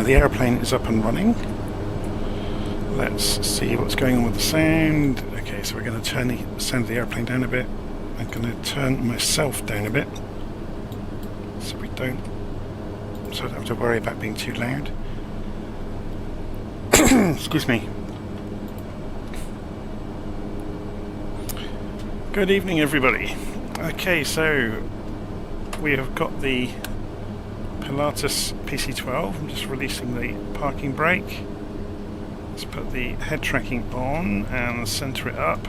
The airplane is up and running. Let's see what's going on with the sound. Okay, so we're going to turn the sound of the airplane down a bit. I'm going to turn myself down a bit so I don't have to worry about being too loud. Excuse me. Good evening, everybody. Okay, so we have got the Pilatus PC12. I'm just releasing the parking brake. Let's put the head tracking on and center it up.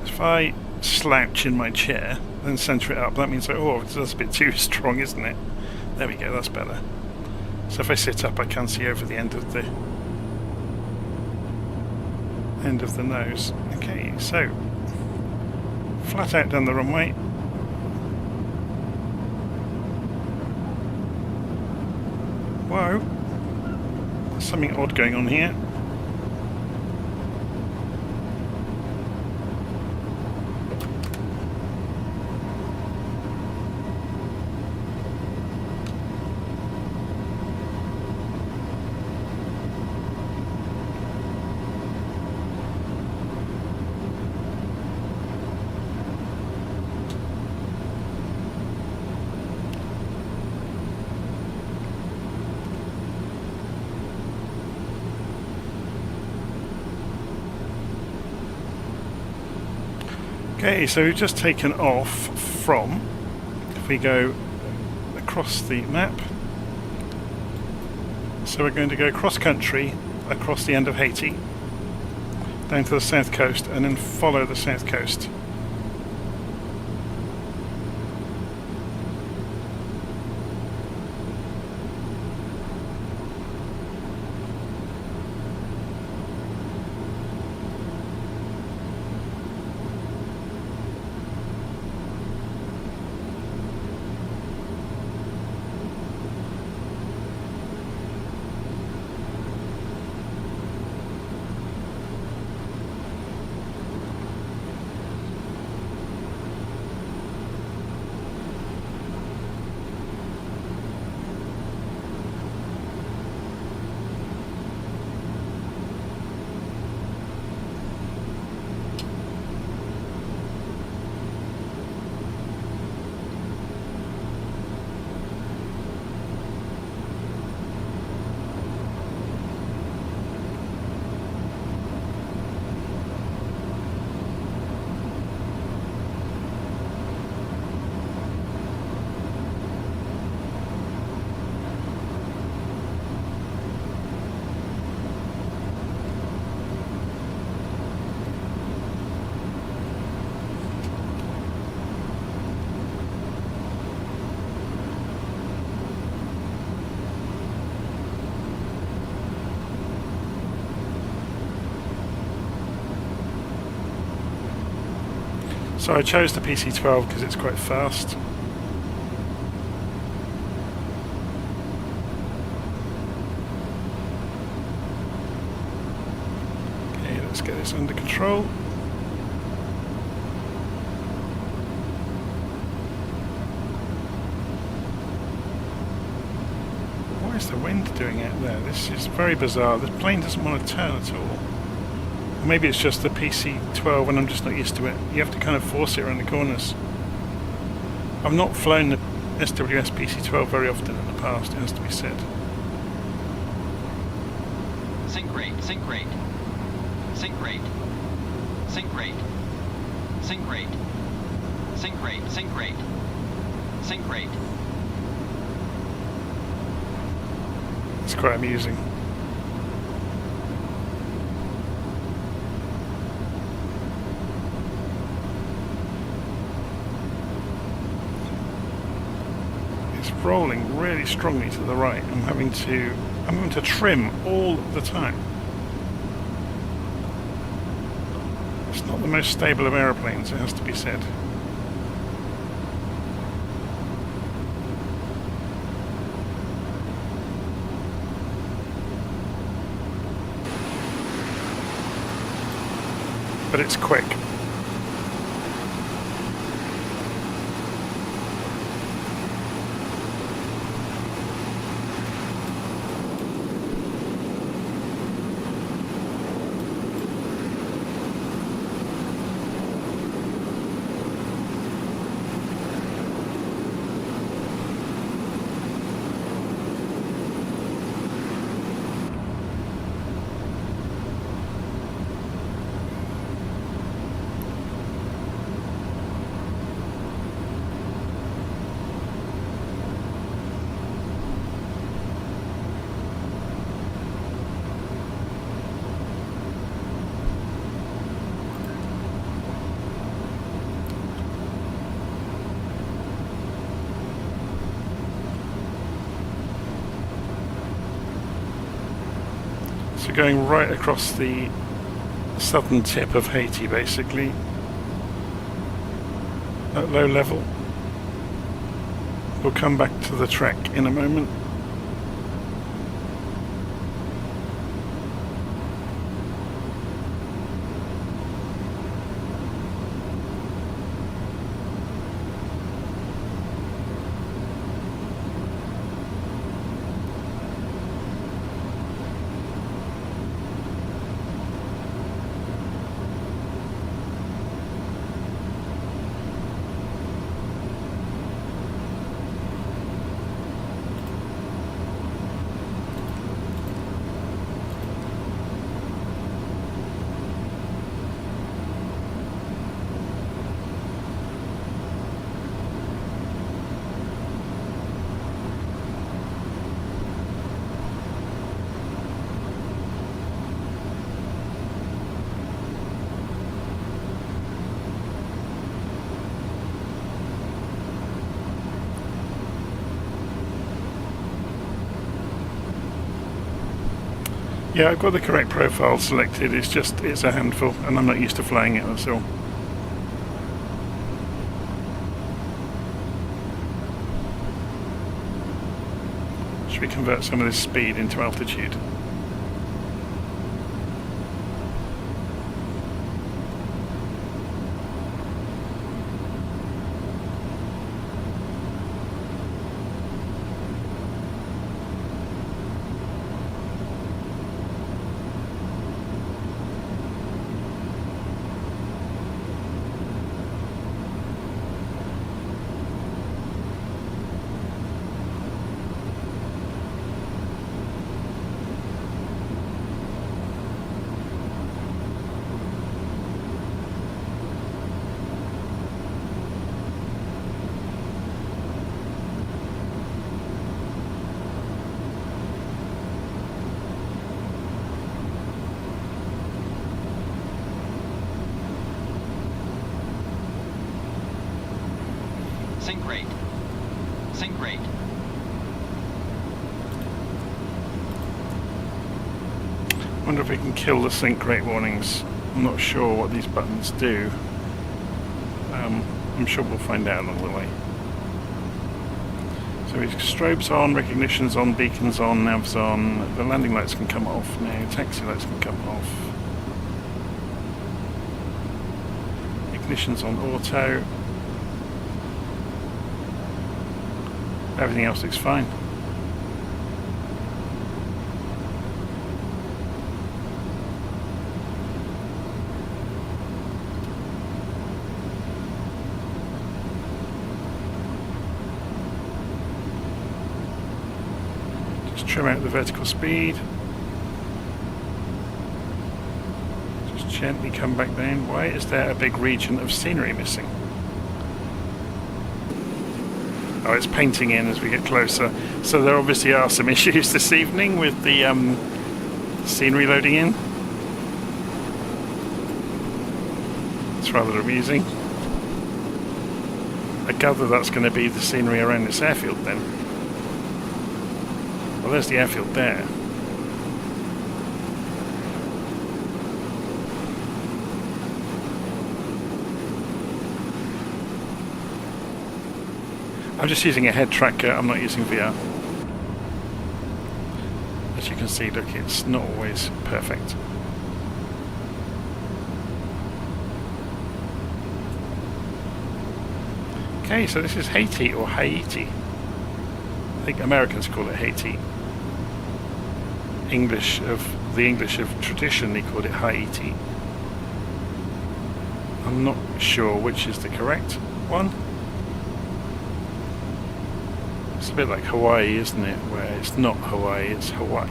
If I slouch in my chair, then center it up, that means, oh, that's a bit too strong, isn't it? There we go, that's better. So if I sit up, I can see over the end of the nose. Okay, so flat out down the runway. Whoa, there's something odd going on here. Okay, so we've just taken off from, if we go across the map, so we're going to go cross country across the end of Haiti, down to the south coast, and then follow the south coast. So I chose the PC12 because it's quite fast. Okay, let's get this under control. What is the wind doing out there? This is very bizarre. The plane doesn't want to turn at all. Maybe it's just the PC12 and I'm just not used to it. You have to kind of force it around the corners. I've not flown the SWS PC12 very often in the past, it has to be said. Sync rate, sync rate. Sync rate. Sync rate. Sync rate. Sync rate, sync rate. Sync rate. It's quite amusing. Rolling really strongly to the right. I'm having to trim all the time. It's not the most stable of aeroplanes, it has to be said. But it's quick. So going right across the southern tip of Haiti, basically, at low level. We'll come back to the track in a moment. Yeah, I've got the correct profile selected, it's a handful and I'm not used to flying it, that's all. Should we convert some of this speed into altitude? Sync rate. Sync rate. Wonder if we can kill the sync rate warnings. I'm not sure what these buttons do. I'm sure we'll find out along the way. So it's strobes on, recognition's on, beacons on, nav's on. The landing lights can come off now, taxi lights can come off. Ignition's on auto. Everything else looks fine. Just trim out the vertical speed. Just gently come back down. Why is there a big region of scenery missing? Oh, it's painting in as we get closer. So there obviously are some issues this evening with the scenery loading in. It's rather amusing. I gather that's going to be the scenery around this airfield then. Well, there's the airfield there. I'm just using a head tracker, I'm not using VR. As you can see, look, it's not always perfect. Okay, so this is Haiti or Haiti. I think Americans call it Haiti. The English of tradition, they called it Haiti. I'm not sure which is the correct one. It's a bit like Hawaii, isn't it? Where it's not Hawaii, it's Hawaii.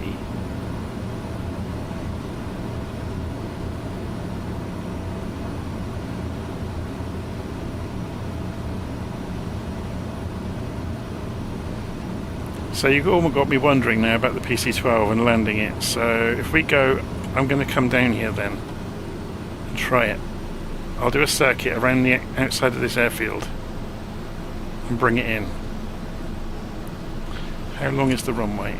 So you've all got me wondering now about the PC-12 and landing it. So if we go, I'm going to come down here then and try it. I'll do a circuit around the outside of this airfield and bring it in. How long is the runway?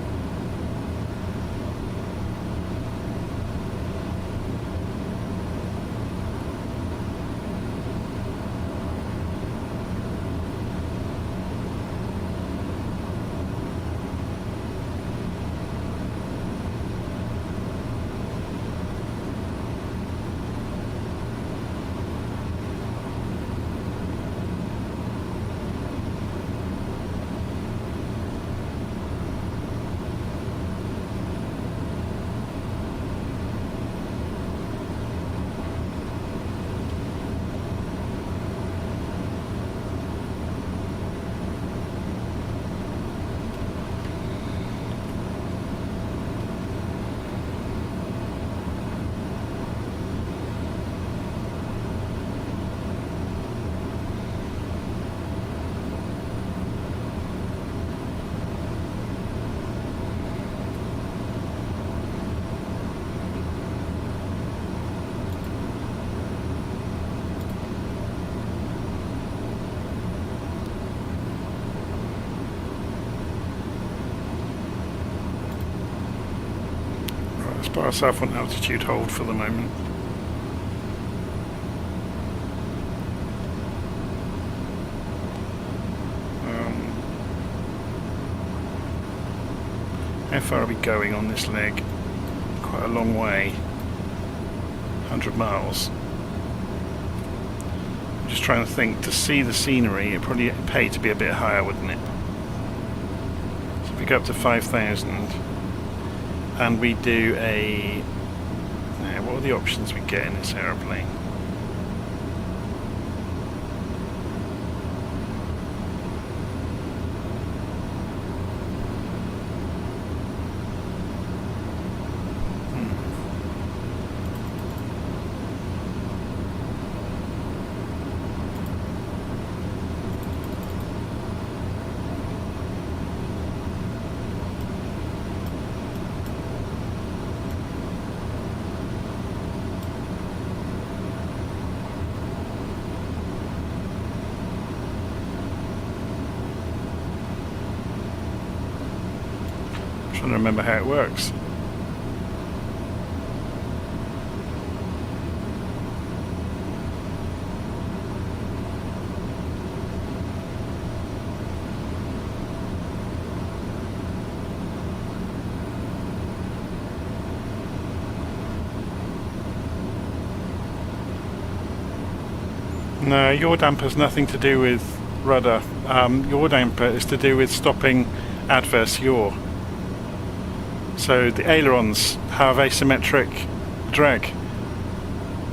ourselves on altitude hold for the moment. How far are we going on this leg? Quite a long way. 100 miles. I'm just trying to think, to see the scenery, it'd probably pay to be a bit higher, wouldn't it? So if we go up to 5,000 and we do a... Now, what are the options we get in this aeroplane? Trying to remember how it works. No, yaw damper's nothing to do with rudder. Yaw damper is to do with stopping adverse yaw. So the ailerons have asymmetric drag.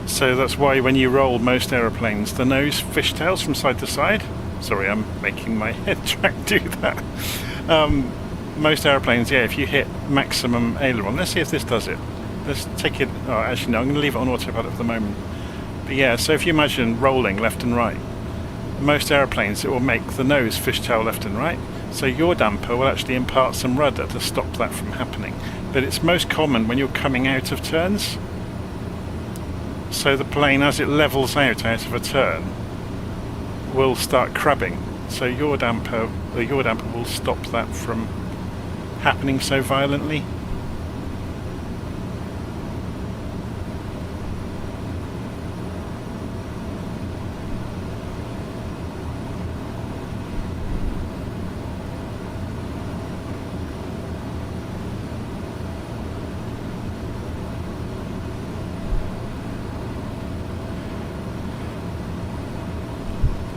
So that's why when you roll most aeroplanes, the nose fishtails from side to side. Sorry, I'm making my head track do that. Most aeroplanes, yeah, if you hit maximum aileron, let's see if this does it. Let's take it, oh, actually no, I'm going to leave it on autopilot for the moment. But yeah, so if you imagine rolling left and right, most aeroplanes, it will make the nose fishtail left and right. So yaw damper will actually impart some rudder to stop that from happening. But it's most common when you're coming out of turns. So the plane, as it levels out of a turn, will start crabbing. So the yaw damper will stop that from happening so violently.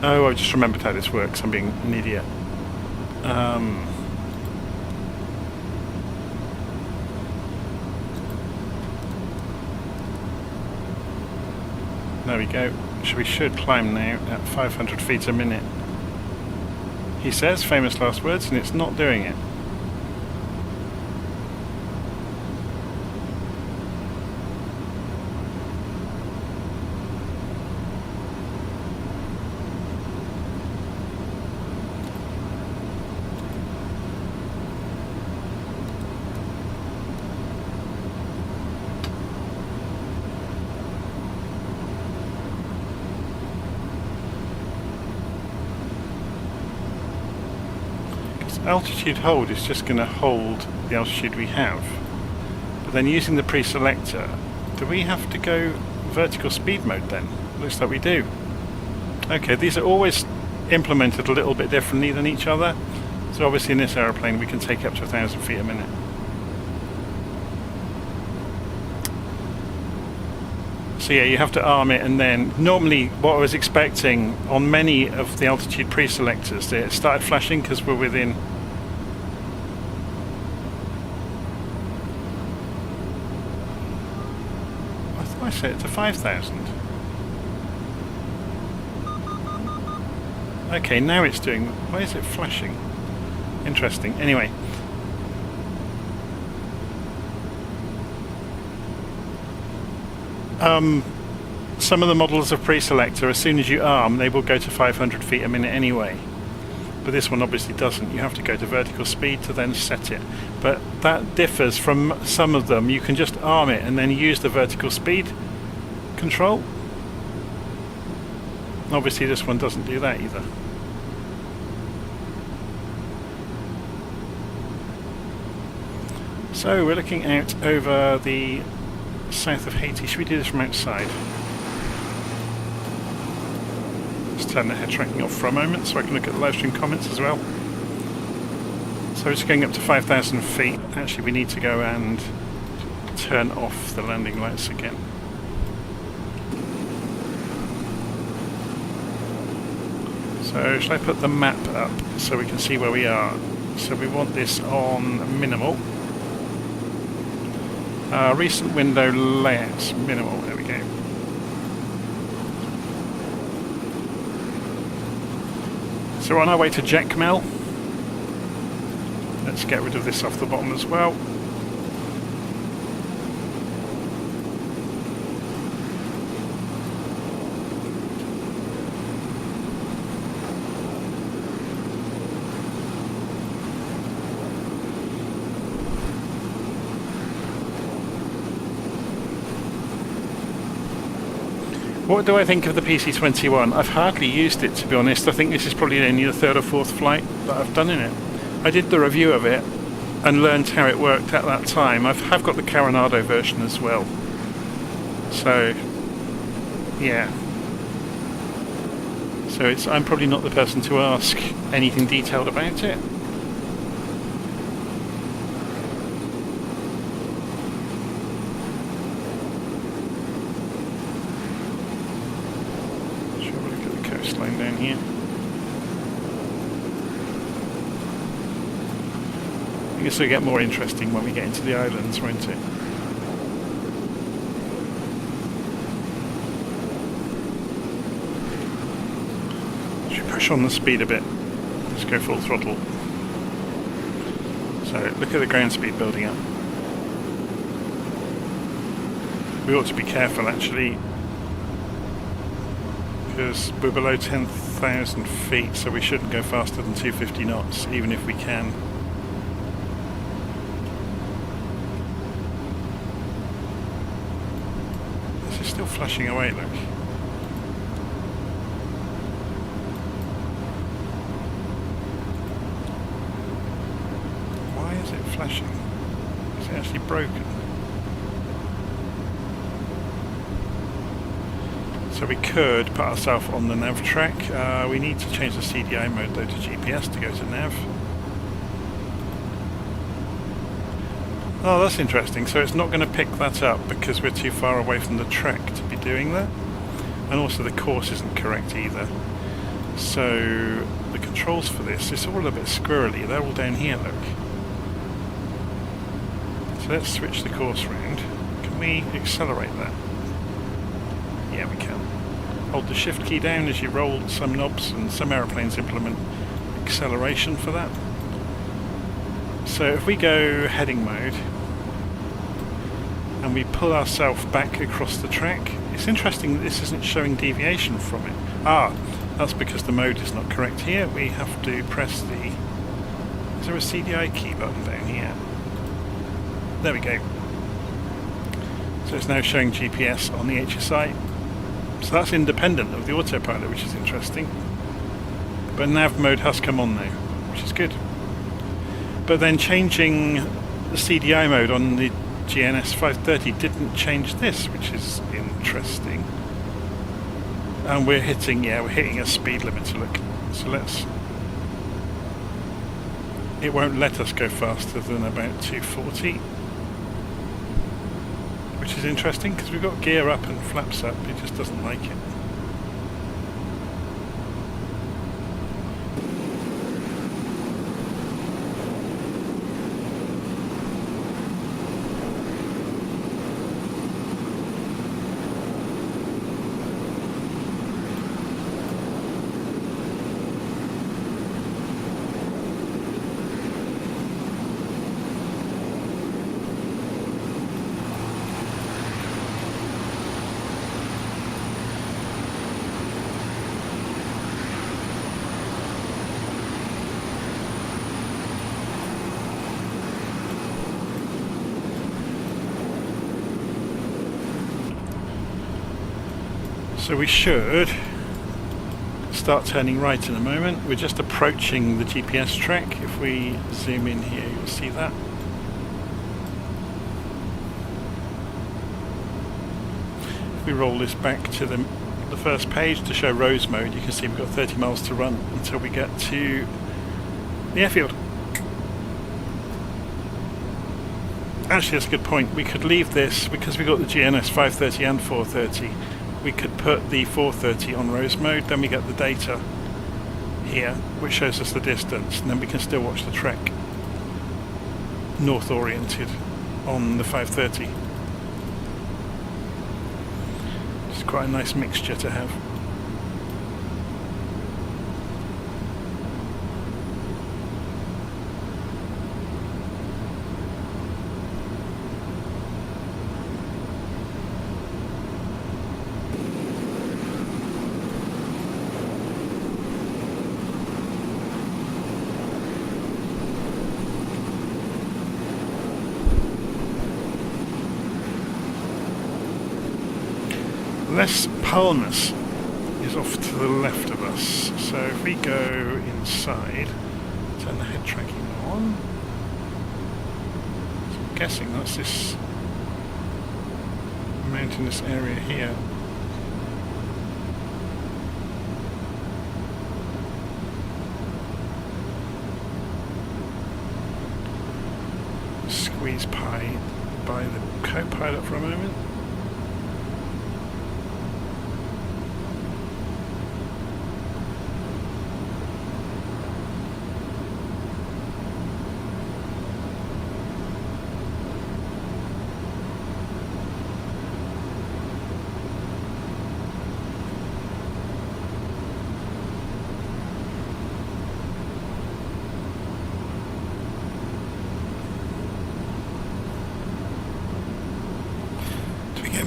Oh, I just remembered how this works. I'm being an idiot. There we go. So we should climb now at 500 feet a minute. He says, famous last words, and it's not doing it. Altitude hold is just going to hold the altitude we have, but then using the pre-selector, do we have to go vertical speed mode then? Looks like we do. Okay, these are always implemented a little bit differently than each other, so obviously in this aeroplane we can take up to 1,000 feet a minute. So yeah, you have to arm it, and then normally what I was expecting on many of the altitude pre-selectors, it started flashing because we're within. I thought I set it to 5,000. Okay, now it's doing. Why is it flashing? Interesting. Anyway. Some of the models of pre-selector, as soon as you arm, they will go to 500 feet a minute anyway. But this one obviously doesn't. You have to go to vertical speed to then set it. But that differs from some of them. You can just arm it and then use the vertical speed control. Obviously this one doesn't do that either. So we're looking out over the south of Haiti. Should we do this from outside? Let's turn the head tracking off for a moment so I can look at the live stream comments as well. So it's going up to 5,000 feet. Actually, we need to go and turn off the landing lights again. So shall I put the map up so we can see where we are? So we want this on minimal. Recent window layouts, minimal, there we go. So we're on our way to Jacmel. Let's get rid of this off the bottom as well. What do I think of the PC-21? I've hardly used it, to be honest. I think this is probably only the third or fourth flight that I've done in it. I did the review of it and learned how it worked at that time. I have got the Coronado version as well. So, yeah. So I'm probably not the person to ask anything detailed about it. Down here. I guess it'll get more interesting when we get into the islands, won't it? Should we push on the speed a bit? Let's go full throttle. So look at the ground speed building up. We ought to be careful actually, because we're below 10,000 feet, so we shouldn't go faster than 250 knots, even if we can. This is still flashing away, look. Why is it flashing? Is it actually broken? So we could put ourselves on the nav track. We need to change the CDI mode though to GPS to go to nav. Oh, that's interesting. So it's not going to pick that up because we're too far away from the track to be doing that. And also the course isn't correct either. So the controls for this, it's all a bit squirrely. They're all down here, look. So let's switch the course round. Can we accelerate that? Yeah, we can. Hold the shift key down as you roll some knobs, and some aeroplanes implement acceleration for that. So if we go heading mode and we pull ourselves back across the track, it's interesting that this isn't showing deviation from it. Ah, that's because the mode is not correct here. We have to press the... Is there a CDI key button down here? There we go. So it's now showing GPS on the HSI. So that's independent of the autopilot, which is interesting. But nav mode has come on now, which is good. But then changing the CDI mode on the GNS 530 didn't change this, which is interesting. And we're hitting a speed limiter, look. So let's... It won't let us go faster than about 240. Which is interesting because we've got gear up and flaps up, it just doesn't like it. So we should start turning right in a moment. We're just approaching the GPS track. If we zoom in here, you'll see that. if we roll this back to the first page to show rose mode, you can see we've got 30 miles to run until we get to the airfield. Actually, that's a good point. We could leave this, because we got the GNS 530 and 430, we could put the 430 on rose mode, then we get the data here, which shows us the distance, and then we can still watch the trek north oriented on the 530. It's quite a nice mixture to have. Les Palmas is off to the left of us, so if we go inside, turn the head tracking on, so I'm guessing that's this mountainous area here. Squeeze by the co-pilot for a moment.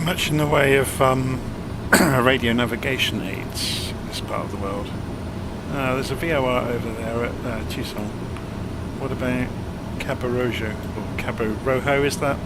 Much in the way of radio navigation aids in this part of the world. There's a VOR over there at Tucson. What about Cabo Rojo, or Cabo Rojo is that?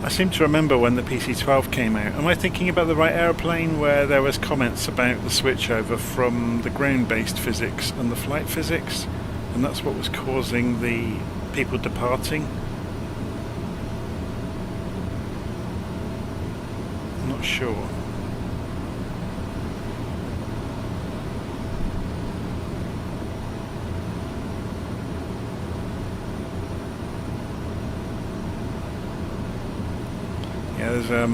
I seem to remember when the PC-12 came out. Am I thinking about the right aeroplane, where there was comments about the switchover from the ground-based physics and the flight physics, and that's what was causing the people departing? I'm not sure. Yeah,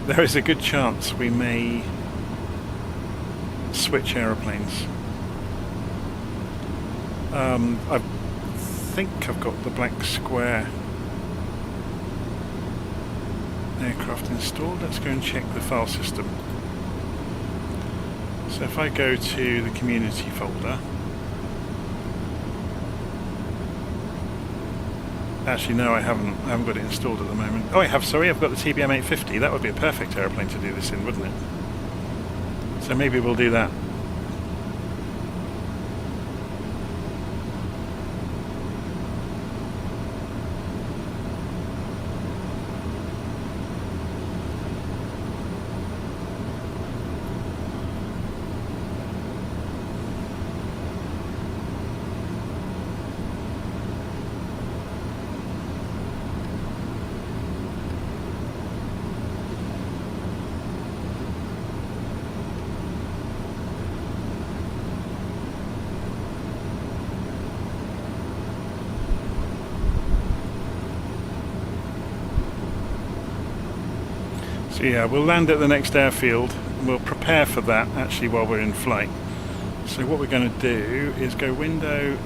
there is a good chance we may switch aeroplanes. I think I've got the black square aircraft installed. Let's go and check the file system. So if I go to the community folder, actually no, I haven't got it installed at the moment. Oh, I have, sorry, I've got the TBM 850. That would be a perfect aeroplane to do this in, wouldn't it? So maybe we'll do that. So yeah, we'll land at the next airfield and we'll prepare for that actually while we're in flight. So what we're going to do is go window,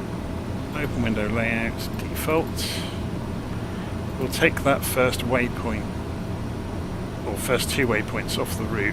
open window layout, default. We'll take that first waypoint, or first two waypoints off the route.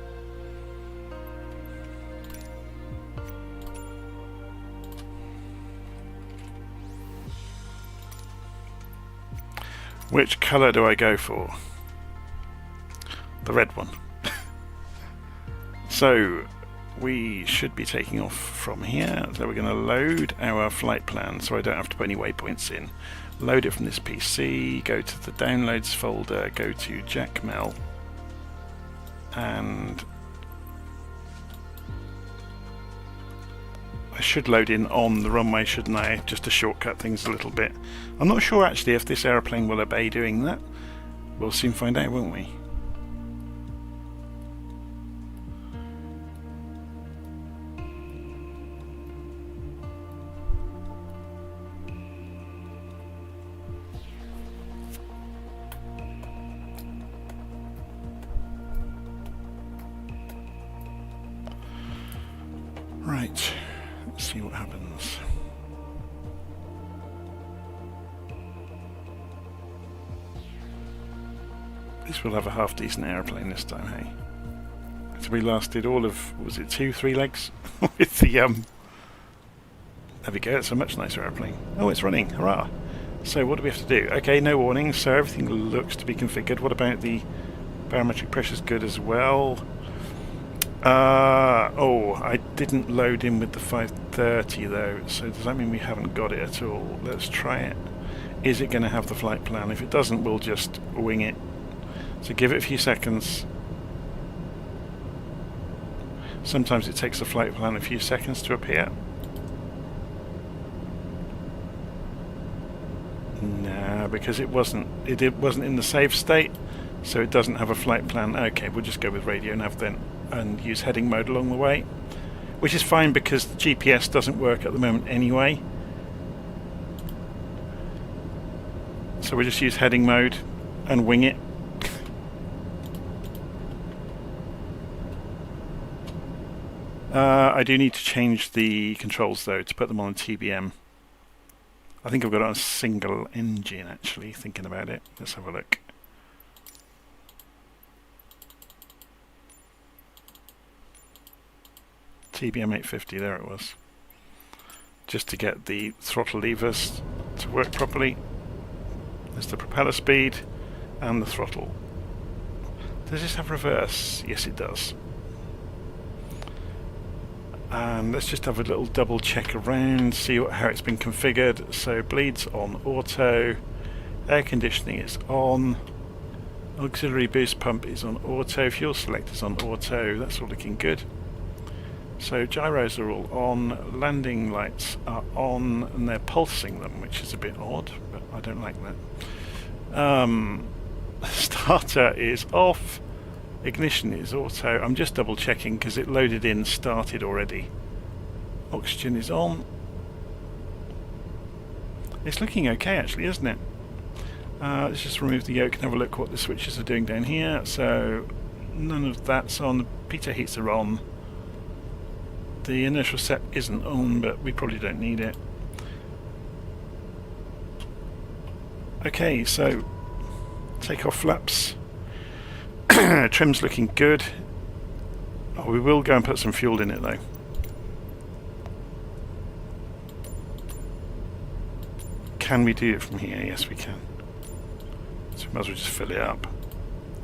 Which colour do I go for? The red one. So we should be taking off from here. So we're going to load our flight plan so I don't have to put any waypoints in. Load it from this PC, go to the downloads folder, go to Jackmel, and I should load in on the runway, shouldn't I? Just to shortcut things a little bit. I'm not sure actually if this aeroplane will obey doing that. We'll soon find out, won't we? Right, let's see what happens. At least we'll have a half decent aeroplane this time, hey? So we lasted all of, was it 2-3 legs? With the there we go, it's a much nicer aeroplane. Oh, it's running, hurrah! So what do we have to do? Okay, no warnings, so everything looks to be configured. What about the barometric pressure's good as well? Oh, I didn't load in with the 530 though, so does that mean we haven't got it at all? Let's try it. Is it going to have the flight plan? If it doesn't, we'll just wing it. So give it a few seconds. Sometimes it takes the flight plan a few seconds to appear. No, because it wasn't in the save state, so it doesn't have a flight plan. Okay, we'll just go with radio nav then, and use heading mode along the way, which is fine because the GPS doesn't work at the moment anyway. So we'll just use heading mode and wing it. I do need to change the controls though to put them on TBM. I think I've got it on a single engine actually, thinking about it. Let's have a look. TBM 850, there it was. Just to get the throttle levers to work properly. There's the propeller speed and the throttle. Does this have reverse? Yes, it does. And let's just have a little double check around, see how it's been configured. So bleeds on auto, air conditioning is on, auxiliary boost pump is on auto, fuel select is on auto, that's all looking good. So gyros are all on, landing lights are on, and they're pulsing them, which is a bit odd, but I don't like that. Starter is off, ignition is auto. I'm just double checking because it loaded in, started already. Oxygen is on. It's looking okay actually, isn't it? Let's just remove the yoke and have a look what the switches are doing down here. So none of that's on, the pitot heats are on. The inertial set isn't on, but we probably don't need it. Okay, so takeoff flaps. Trim's looking good. Oh, we will go and put some fuel in it though. Can we do it from here? Yes, we can. So we might as well just fill it up.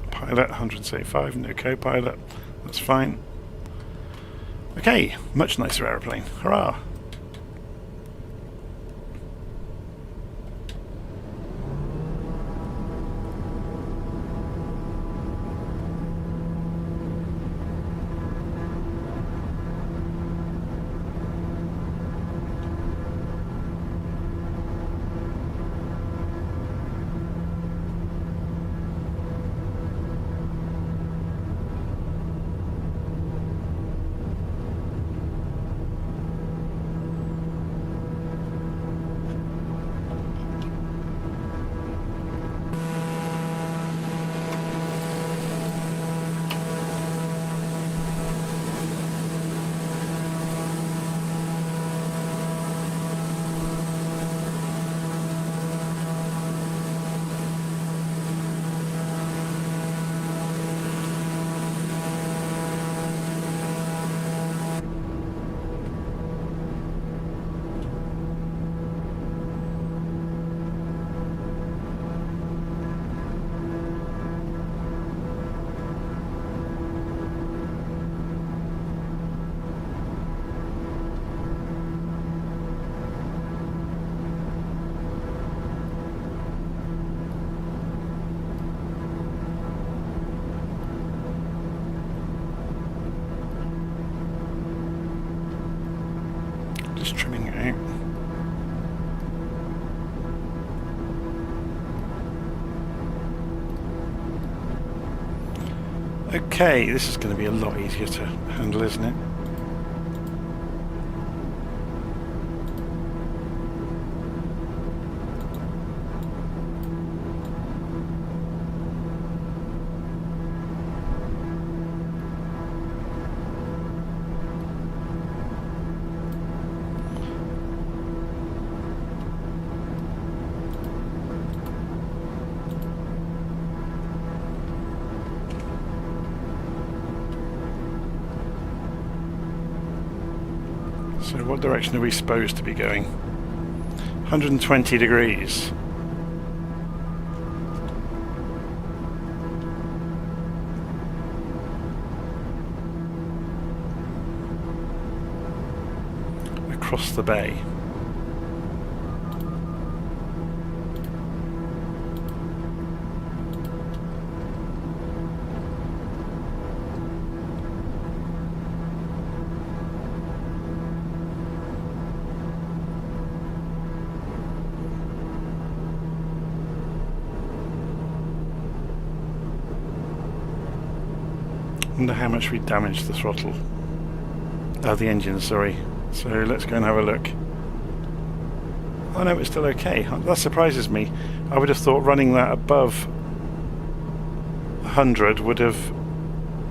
Pilot 175, no co-pilot. That's fine. Okay, much nicer aeroplane. Hurrah! Just trimming it out. Okay, this is going to be a lot easier to handle, isn't it? So what direction are we supposed to be going? 120 degrees. Across the bay. Wonder how much we damaged the throttle. The engine, sorry. So let's go and have a look. Oh no, it's still okay. That surprises me. I would have thought running that above 100 would have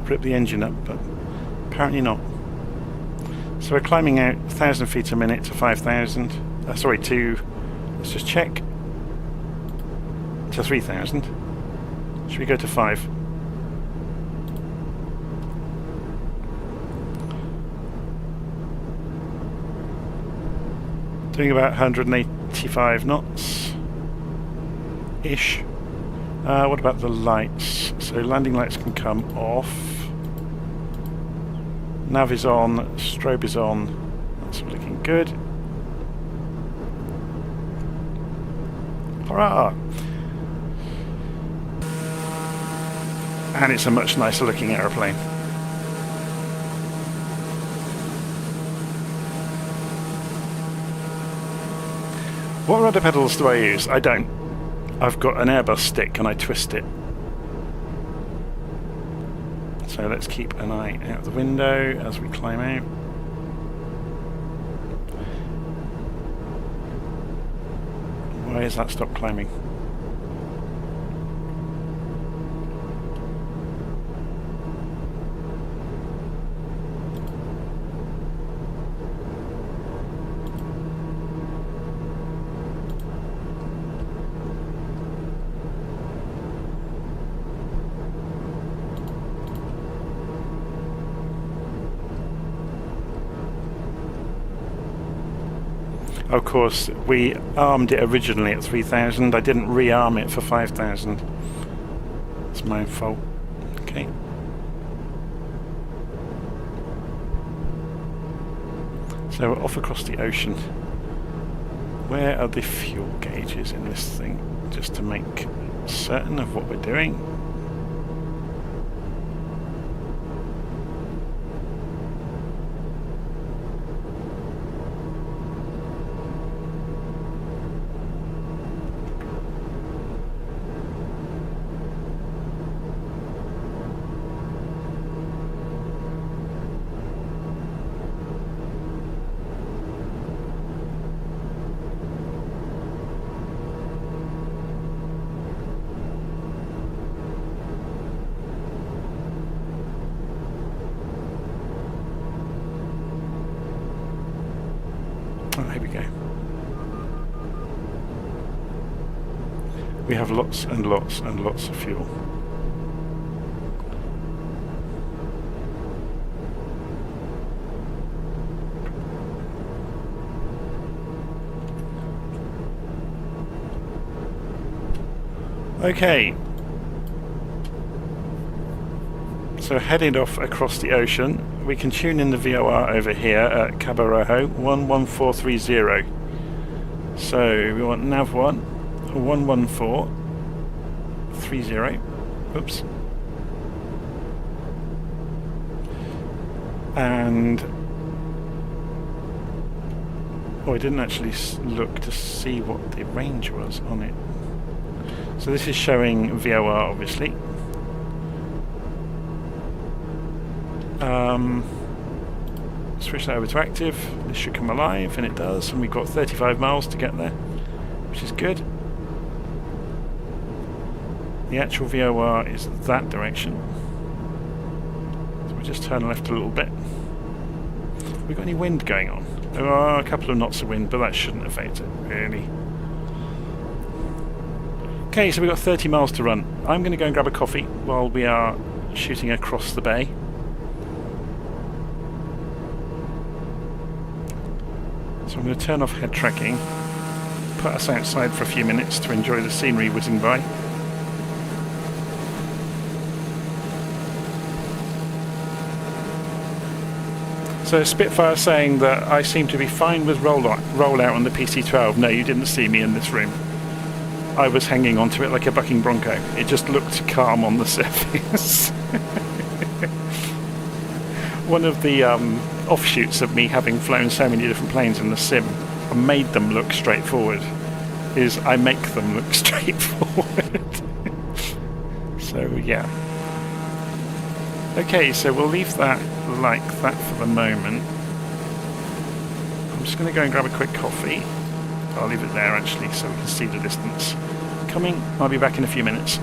ripped the engine up, but apparently not. So we're climbing out 1,000 feet a minute to 5,000. Sorry, to, let's just check, to 3,000. Should we go to 5? Doing about 185 knots ish. What about the lights? So landing lights can come off. Nav is on, strobe is on. That's looking good. Hurrah! And it's a much nicer looking aeroplane. What rudder pedals do I use? I don't. I've got an Airbus stick and I twist it. So let's keep an eye out the window as we climb out. Why has that stopped climbing? Of course, we armed it originally at 3,000. I didn't rearm it for 5,000. It's my own fault. Okay. So we're off across the ocean. Where are the fuel gauges in this thing? Just to make certain of what we're doing. Oh, here we go. We have lots and lots and lots of fuel. Okay. So heading off across the ocean, we can tune in the VOR over here at Cabo Rojo 11430. So we want nav 1 11430. Oops. And Oh, I didn't actually look to see what the range was on it. So this is showing VOR, obviously. Switch that over to active. This should come alive, and it does. And we've got 35 miles to get there, which is good. The actual VOR is that direction. So we'll just turn left a little bit. Have we got any wind going on? There are a couple of knots of wind, but that shouldn't affect it, really. Okay, so we've got 30 miles to run. I'm going to go and grab a coffee while we are shooting across the bay. So I'm going to turn off head tracking, put us outside for a few minutes to enjoy the scenery whizzing by. So Spitfire saying that I seem to be fine with rollout on the PC-12. No, you didn't see me in this room. I was hanging onto it like a bucking bronco. It just looked calm on the surface. One of the offshoots of me having flown so many different planes in the sim and made them look straightforward is I make them look straightforward. So yeah. Okay, so we'll leave that like that for the moment. I'm just going to go and grab a quick coffee. I'll leave it there actually so we can see the distance. Coming, I'll be back in a few minutes.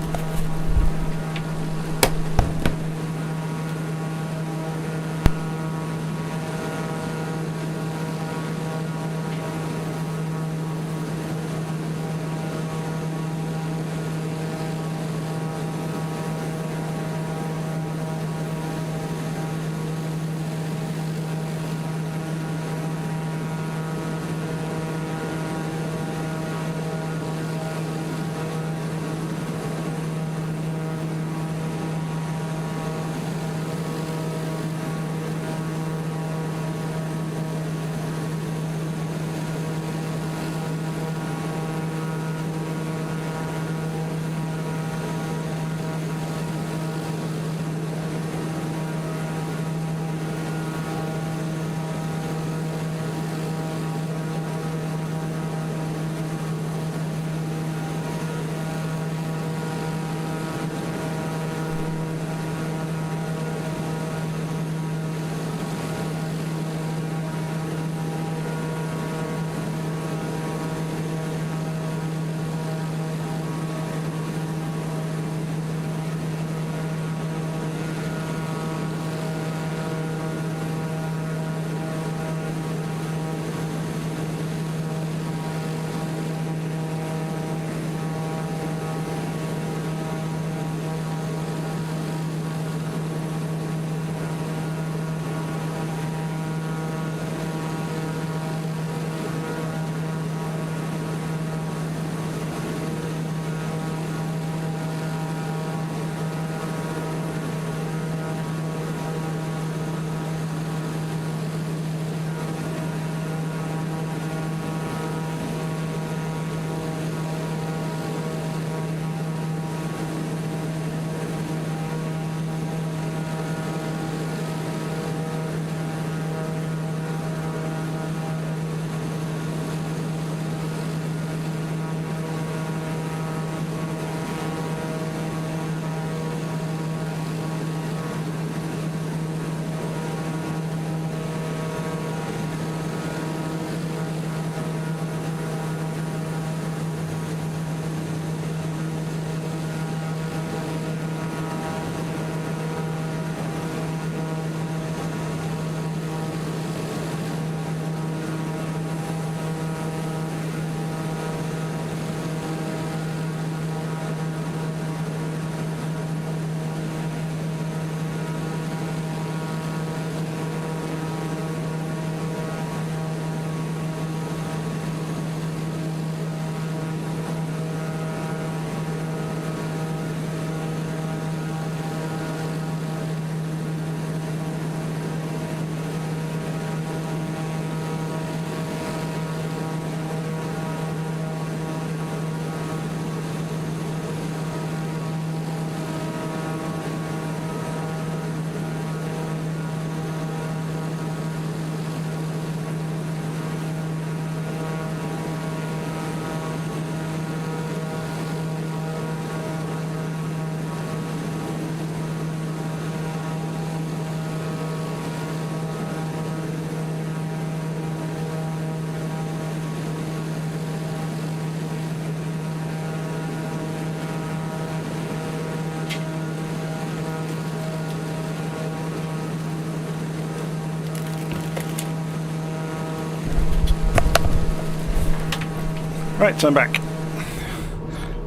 Right, so I'm back.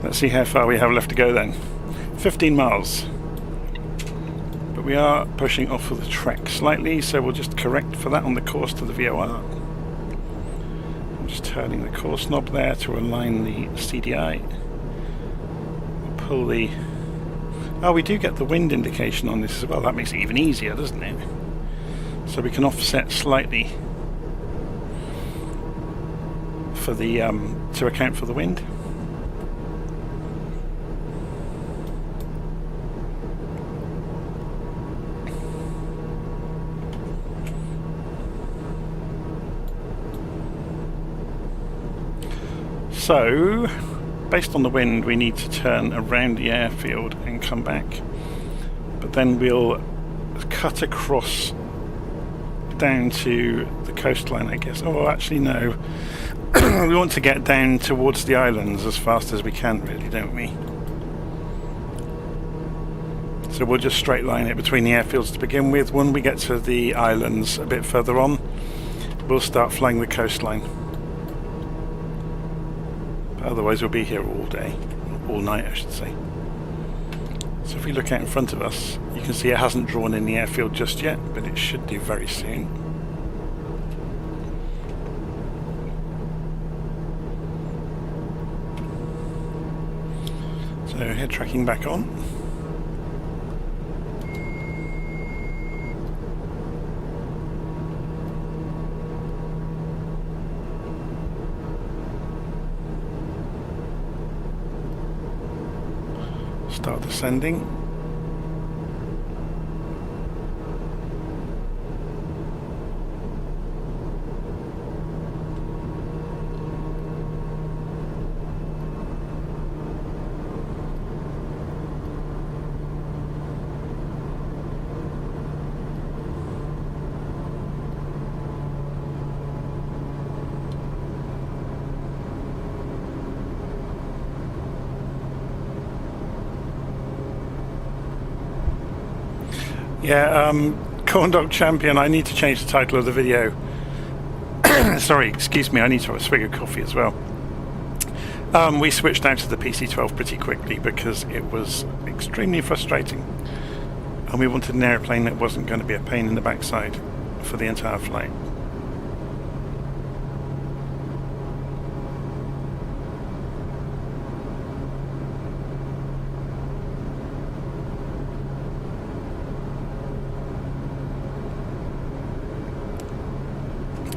Let's see how far we have left to go then. 15 miles. But we are pushing off of the track slightly, so we'll just correct for that on the course to the VOR. I'm just turning the course knob there to align the CDI. We'll pull the... Oh, we do get the wind indication on this as well. That makes it even easier, doesn't it? So we can offset slightly for the to account for the wind. So, based on the wind, we need to turn around the airfield and come back. But then we'll cut across down to the coastline, I guess. Oh, actually, no. We want to get down towards the islands as fast as we can, really, don't we? So we'll just straight line it between the airfields to begin with. When we get to the islands a bit further on, we'll start flying the coastline. Otherwise we'll be here all day, all night I should say. So if we look out in front of us, you can see it hasn't drawn in the airfield just yet, but it should do very soon. So head tracking back on. Start descending. Yeah, Corn Dog Champion, I need to change the title of the video. Sorry, excuse me, I need to have a swig of coffee as well. We switched out to the PC-12 pretty quickly because it was extremely frustrating. And we wanted an airplane that wasn't going to be a pain in the backside for the entire flight.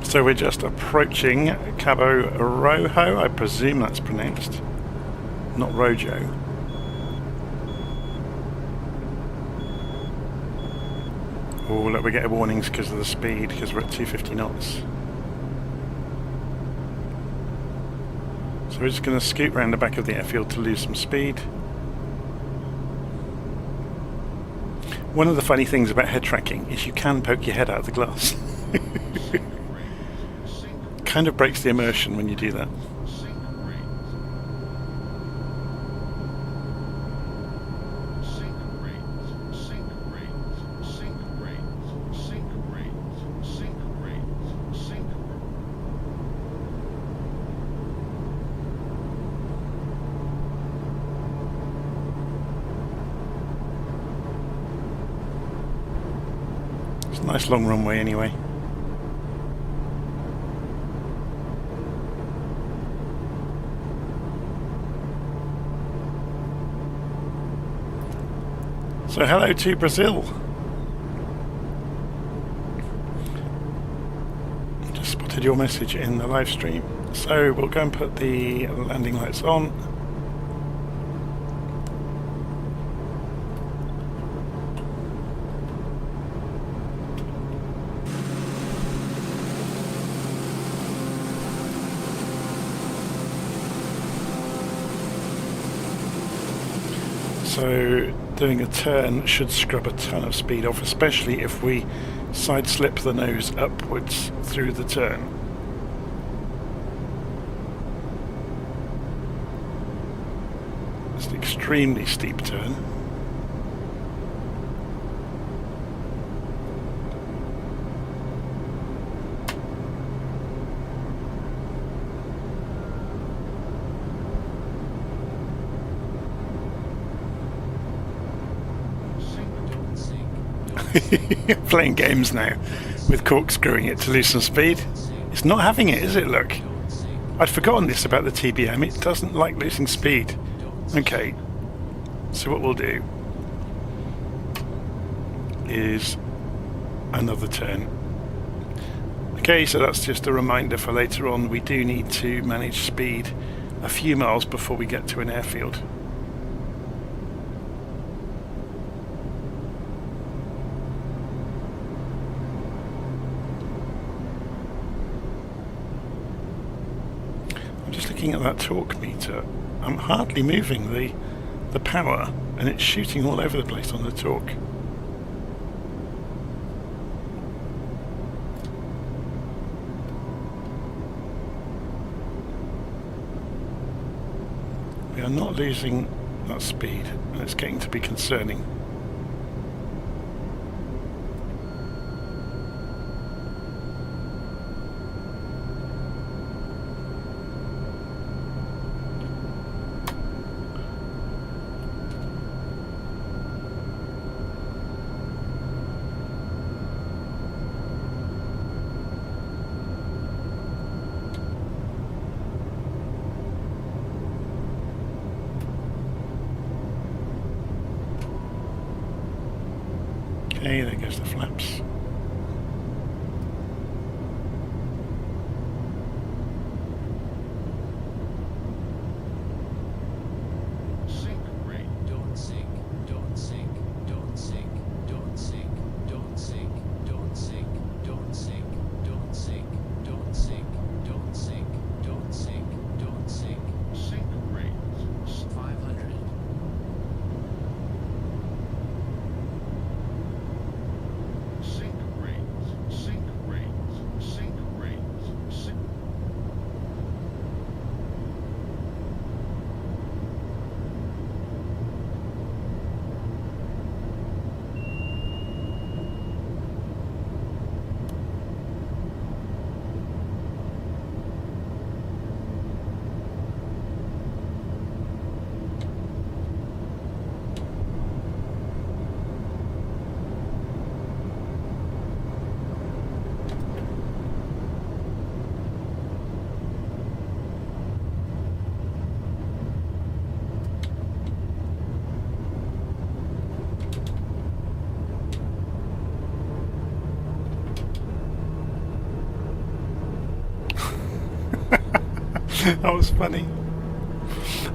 So we're just approaching Cabo Rojo, I presume that's pronounced, not Rojo. Oh, look, we're getting warnings because of the speed, because we're at 250 knots. So we're just going to scoot round the back of the airfield to lose some speed. One of the funny things about head tracking is you can poke your head out of the glass. Kind of breaks the immersion when you do that. It's a nice long runway anyway. So hello to Brazil. Just spotted your message in the live stream. So we'll go and put the landing lights on. So doing a turn should scrub a ton of speed off, especially if we side slip the nose upwards through the turn. It's an extremely steep turn. Playing games now with corkscrewing it to lose some speed. It's not having it, is it? Look, I'd forgotten this about the TBM. It doesn't like losing speed. Okay, so what we'll do is another turn. Okay, so that's just a reminder for later on. We do need to manage speed a few miles before we get to an airfield. I'm just looking at that torque meter. I'm hardly moving the power, and it's shooting all over the place on the torque. We are not losing that speed, and it's getting to be concerning. Okay, there goes the flaps. Sink rate. Don't sink. Don't sink. Don't sink. Don't sink. Don't sink. Don't sink. Don't sink. Don't sink. Don't sink. Don't sink. Don't sink. Don't sink. Sink rate. 500. Sink rates, sink rates, sink rates, sink. That was funny.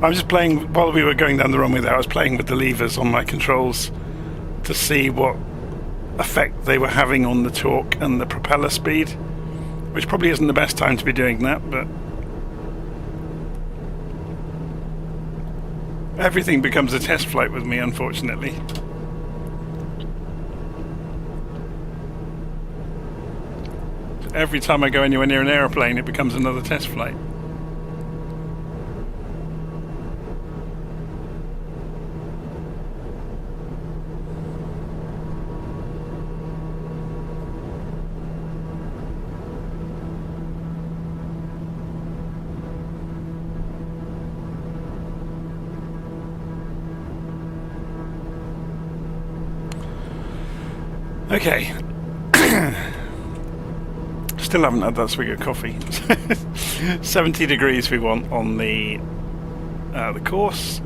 I was just playing, while we were going down the runway there, I was playing with the levers on my controls to see what effect they were having on the torque and the propeller speed, which probably isn't the best time to be doing that, but everything becomes a test flight with me, unfortunately. Every time I go anywhere near an aeroplane, it becomes another test flight. Okay. Still haven't had that swig of coffee. 70 degrees we want on the course.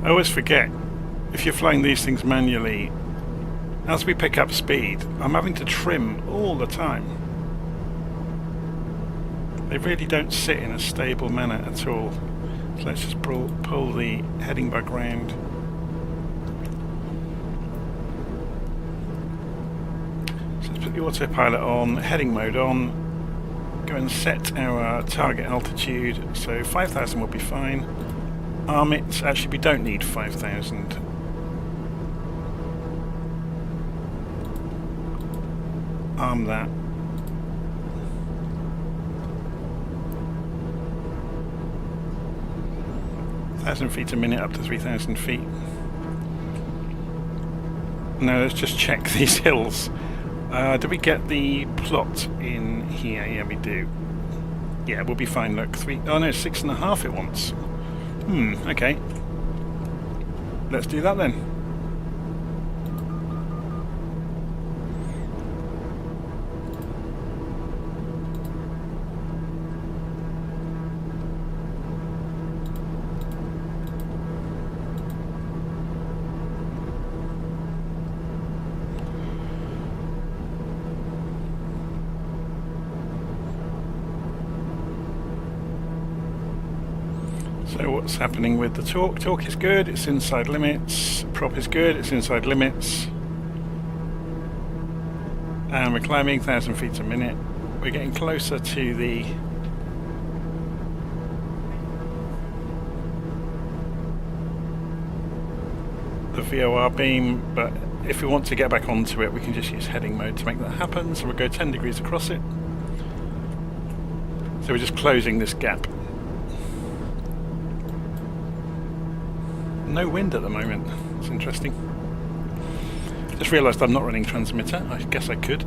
I always forget, if you're flying these things manually, as we pick up speed, I'm having to trim all the time. They really don't sit in a stable manner at all. So let's just pull the heading back round. So let's put the autopilot on, heading mode on, go and set our target altitude. So 5,000 will be fine. Arm it. Actually, we don't need 5,000. Arm that. 1,000 feet a minute up to 3,000 feet. Now let's just check these hills. Do we get the plot in here? Yeah, we do. Yeah, we'll be fine. Look, 6.5 it wants. Okay. Let's do that then. So what's happening with the torque? Torque is good, it's inside limits. Prop is good, it's inside limits. And we're climbing 1,000 feet a minute. We're getting closer to the VOR beam, but if we want to get back onto it, we can just use heading mode to make that happen. So we'll go 10 degrees across it. So we're just closing this gap. No wind at the moment. It's interesting. Just realised I'm not running transmitter. I guess I could.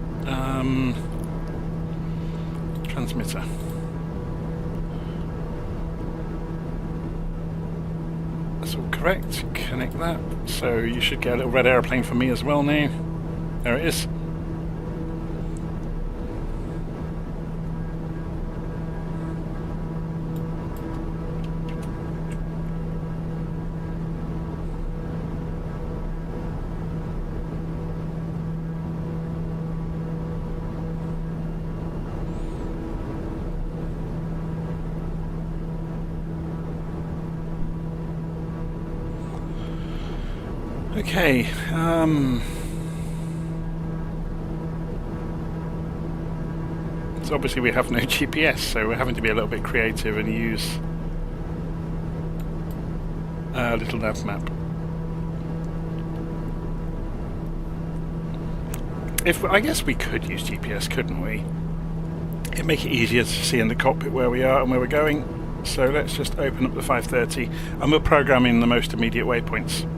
Transmitter. That's all correct. Connect that. So you should get a little red aeroplane for me as well now. There it is. Okay, so obviously we have no GPS, so we're having to be a little bit creative and use LittleNavMap. I guess we could use GPS, couldn't we? It'd make it easier to see in the cockpit where we are and where we're going. So let's just open up the 530 and we'll program in the most immediate waypoints.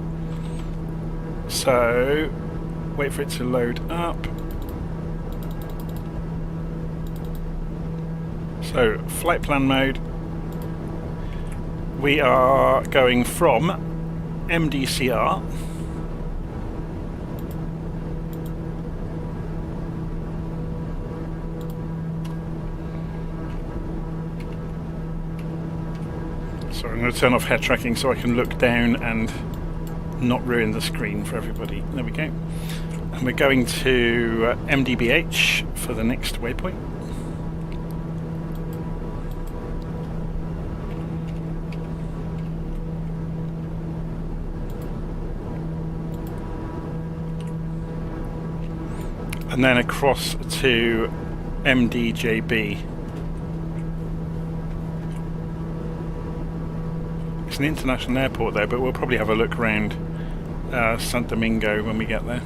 So, wait for it to load up. So, flight plan mode. We are going from MDCR so I'm going to turn off head tracking so I can look down and not ruin the screen for everybody. There we go. And we're going to MDBH for the next waypoint. And then across to MDJB. It's an international airport though, but we'll probably have a look around Santo Domingo when we get there.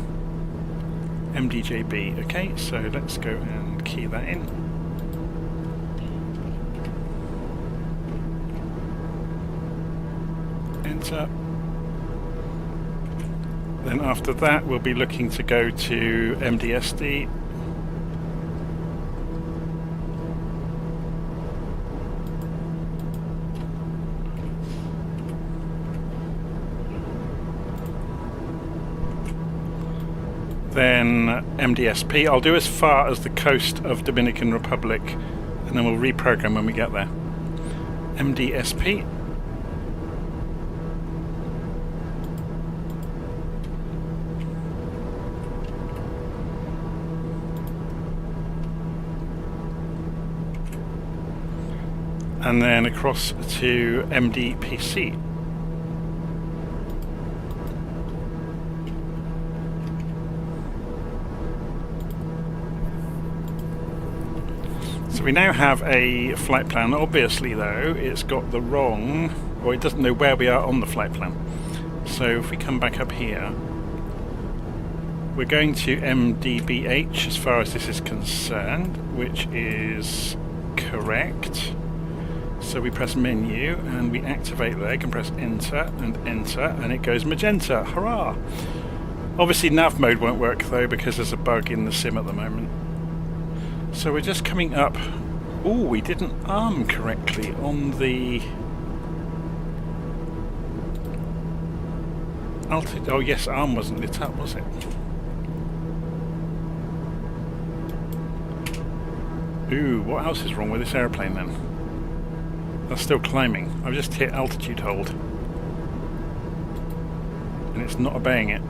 MDJB. Okay, so let's go and key that in. Enter. Then after that we'll be looking to go to MDSD. Then MDSP. I'll do as far as the coast of Dominican Republic and then we'll reprogram when we get there. MDSP. And then across to MDPC. So we now have a flight plan. Obviously though, it's got the wrong, or it doesn't know where we are on the flight plan. So if we come back up here, we're going to MDBH as far as this is concerned, which is correct. So we press menu and we activate leg and press enter, and it goes magenta. Hurrah! Obviously nav mode won't work though because there's a bug in the sim at the moment. So we're just coming up. Oh, we didn't arm correctly on the altitude. Oh yes, arm wasn't lit up, was it? Ooh, what else is wrong with this airplane then? That's still climbing. I've just hit altitude hold. And it's not obeying it.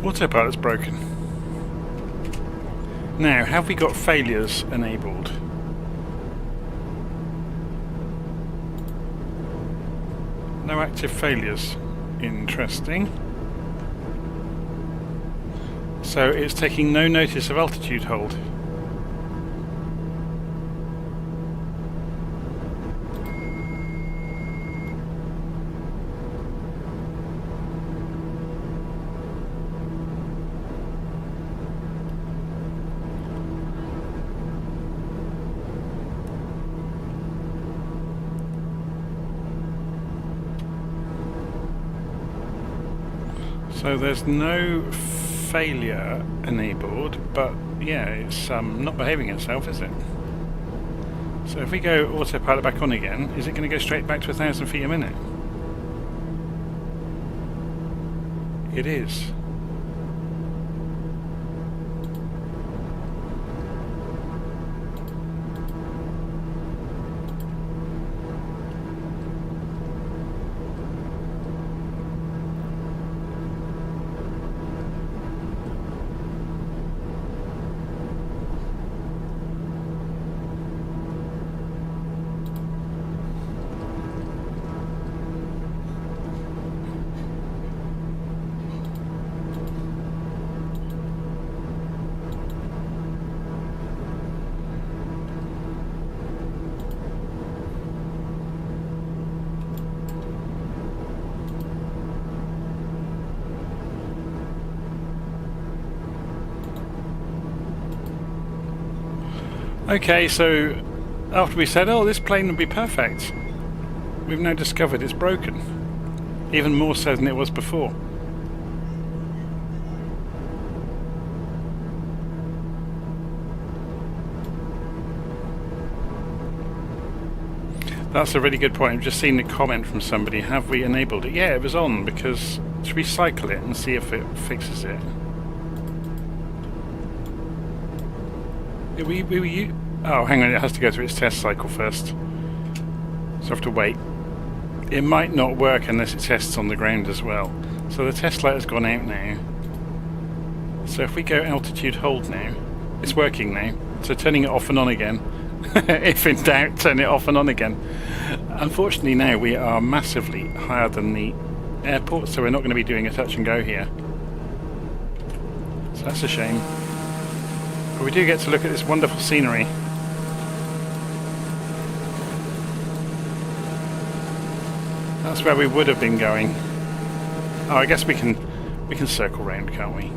Autopilot's broken. Now, have we got failures enabled? No active failures. Interesting. So it's taking no notice of altitude hold. So there's no failure enabled, but yeah, it's not behaving itself, is it? So if we go autopilot back on again, is it going to go straight back to 1,000 feet a minute? It is. Okay, so after we said, oh, this plane would be perfect, we've now discovered it's broken. Even more so than it was before. That's a really good point. I've just seen a comment from somebody. Have we enabled it? Yeah, it was on, because should we cycle it and see if it fixes it? Oh, hang on, it has to go through its test cycle first. So I have to wait. It might not work unless it tests on the ground as well. So the test light has gone out now. So if we go altitude hold now, it's working now. So turning it off and on again. If in doubt, turn it off and on again. Unfortunately now we are massively higher than the airport, so we're not going to be doing a touch and go here. So that's a shame. But we do get to look at this wonderful scenery. That's where we would have been going. Oh, I guess we can circle round, can't we?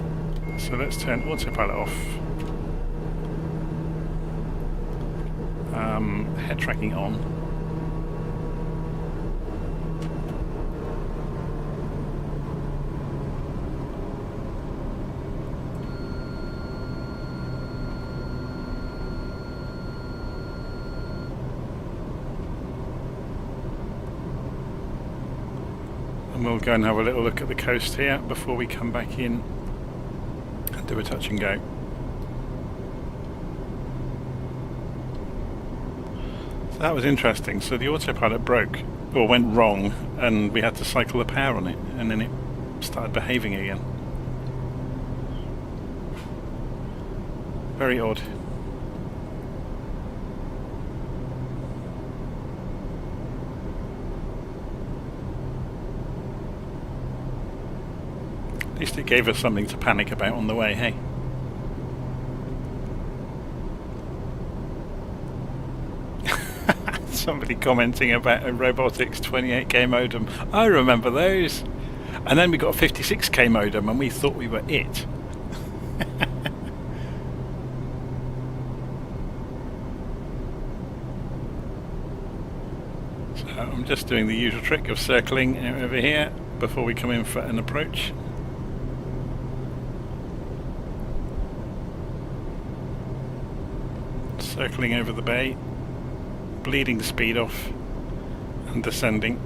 So let's turn autopilot off. Head tracking on. And we'll go and have a little look at the coast here before we come back in and do a touch and go. So that was interesting. So the autopilot broke, or went wrong, and we had to cycle the power on it, and then it started behaving again. Very odd. At least it gave us something to panic about on the way, hey? Somebody commenting about a Robotics 28K modem. I remember those. And then we got a 56K modem and we thought we were it. So I'm just doing the usual trick of circling over here before we come in for an approach. Circling over the bay, bleeding the speed off and descending.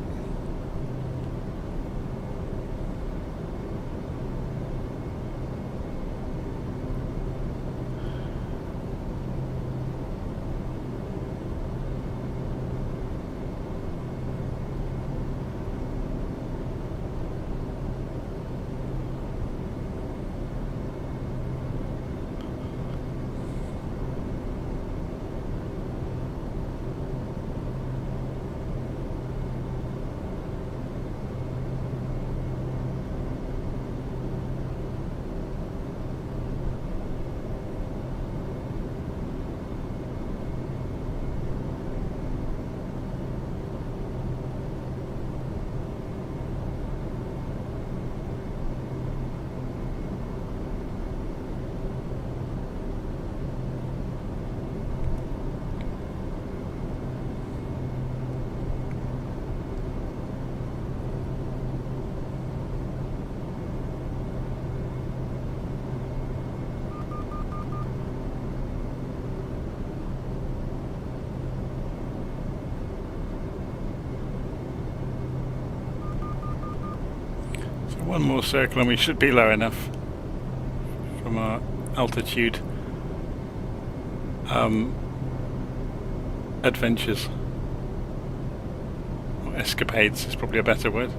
One more circle and we should be low enough from our altitude adventures. Or escapades is probably a better word.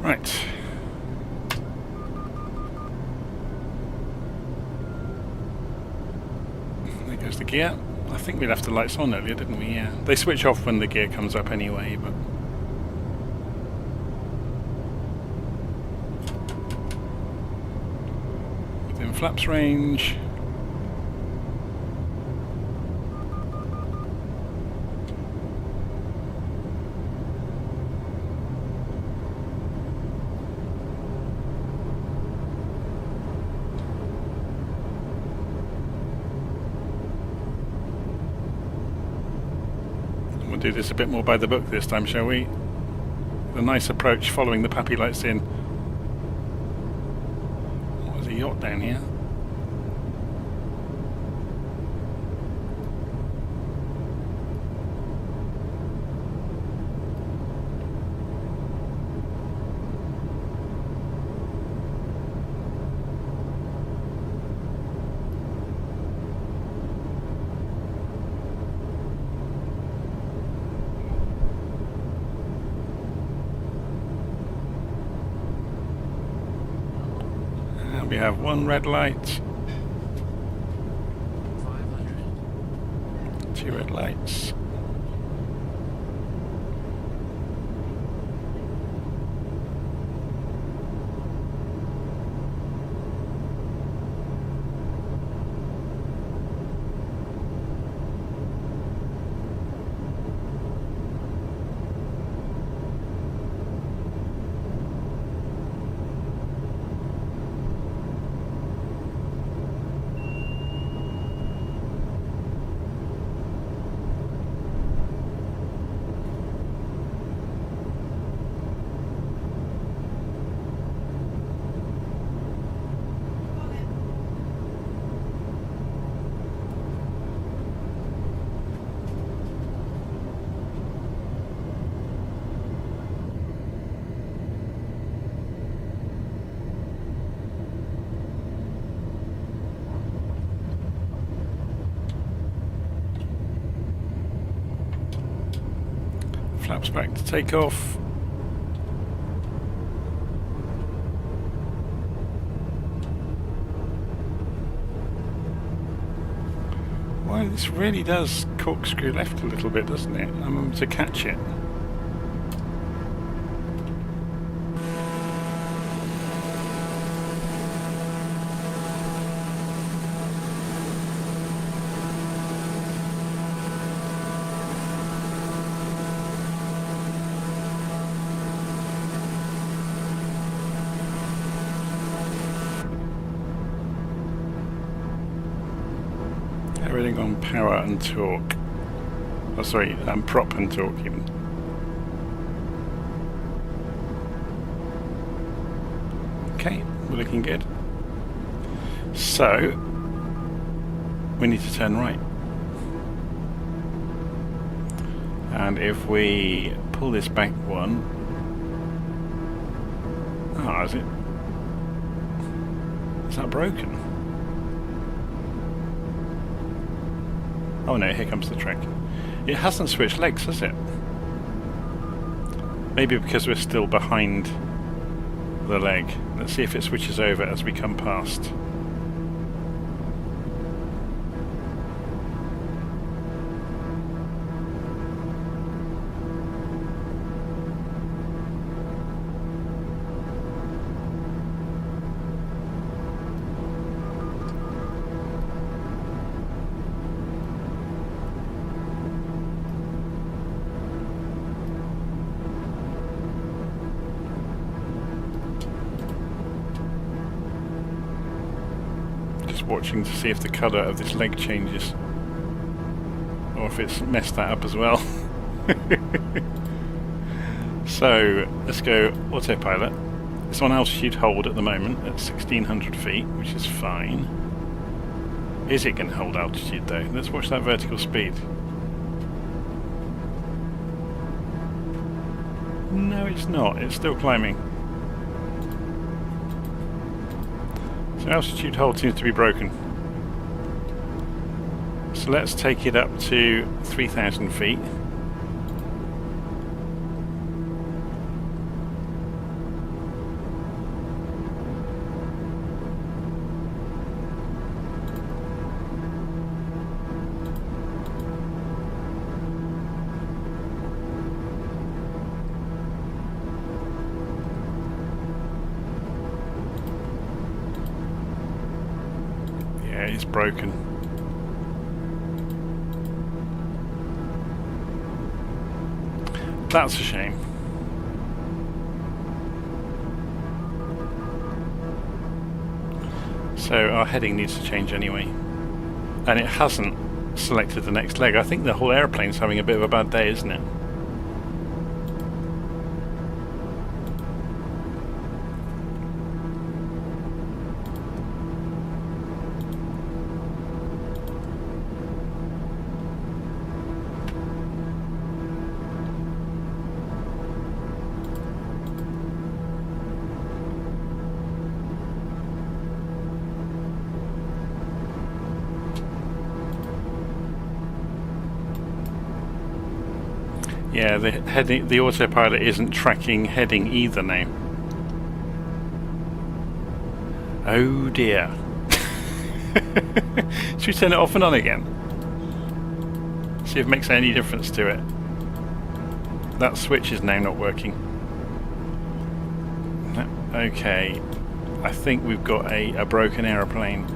Right. There goes the gear. I think we left the lights on earlier, didn't we? Yeah. They switch off when the gear comes up anyway, but... within flaps range. Do this a bit more by the book this time, shall we? A nice approach following the puppy lights in. Oh, there's a yacht down here. We have one red light, 500. 2 red lights. Flaps back to take off. Well, this really does corkscrew left a little bit, doesn't it? I'm to catch it. Everything on power and torque. Oh, sorry, prop and torque even. Okay, we're looking good. So, we need to turn right. And if we pull this back one... Oh, is it? Is that broken? Oh no, here comes the track. It hasn't switched legs, has it? Maybe because we're still behind the leg. Let's see if it switches over as we come past. Watching to see if the colour of this leg changes or if it's messed that up as well. So let's go autopilot. It's on altitude hold at the moment at 1600 feet, which is fine. Is it going to hold altitude though? Let's watch that vertical speed. No, it's not. It's still climbing. So altitude hold seems to be broken. So let's take it up to 3,000 feet. It's broken. That's a shame. So our heading needs to change anyway. And it hasn't selected the next leg. I think the whole airplane's having a bit of a bad day, isn't it? Yeah, the autopilot isn't tracking heading either now. Oh dear. Should we turn it off and on again? See if it makes any difference to it. That switch is now not working. Okay, I think we've got a broken aeroplane.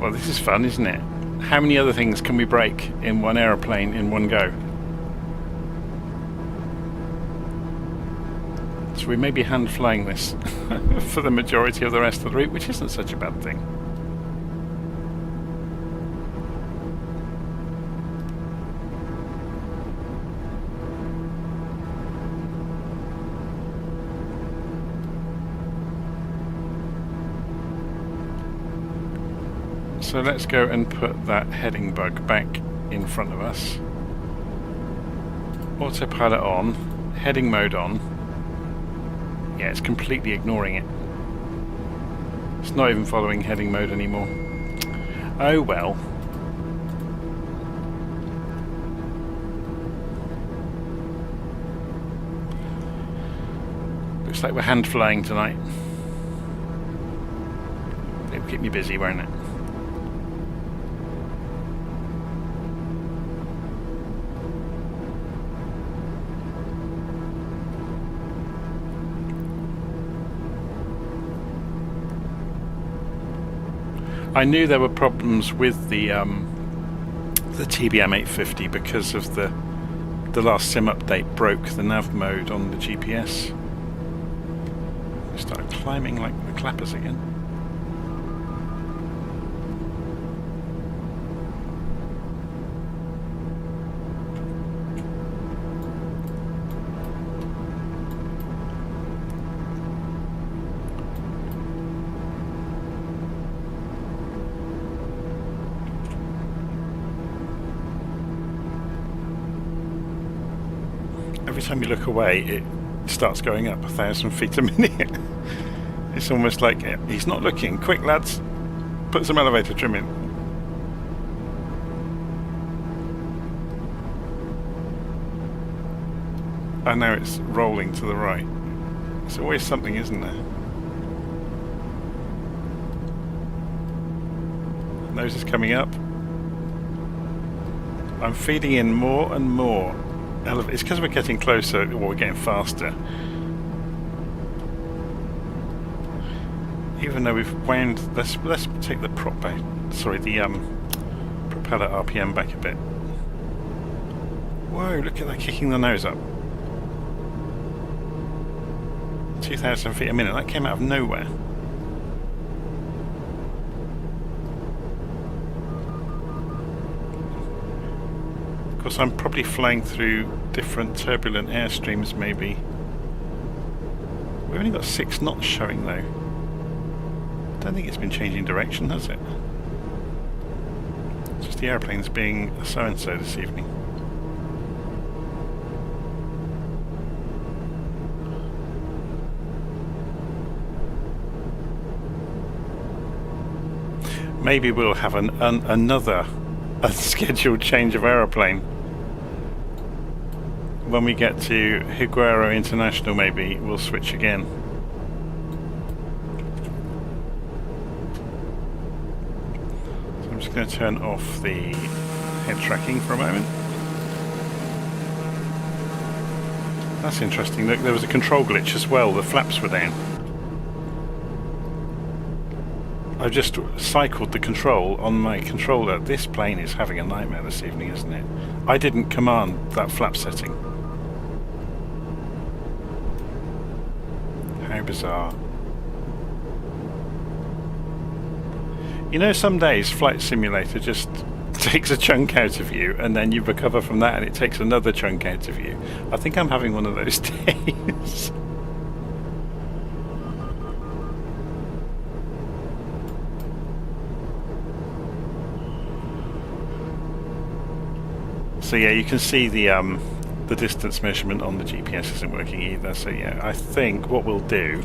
Well, this is fun, isn't it? How many other things can we break in one aeroplane in one go? So we may be hand flying this for the majority of the rest of the route, which isn't such a bad thing. So let's go and put that heading bug back in front of us. Autopilot on, heading mode on. Yeah, it's completely ignoring it. It's not even following heading mode anymore. Oh well. Looks like we're hand flying tonight. It'll keep me busy, won't it? I knew there were problems with the TBM 850 because of the last sim update broke the nav mode on the GPS. I started climbing like the clappers again. Every time you look away, it starts going up 1,000 feet a minute. It's almost like he's not looking. Quick, lads, put some elevator trim in. And now it's rolling to the right. There's always something, isn't there? Nose is coming up. I'm feeding in more and more. It's because we're getting closer, or we're getting faster. Even though we've wound, let's take the prop back. Sorry, the propeller RPM back a bit. Whoa! Look at that, kicking the nose up. 2,000 feet a minute. That came out of nowhere. Of course, I'm probably flying through different turbulent airstreams, maybe. We've only got 6 knots showing, though. I don't think it's been changing direction, has it? It's just the airplanes being so-and-so this evening. Maybe we'll have another unscheduled change of aeroplane. When we get to Higuero International, maybe we'll switch again. So I'm just going to turn off the head tracking for a moment. That's interesting. Look, there was a control glitch as well. The flaps were down. I've just cycled the control on my controller. This plane is having a nightmare this evening, isn't it? I didn't command that flap setting. How bizarre. You know, some days Flight Simulator just takes a chunk out of you and then you recover from that and it takes another chunk out of you. I think I'm having one of those days. So yeah, you can see the distance measurement on the GPS isn't working either. So yeah, I think what we'll do,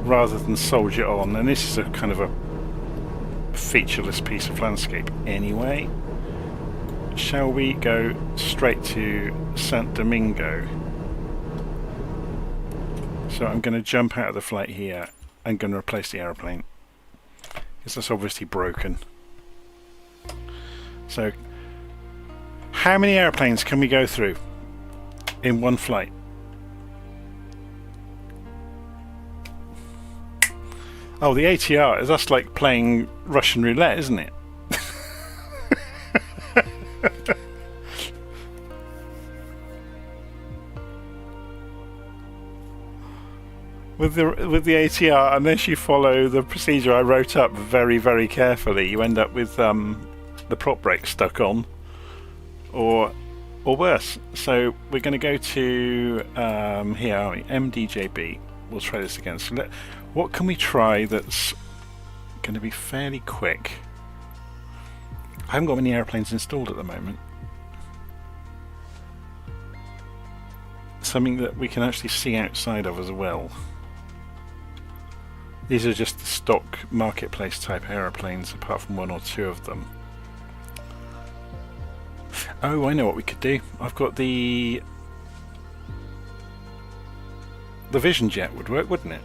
rather than soldier on, and this is a kind of a featureless piece of landscape anyway, shall we go straight to Santo Domingo? So I'm going to jump out of the flight here. I'm going to replace the aeroplane because that's obviously broken. So how many airplanes can we go through in one flight? Oh, the ATR, that's like playing Russian roulette, isn't it? With the ATR, unless you follow the procedure I wrote up very, very carefully, you end up with the prop brake stuck on. Or worse. So we're going to go to here, are we? MDJB. We'll try this again. So what can we try that's going to be fairly quick? I haven't got many airplanes installed at the moment. So something that we can actually see outside of as well. These are just the stock marketplace type aeroplanes, apart from one or two of them. Oh, I know what we could do. I've got the Vision Jet would work, wouldn't it?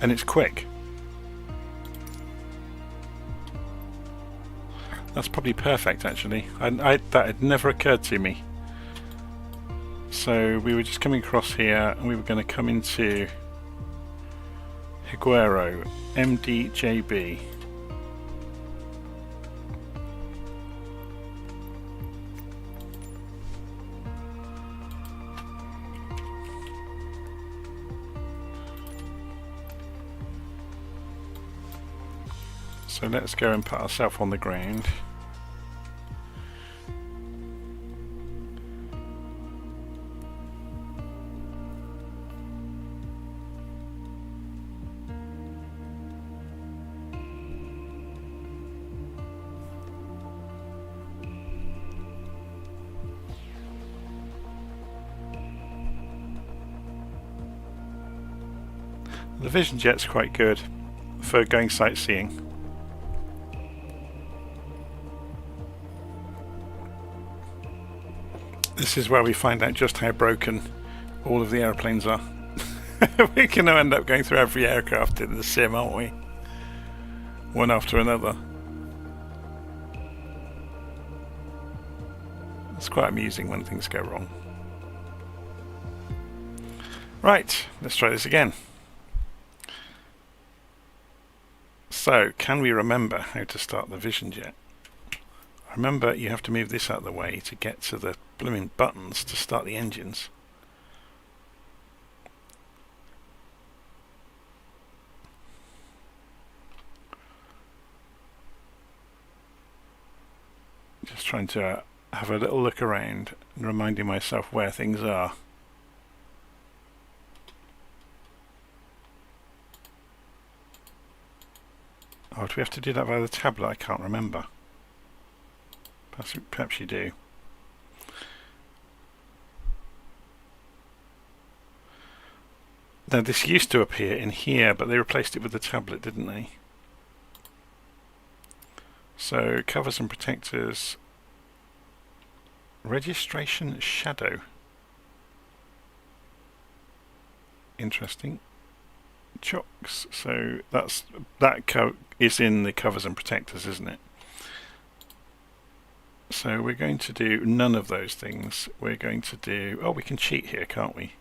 And it's quick. That's probably perfect, actually. That had never occurred to me. So we were just coming across here, and we were going to come into Higuero, MDJB. So let's go and put ourselves on the ground. The Vision Jet's quite good for going sightseeing. This is where we find out just how broken all of the airplanes are. We're going to end up going through every aircraft in the sim, aren't we? One after another. It's quite amusing when things go wrong. Right, let's try this again. So, can we remember how to start the Vision Jet? Remember, you have to move this out of the way to get to the blooming buttons to start the engines. Just trying to have a little look around and reminding myself where things are. Oh, do we have to do that via the tablet? I can't remember. Perhaps you do. Now this used to appear in here, but they replaced it with the tablet, didn't they? So covers and protectors, registration shadow. Interesting. Chocks. So that is in the covers and protectors, isn't it? So we're going to do none of those things. We're going to do... Oh, we can cheat here, can't we?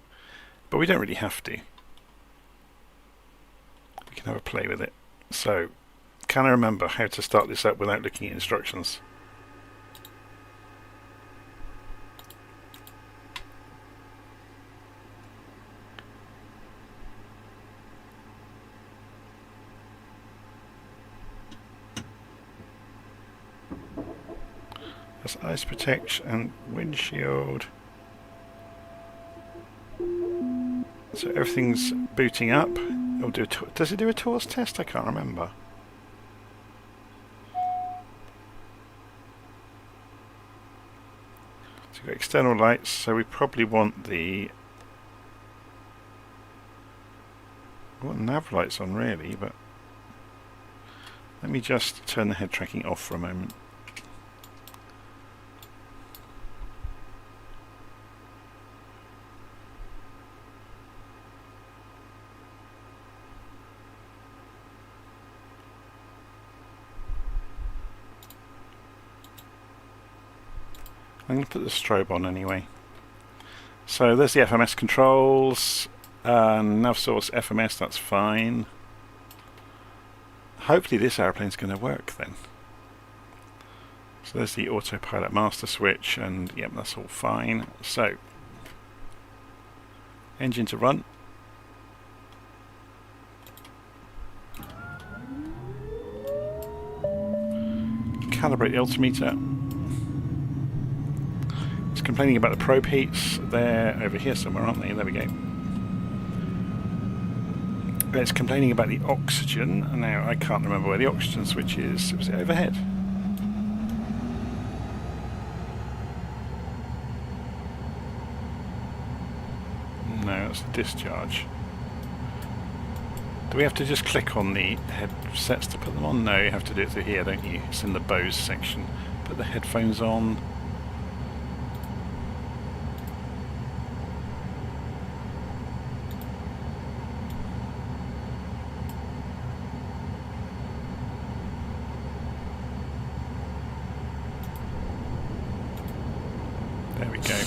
But we don't really have to. We can have a play with it. So, can I remember how to start this up without looking at instructions? That's ice protection and windshield. So everything's booting up. It'll do does it do a tours test? I can't remember. So we've got external lights, so we probably want the... We want nav lights on really, but... Let me just turn the head tracking off for a moment. I'm going to put the strobe on anyway. So there's the FMS controls, nav source FMS, that's fine. Hopefully this airplane's going to work then. So there's the autopilot master switch, and yep, that's all fine. So, engine to run. Calibrate the altimeter. It's complaining about the probe heats. They're over here somewhere, aren't they? There we go. It's complaining about the oxygen. Now, I can't remember where the oxygen switch is. Was it overhead? No, that's the discharge. Do we have to just click on the headsets to put them on? No, you have to do it through here, don't you? It's in the Bose section. Put the headphones on. There we go.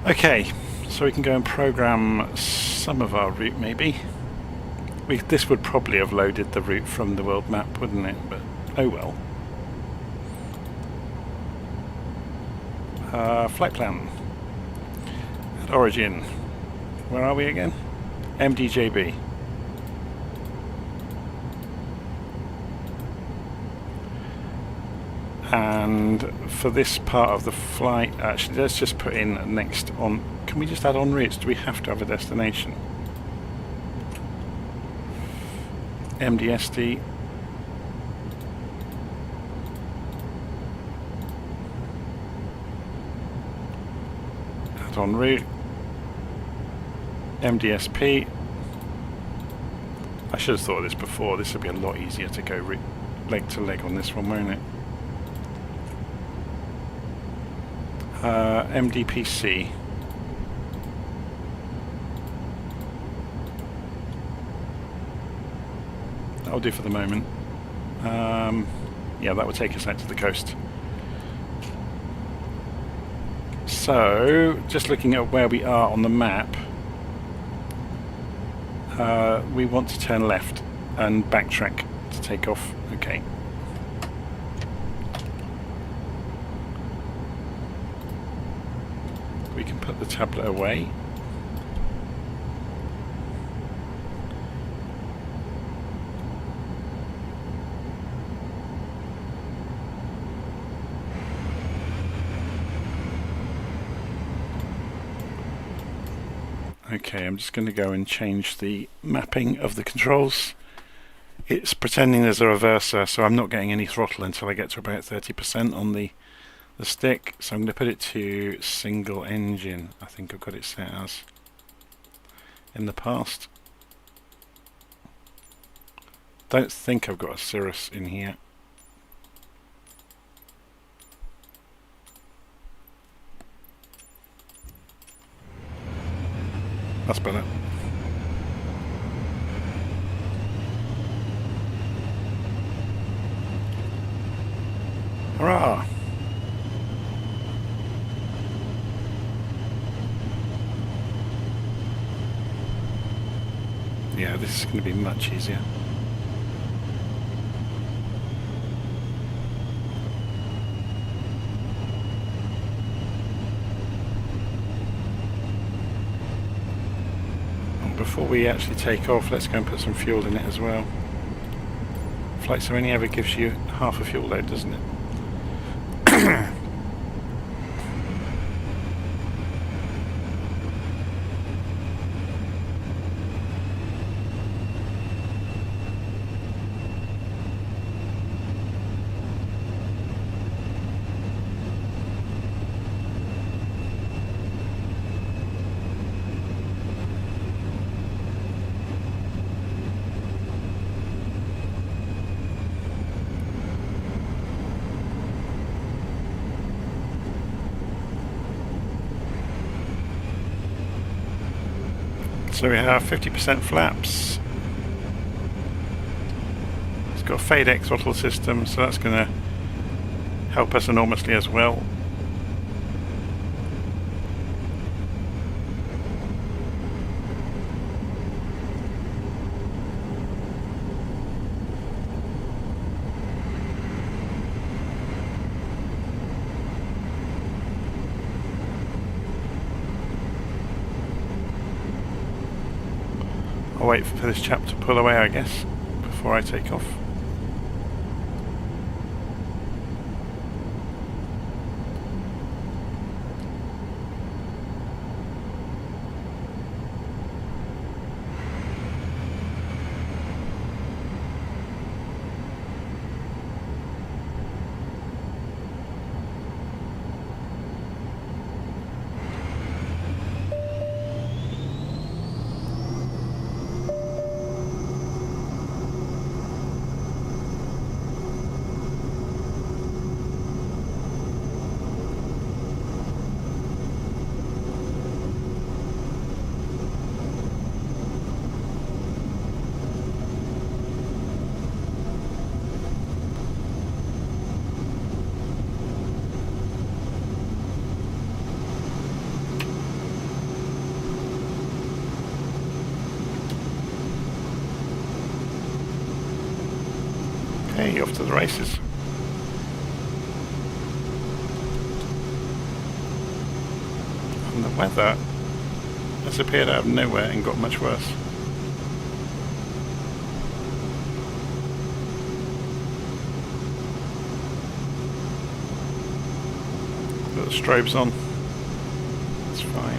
Okay, so we can go and program some of our route maybe. This would probably have loaded the route from the world map, wouldn't it? But oh well. Flight plan. At origin. Where are we again? MDJB. And for this part of the flight, actually, let's just put in next on. Can we just add on routes? Do we have to have a destination? MDSD. Add on route. MDSP. I should have thought of this before. This would be a lot easier to go leg to leg on this one, won't it? MDPC. That'll do for the moment. Yeah, that will take us out to the coast. So, just looking at where we are on the map, we want to turn left and backtrack to take off. Okay. We can put the tablet away. Okay, I'm just going to go and change the mapping of the controls. It's pretending there's a reverser, so I'm not getting any throttle until I get to about 30% on the stick. So I'm going to put it to single engine. I think I've got it set as in the past. Don't think I've got a Cirrus in here. That's better. Hurrah! Yeah, this is going to be much easier. Before we actually take off, let's go and put some fuel in it as well. Flights only ever gives you half a fuel load, doesn't it? So we have 50% flaps. It's got a fade-X throttle system, so that's going to help us enormously as well. I'll wait for this chap to pull away, I guess, before I take off. Okay, off to the races. And the weather has appeared out of nowhere and got much worse. Got the strobes on. It's fine.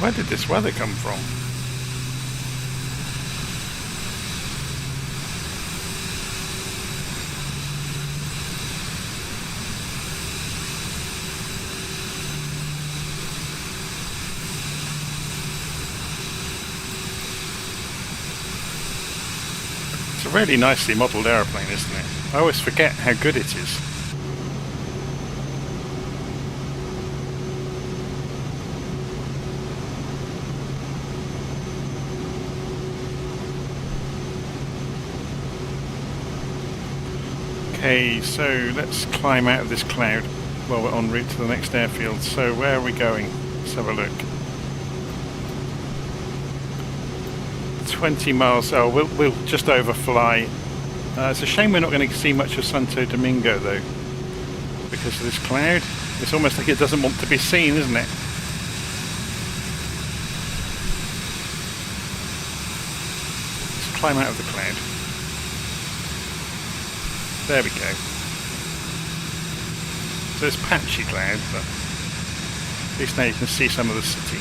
Where did this weather come from? It's a really nicely modelled aeroplane, isn't it? I always forget how good it is. Okay, so let's climb out of this cloud while we're en route to the next airfield. So where are we going? Let's have a look. 20 miles. Oh, we'll just overfly. It's a shame we're not going to see much of Santo Domingo though, because of this cloud. It's almost like it doesn't want to be seen, isn't it? Let's climb out of the cloud. There we go. So it's patchy cloud, but at least now you can see some of the city.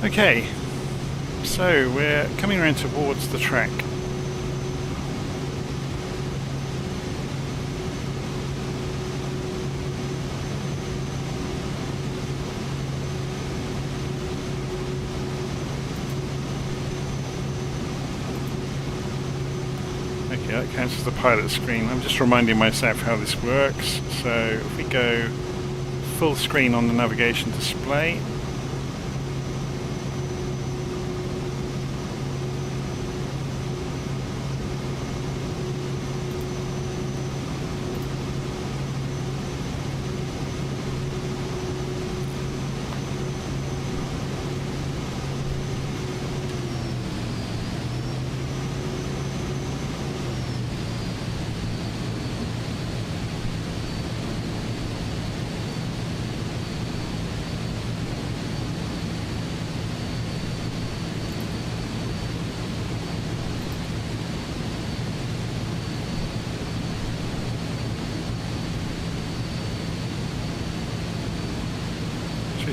Okay, so we're coming around towards the track. Okay, that counts as the pilot screen. I'm just reminding myself how this works. So if we go full screen on the navigation display,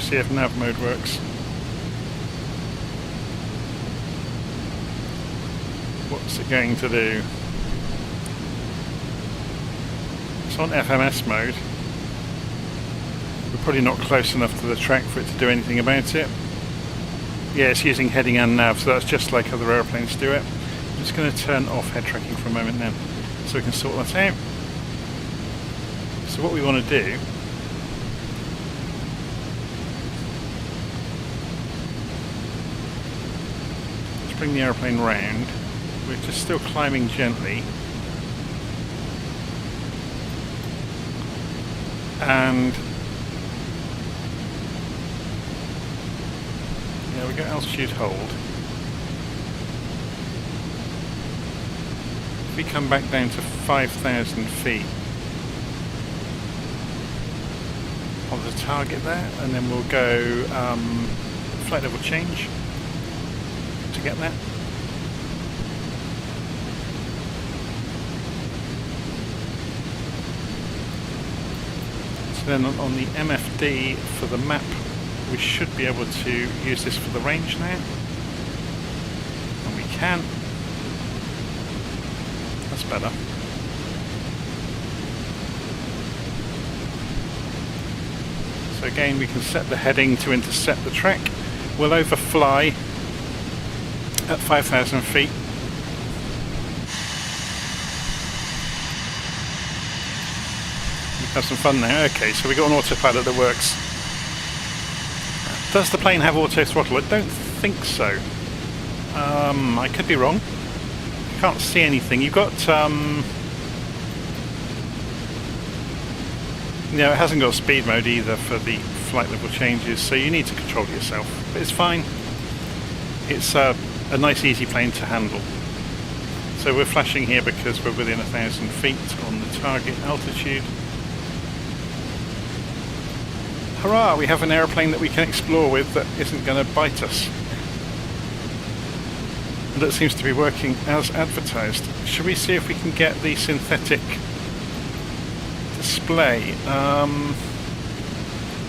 see if nav mode works. What's it going to do? It's on FMS mode. We're probably not close enough to the track for it to do anything about it. Yeah, it's using heading and nav, so that's just like other airplanes do it. I'm just going to turn off head tracking for a moment now, so we can sort that out. So what we want to do is bring the airplane round. We're just still climbing gently. And yeah, we got altitude hold. If we come back down to 5,000 feet on the target there, and then we'll go flight level change to get that. So then on the MFD for the map, we should be able to use this for the range now. can. That's better. So again, we can set the heading to intercept the track. We'll overfly at 5,000 feet. Have some fun now. Okay, so we got an autopilot that works. Does the plane have auto throttle? I don't think so. I could be wrong. I can't see anything. You've got no, it hasn't got speed mode either for the flight level changes, so you need to control it yourself. But it's fine. It's a nice easy plane to handle. So we're flashing here because we're within 1,000 feet on the target altitude. Hurrah! We have an aeroplane that we can explore with that isn't going to bite us. That seems to be working as advertised. Should we see if we can get the synthetic display?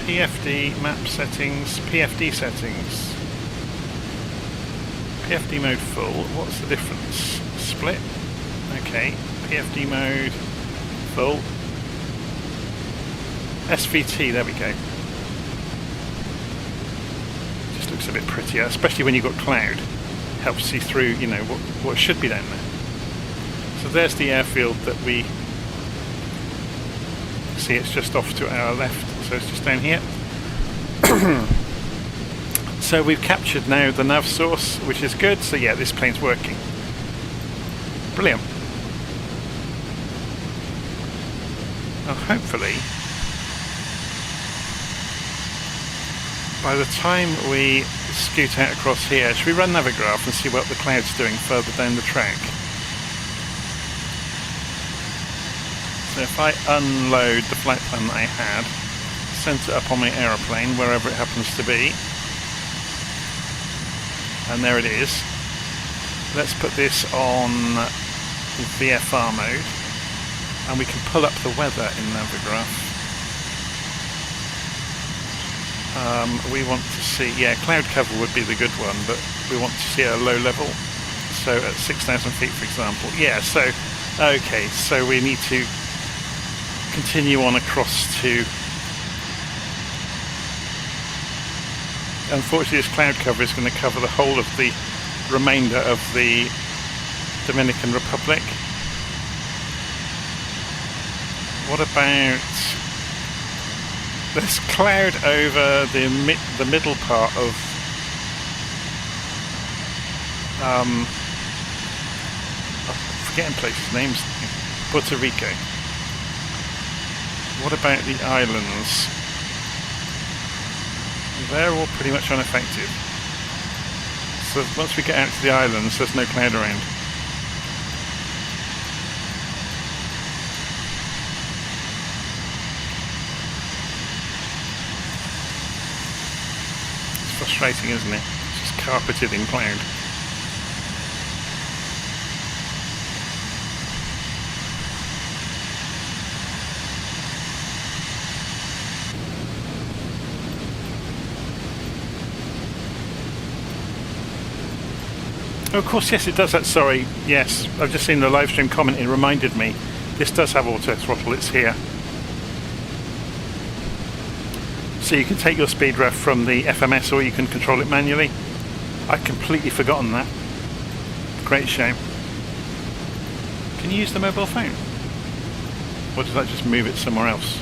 PFD map settings, PFD settings. PFD mode full. What's the difference? Split. Okay. PFD mode full. SVT. There we go. Just looks a bit prettier, especially when you've got cloud. Helps see through, you know, what should be down there. So there's the airfield that we see. It's just off to our left, so it's just down here. So we've captured now the nav source, which is good. So yeah, this plane's working. Brilliant. Well, hopefully by the time we scoot out across here, should we run Navigraph and see what the cloud's doing further down the track? So if I unload the flight plan that I had, center it up on my aeroplane, wherever it happens to be, and there it is. Let's put this on VFR mode, and we can pull up the weather in Navigraph. We want to see, yeah, cloud cover would be the good one, but we want to see at a low level, so at 6,000 feet for example. Yeah, so, okay, so we need to continue on across to, unfortunately this cloud cover is going to cover the whole of the remainder of the Dominican Republic. What about this cloud over the middle part of I'm forgetting places' names. Puerto Rico. What about the islands? They're all pretty much unaffected. So once we get out to the islands, there's no cloud around. Frustrating, isn't it? It's just carpeted in cloud. Oh, of course, yes, it does that. Sorry, yes, I've just seen the live stream comment. It reminded me. This does have auto throttle. It's here. So you can take your speed ref from the FMS or you can control it manually. I'd completely forgotten that. Great shame. Can you use the mobile phone? Or does that just move it somewhere else?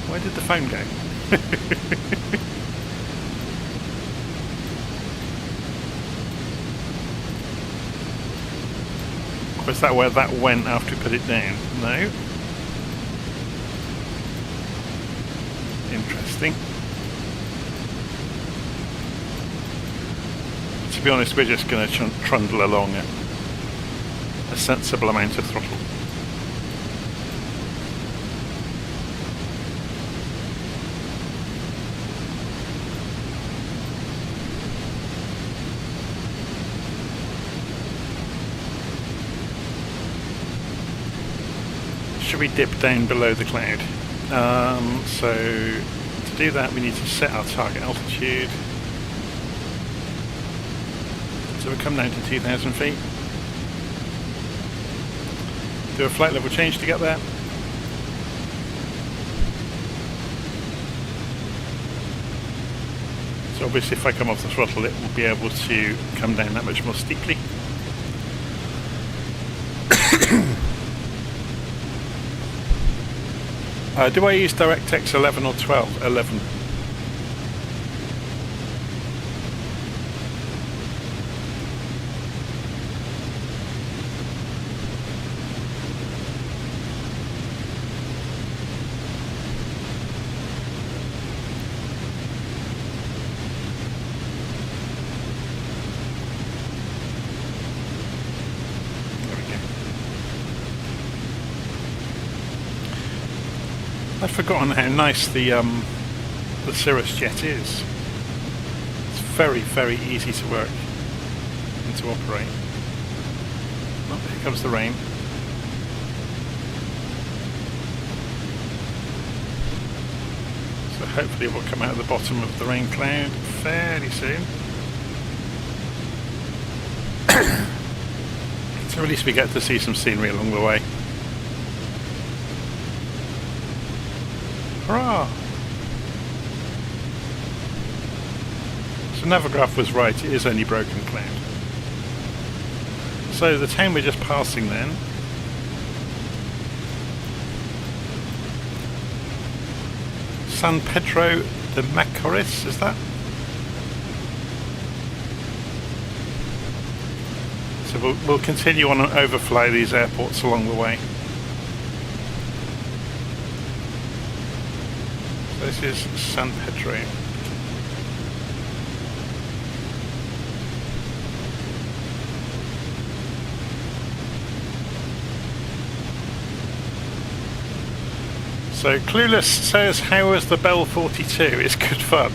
Where did the phone go? Or is that where that went after we put it down? No. Interesting. To be honest, we're just going to trundle along at a sensible amount of throttle. Should we dip down below the cloud? So to do that we need to set our target altitude. So we'll come down to 2,000 feet. Do a flight level change to get there. So obviously if I come off the throttle it will be able to come down that much more steeply. Do I use DirectX 11 or 12? 11. I've forgotten how nice the Cirrus jet is. It's very, very easy to work and to operate. Oh, here comes the rain. So hopefully it will come out of the bottom of the rain cloud fairly soon. So at least we get to see some scenery along the way. Hurrah! So Navigraph was right, it is only broken cloud. So the town we're just passing then, San Pedro de Macorís, is that? So we'll continue on and overfly these airports along the way. This is San Pedro. So Clueless says, how was the Bell 42? It's good fun.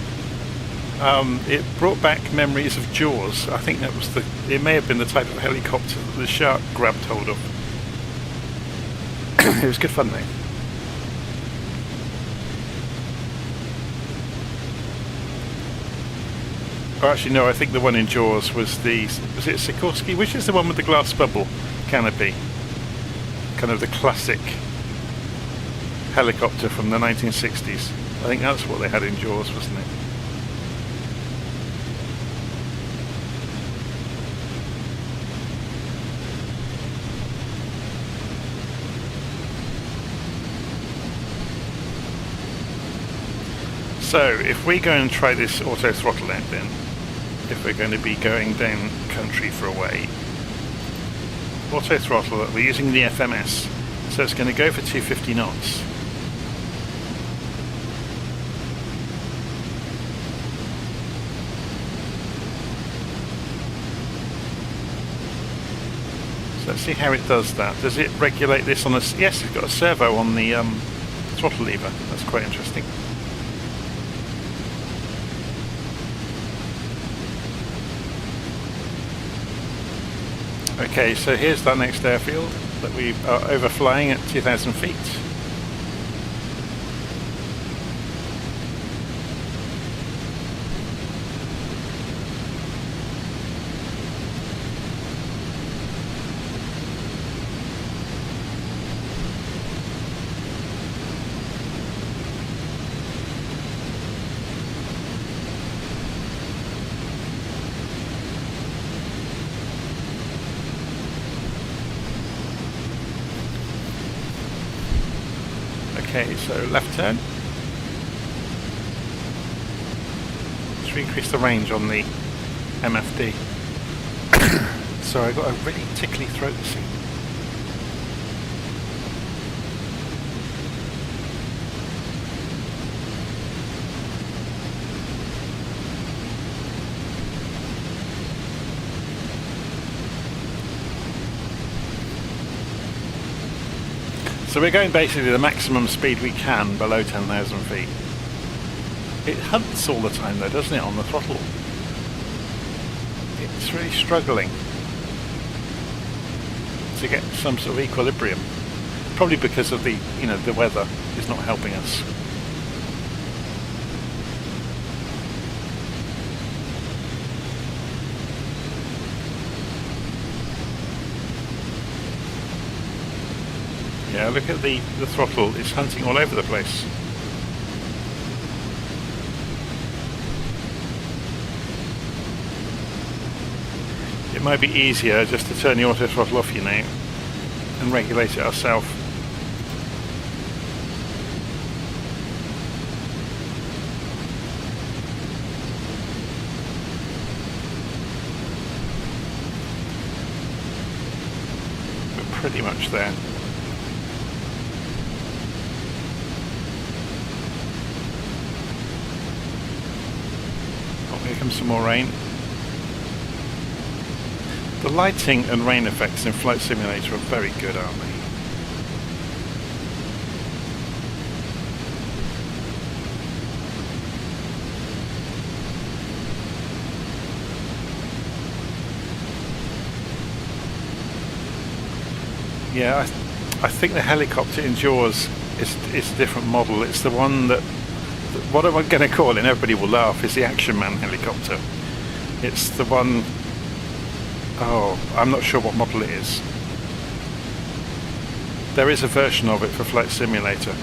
It brought back memories of Jaws. I think that was it may have been the type of helicopter that the shark grabbed hold of. It was good fun though. Oh, actually, no, I think the one in Jaws was was it Sikorsky? Which is the one with the glass bubble canopy? Kind of the classic helicopter from the 1960s. I think that's what they had in Jaws, wasn't it? So, if we go and try this auto throttle out then, if we're going to be going down country for a way, auto throttle, we're using the FMS, so it's going to go for 250 knots. So let's see how it does that. Does it regulate this on a... Yes, it's got a servo on the throttle lever. That's quite interesting. Okay, so here's that next airfield that we are overflying at 2,000 feet. Okay, so left turn. Let's increase the range on the MFD. So I got a really tickly throat this evening. So we're going basically the maximum speed we can below 10,000 feet. It hunts all the time though, doesn't it, on the throttle? It's really struggling to get some sort of equilibrium. Probably because of the weather is not helping us. Yeah, look at the throttle, it's hunting all over the place. It might be easier just to turn the auto throttle off, you know, and regulate it ourselves. We're pretty much there. Oh, here comes some more rain. The lighting and rain effects in Flight Simulator are very good, aren't they? Yeah, I think the helicopter in Jaws is a different model. It's the one that, what am I going to call it? And everybody will laugh. Is the Action Man helicopter. It's the one. Oh, I'm not sure what model it is. There is a version of it for Flight Simulator.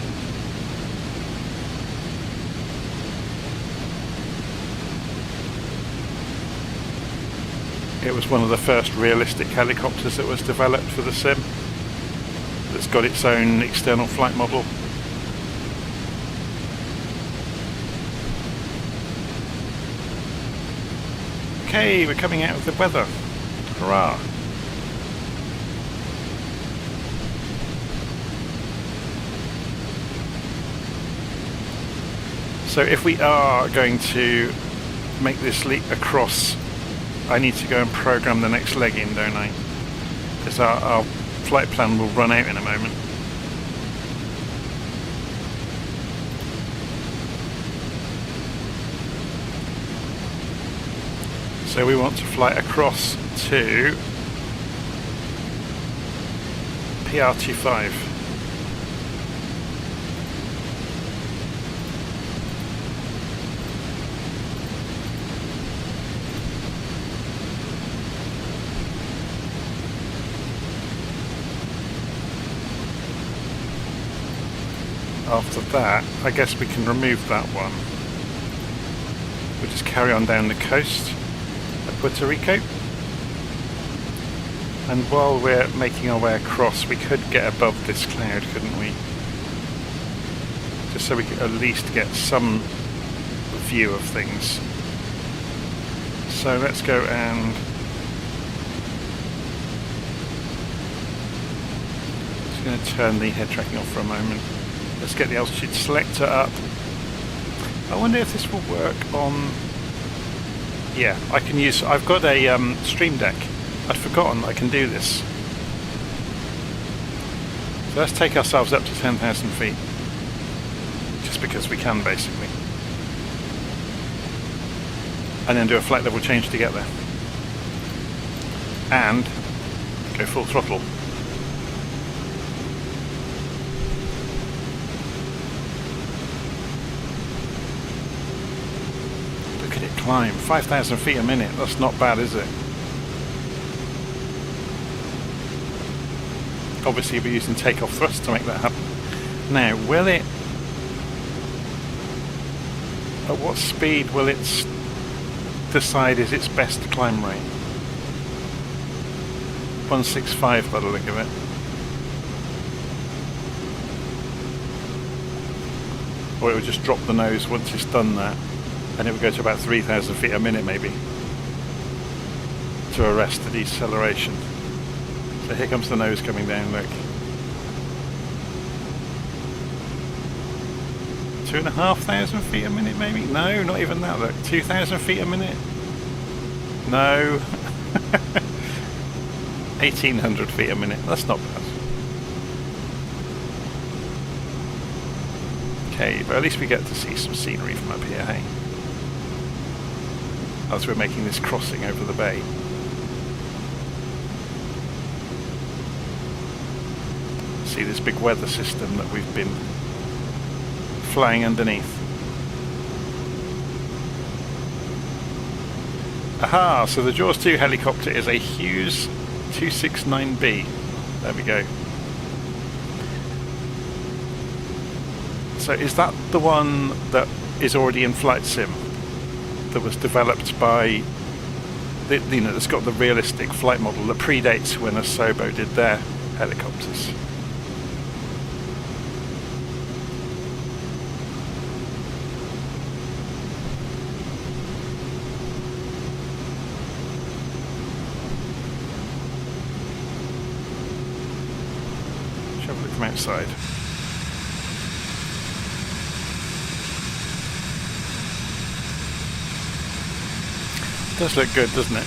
It was one of the first realistic helicopters that was developed for the sim. That's got its own external flight model. Okay, we're coming out of the weather. Hurrah! So if we are going to make this leap across, I need to go and program the next leg in, don't I? Because our flight plan will run out in a moment. So we want to fly across to PRT5. After that, I guess we can remove that one. We'll just carry on down the coast of Puerto Rico. And while we're making our way across, we could get above this cloud, couldn't we? Just so we could at least get some view of things. So let's go and just going to turn the head tracking off for a moment. Let's get the altitude selector up. I wonder if this will work on... Yeah, I can use... I've got a Stream Deck. I'd forgotten I can do this. So let's take ourselves up to 10,000 feet. Just because we can, basically. And then do a flight level change to get there. And go full throttle. Look at it climb. 5,000 feet a minute. That's not bad, is it? Obviously we're using takeoff thrust to make that happen. Now, will it... At what speed will it decide is its best climb rate? 165 by the look of it. Or it would just drop the nose once it's done that, and it would go to about 3,000 feet a minute maybe, to arrest the deceleration. So here comes the nose coming down, look. 2,500 feet a minute maybe? No, not even that, look. 2,000 feet a minute? No. 1,800 feet a minute, that's not bad. Okay, but at least we get to see some scenery from up here, hey? As we're making this crossing over the bay. See this big weather system that we've been flying underneath. Aha, so the Jaws 2 helicopter is a Hughes 269B. There we go. So is that the one that is already in Flight Sim? That was developed by, that's got the realistic flight model that predates when Asobo did their helicopters. Shall we look from outside? Does look good, doesn't it?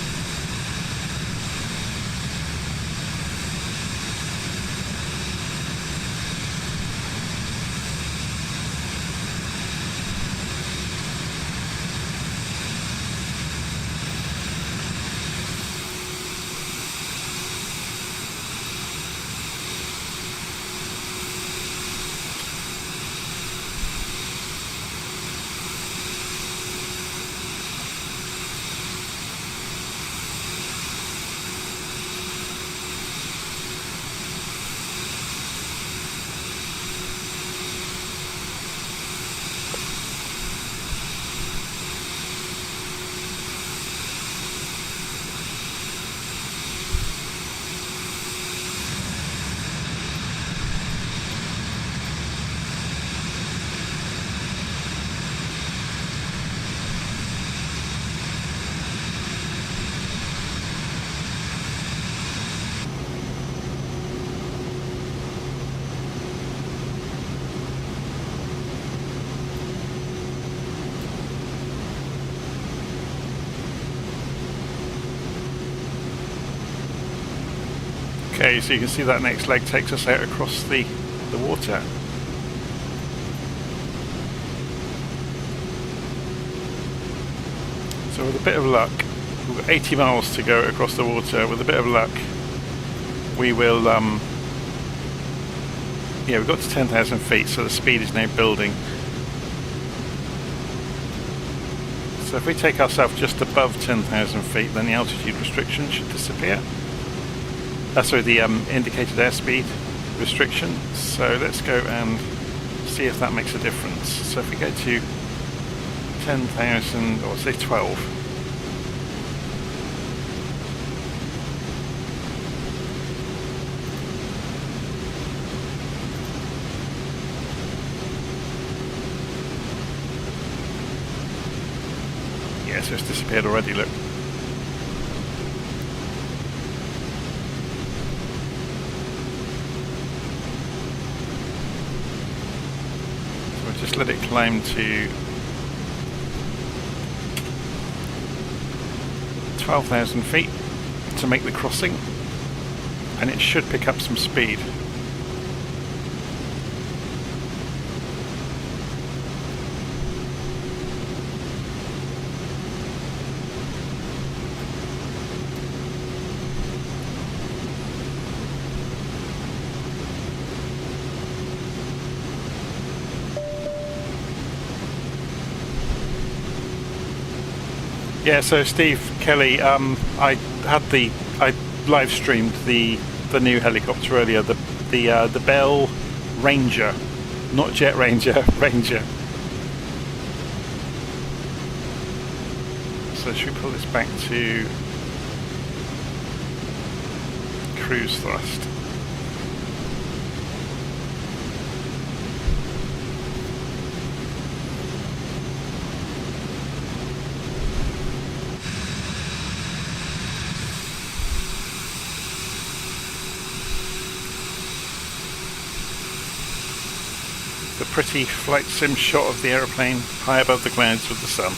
Okay, so you can see that next leg takes us out across the water. So with a bit of luck, we've got 80 miles to go across the water. With a bit of luck, we will, yeah, we've got to 10,000 feet, so the speed is now building. So if we take ourselves just above 10,000 feet, then the altitude restriction should disappear. Sorry, the indicated airspeed restriction. So let's go and see if that makes a difference. So if we go to 10,000, or say 12. Yeah, so it's disappeared already, look. Just let it climb to 12,000 feet to make the crossing, and it should pick up some speed. Yeah, so Steve Kelly, I live streamed the new helicopter earlier, the Bell Ranger, not Jet Ranger, Ranger. So should we pull this back to cruise thrust? The pretty flight sim shot of the aeroplane high above the clouds with the sun.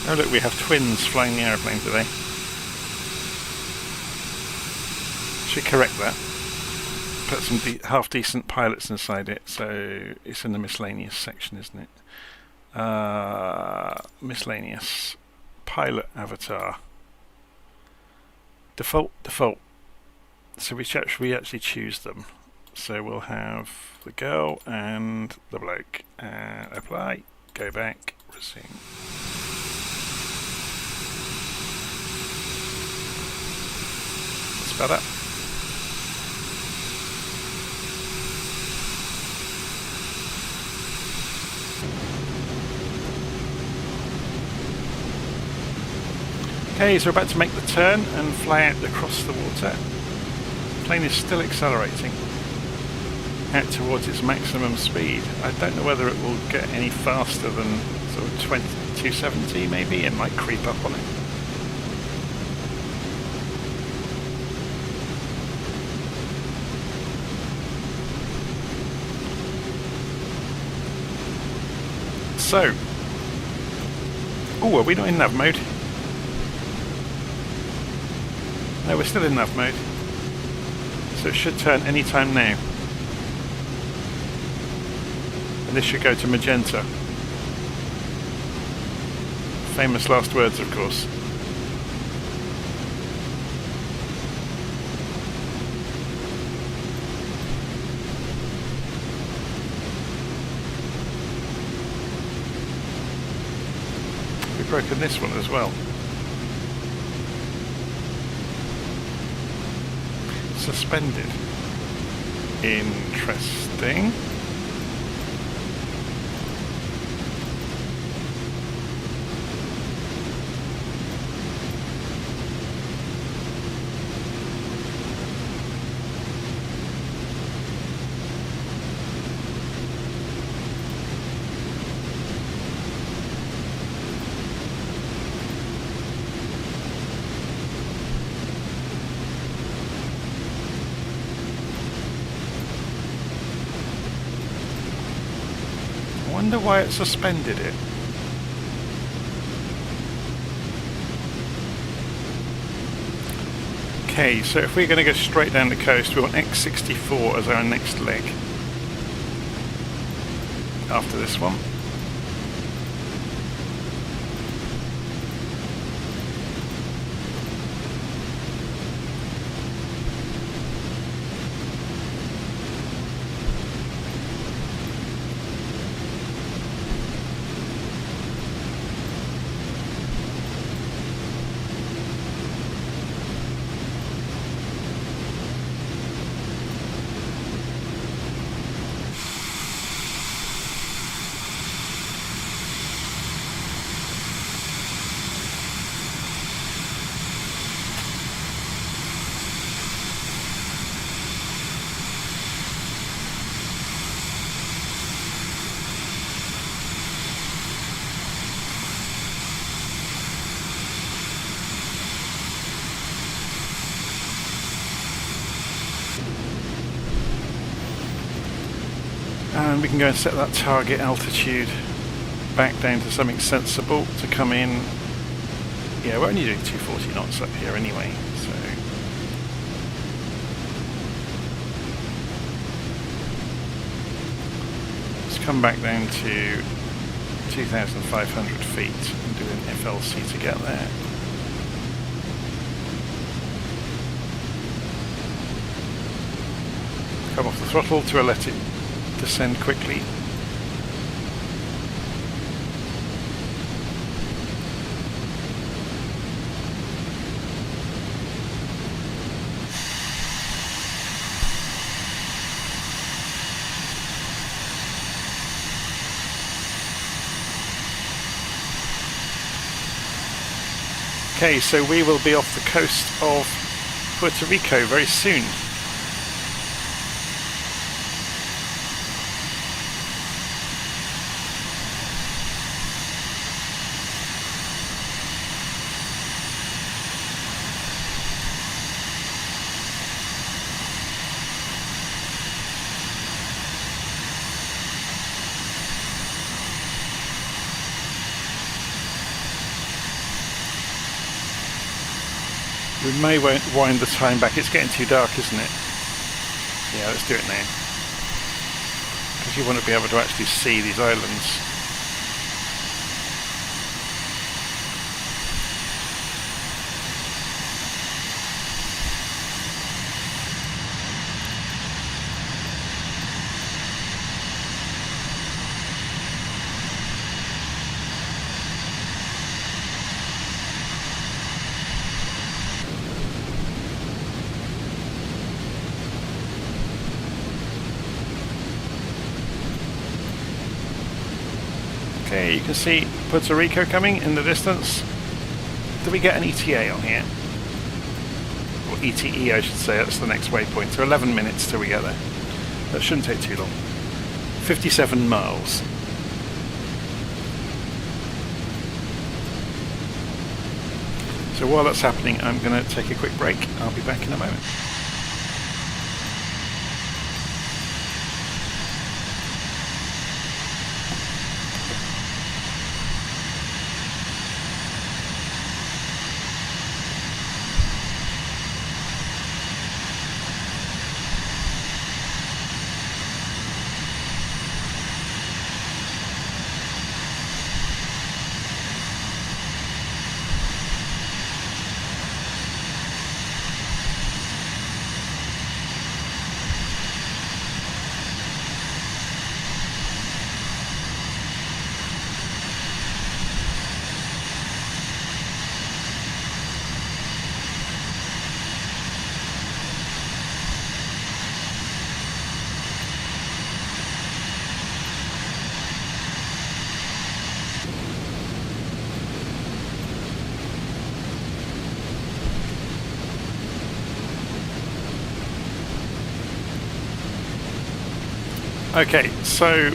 Oh look, we have twins flying the aeroplane today. Should correct that. Put some half decent pilots inside it, so it's in the miscellaneous section, isn't it? Miscellaneous pilot avatar default. So we actually choose them. So we'll have the girl and the bloke. Apply, go back, resume. better. Okay, so we're about to make the turn and fly out across the water. The plane is still accelerating out towards its maximum speed. I don't know whether it will get any faster than sort of 270 maybe. It might creep up on it. So, oh, are we not in nav mode? No, we're still in nav mode. So it should turn any time now. And this should go to magenta. Famous last words, of course. We've broken this one as well. Suspended. Interesting. I wonder why it suspended it. Okay, so if we're going to go straight down the coast, we want X64 as our next leg. After this one. And we can go and set that target altitude back down to something sensible to come in. Yeah, we're only doing 240 knots up here anyway, so let's come back down to 2,500 feet and do an FLC to get there. Come off the throttle to let it descend quickly. Okay, so we will be off the coast of Puerto Rico very soon. We may wind the time back. It's getting too dark, isn't it? Yeah, let's do it now. Because you want to be able to actually see these islands. Okay, you can see Puerto Rico coming in the distance. Do we get an ETA on here? Or ETE, I should say. That's the next waypoint. So 11 minutes till we get there. That shouldn't take too long. 57 miles. So while that's happening, I'm going to take a quick break. I'll be back in a moment. Okay, so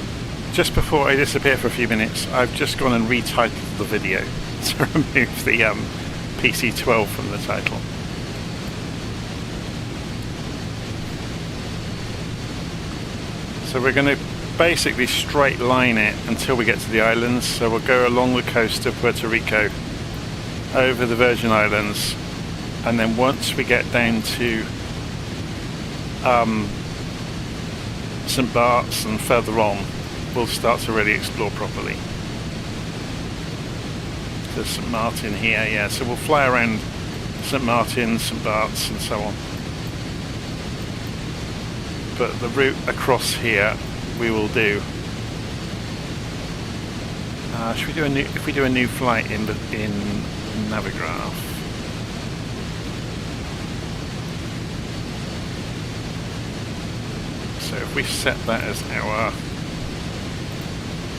just before I disappear for a few minutes, I've just gone and retitled the video to remove the PC12 from the title. So we're going to basically straight line it until we get to the islands. So we'll go along the coast of Puerto Rico, over the Virgin Islands, and then once we get down to St. Bart's and further on, we'll start to really explore properly. There's St. Martin here, yeah, so we'll fly around St. Martin, St. Bart's and so on. But the route across here we will do. Should we do a new? If we do a new flight in Navigraph. So if we set that as our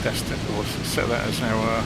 destination, or set that as our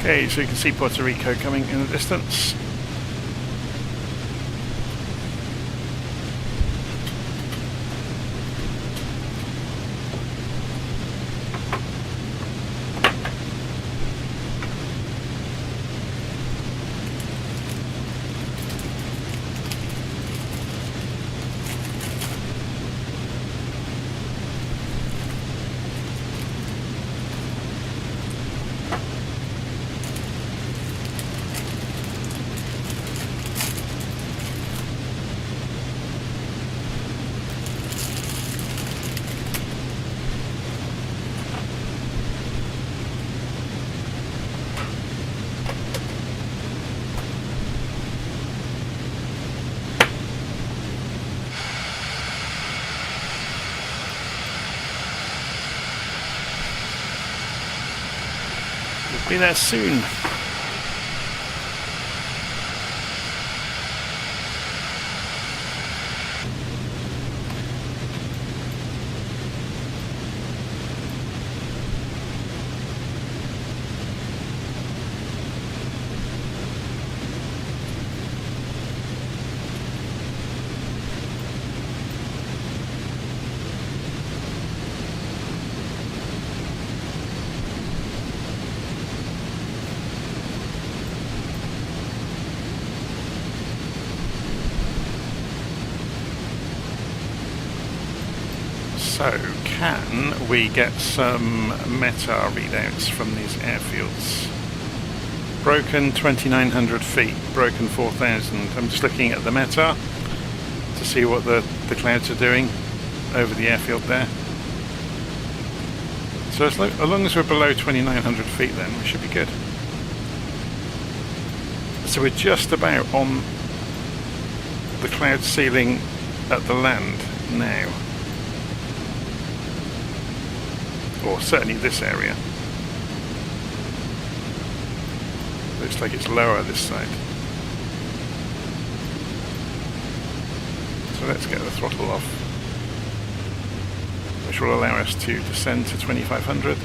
okay, so you can see Puerto Rico coming in the distance. Be there soon. So, can we get some meta readouts from these airfields? Broken 2,900 feet, broken 4,000. I'm just looking at the meta to see what the clouds are doing over the airfield there. So as long as we're below 2,900 feet then we should be good. So we're just about on the cloud ceiling at the land now. Or certainly this area. Looks like it's lower this side. So let's get the throttle off, which will allow us to descend to 2,500.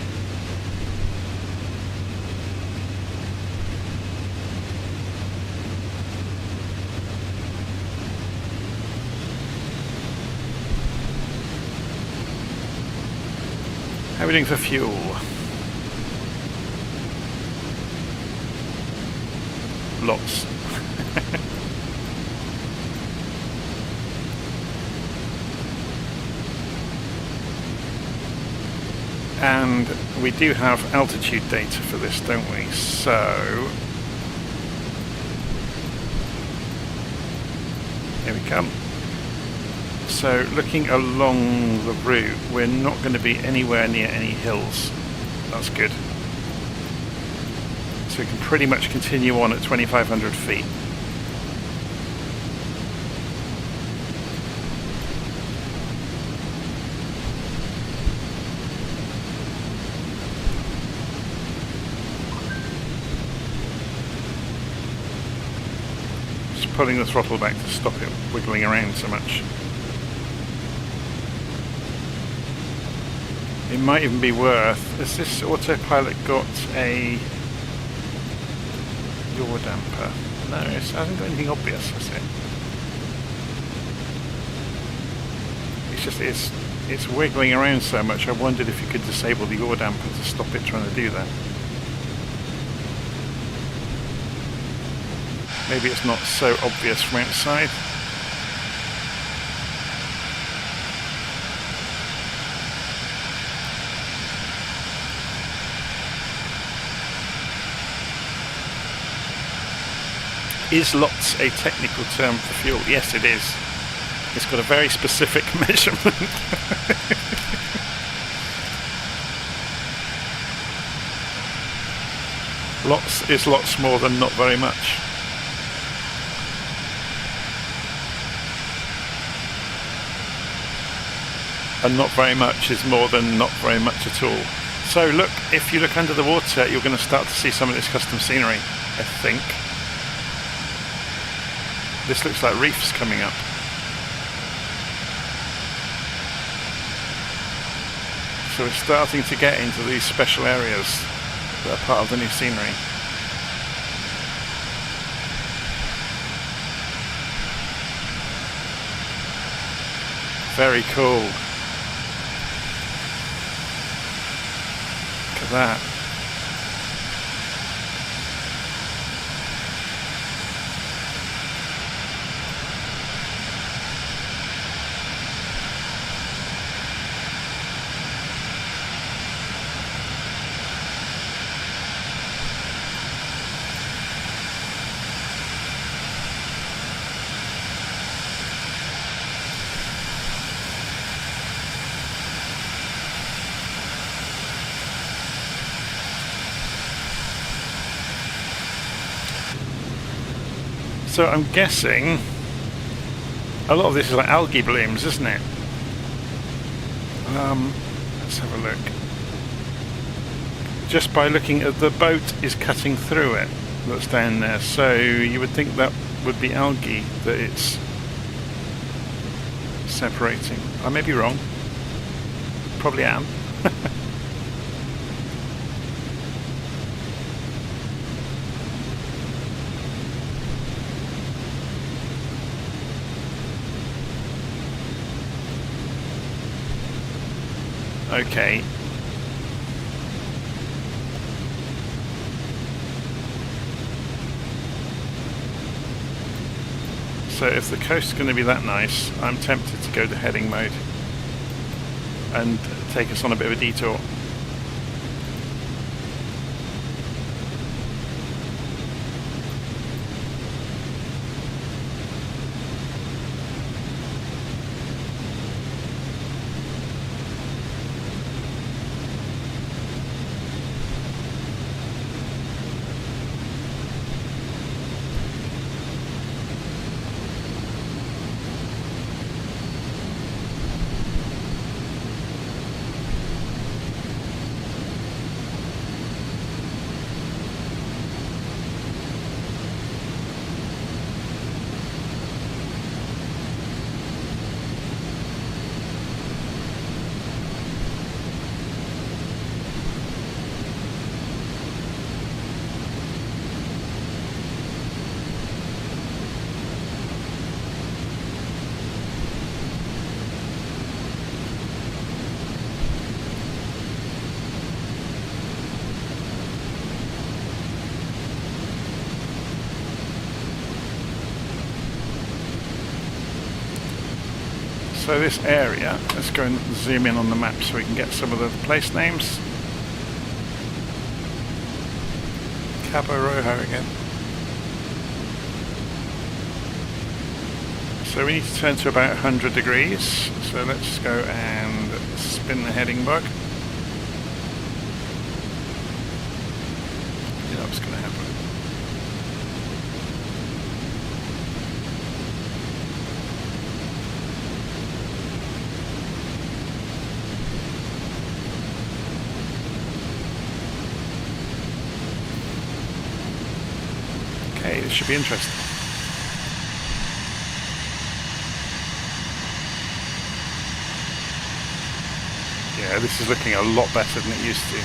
How are we doing for fuel? Lots. And we do have altitude data for this, don't we? So here we come. So looking along the route, we're not going to be anywhere near any hills. That's good. So we can pretty much continue on at 2,500 feet. Just pulling the throttle back to stop it wiggling around so much. It might even be worth... Has this autopilot got a yaw damper? No, it hasn't got anything obvious, has it? It's just it's wiggling around so much. I wondered if you could disable the yaw damper to stop it trying to do that. Maybe it's not so obvious from outside. Is lots a technical term for fuel? Yes, it is. It's got a very specific measurement. Lots is lots more than not very much. And not very much is more than not very much at all. So look, if you look under the water, you're going to start to see some of this custom scenery, I think. This looks like reefs coming up. So we're starting to get into these special areas that are part of the new scenery. Very cool. Look at that. So I'm guessing a lot of this is like algae blooms, isn't it? Let's have a look. just by looking at the boat is cutting through it that's down there, so you would think that would be algae that it's separating. I may be wrong, probably am. Okay. So if the coast is going to be that nice, I'm tempted to go to heading mode and take us on a bit of a detour. So this area, let's go and zoom in on the map so we can get some of the place names. Cabo Rojo again. So we need to turn to about 100 degrees. So let's go and spin the heading bug. Yeah, that was going to happen. Okay, this should be interesting. Yeah, this is looking a lot better than it used to.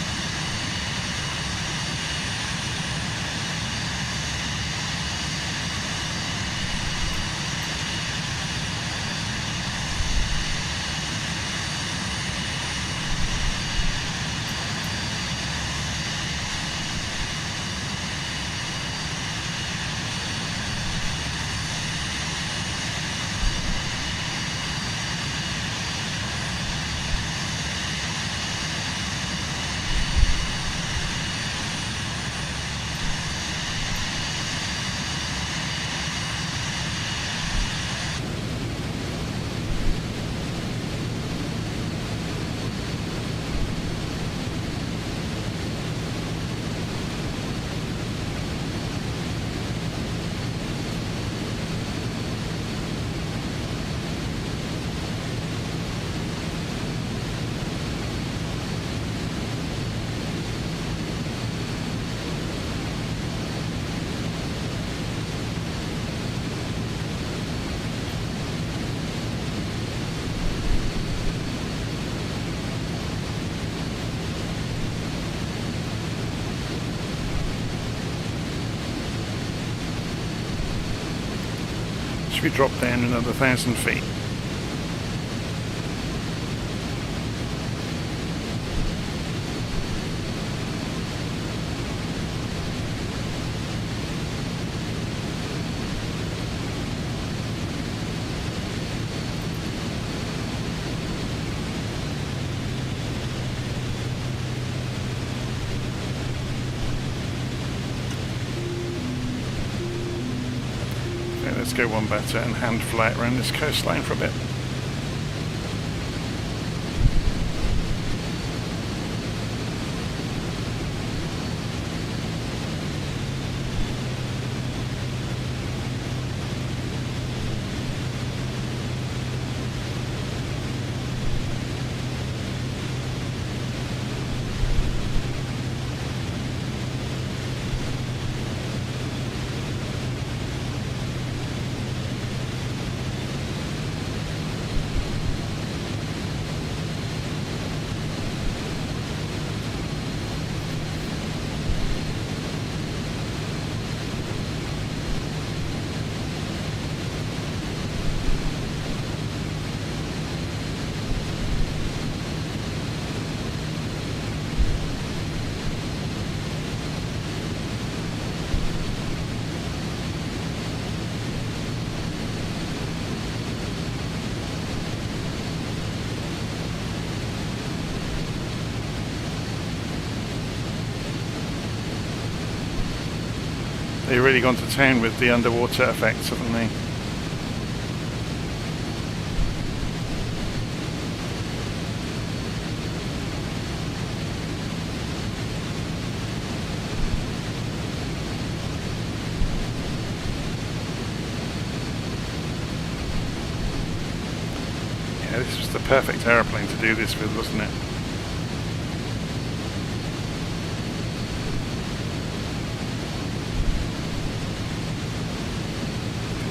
Should we drop down another 1,000 feet? Let's go one better and hand fly it around this coastline for a bit. They've really gone to town with the underwater effects, haven't they? Yeah, this was the perfect aeroplane to do this with, wasn't it?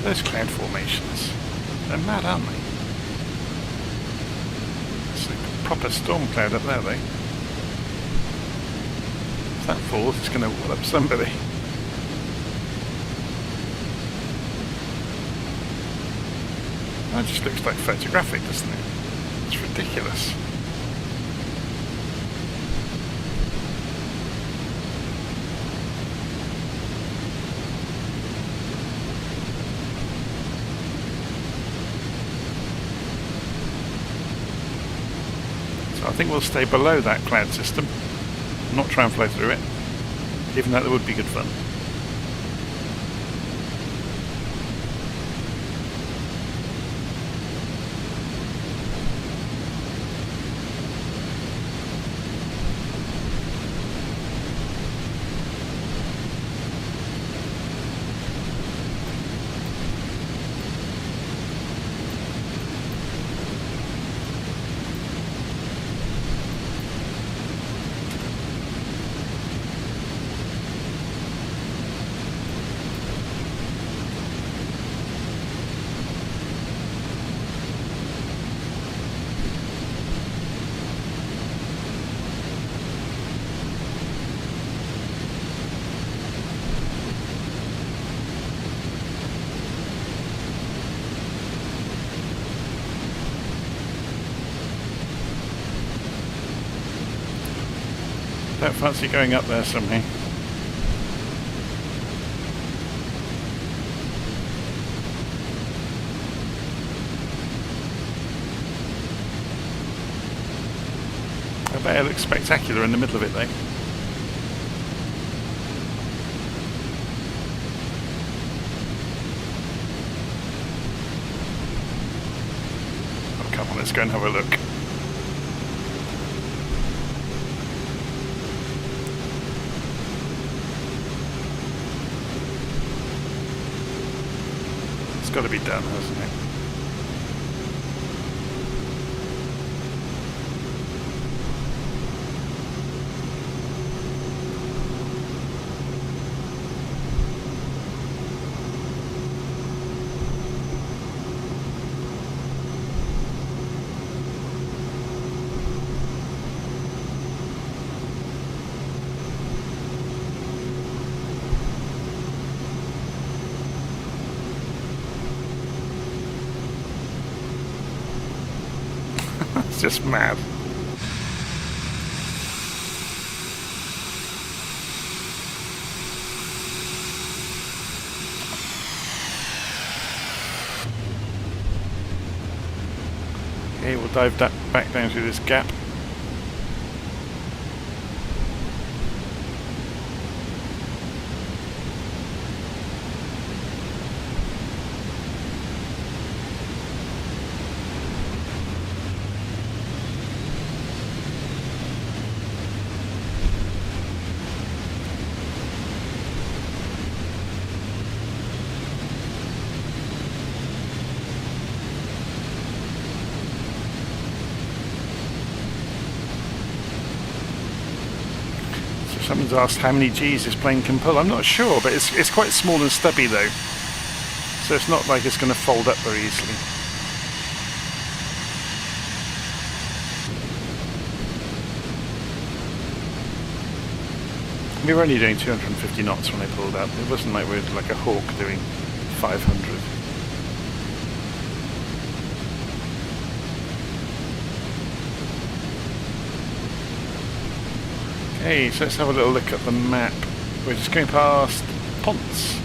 Those cloud formations, they're mad, aren't they? It's a proper storm cloud up there, though. If that falls, it's going to wall up somebody. That just looks like photographic, doesn't it? It's ridiculous. I think we'll stay below that cloud system, not try and fly through it, even though that would be good fun. Don't fancy going up there somehow. I bet it looks spectacular in the middle of it though. Oh come on, let's go and have a look. Got to be done, hasn't it? It's just mad. Okay, we'll dive back down through this gap. Someone's asked how many Gs this plane can pull. I'm not sure, but it's quite small and stubby though, so it's not like it's going to fold up very easily. We were only doing 250 knots when I pulled up. It wasn't like we were like a hawk doing 500. Okay, so let's have a little look at the map. We're just going past Ponce.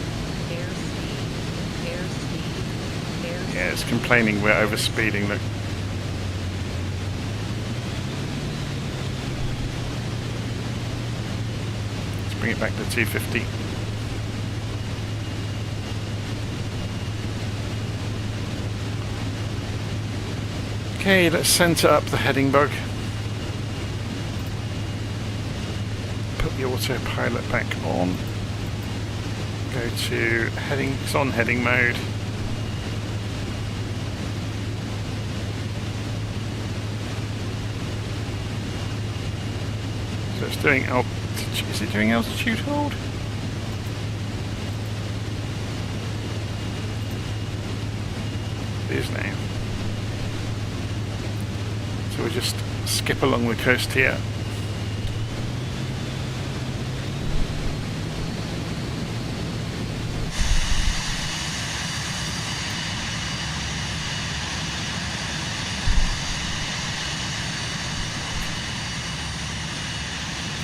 Yeah, it's complaining we're overspeeding, look. Let's bring it back to 250. Okay, let's center up the heading bug. Put the autopilot back on. Go to heading, it's on heading mode. So it's doing altitude, is it doing altitude hold? It is now. So we just skip along the coast here.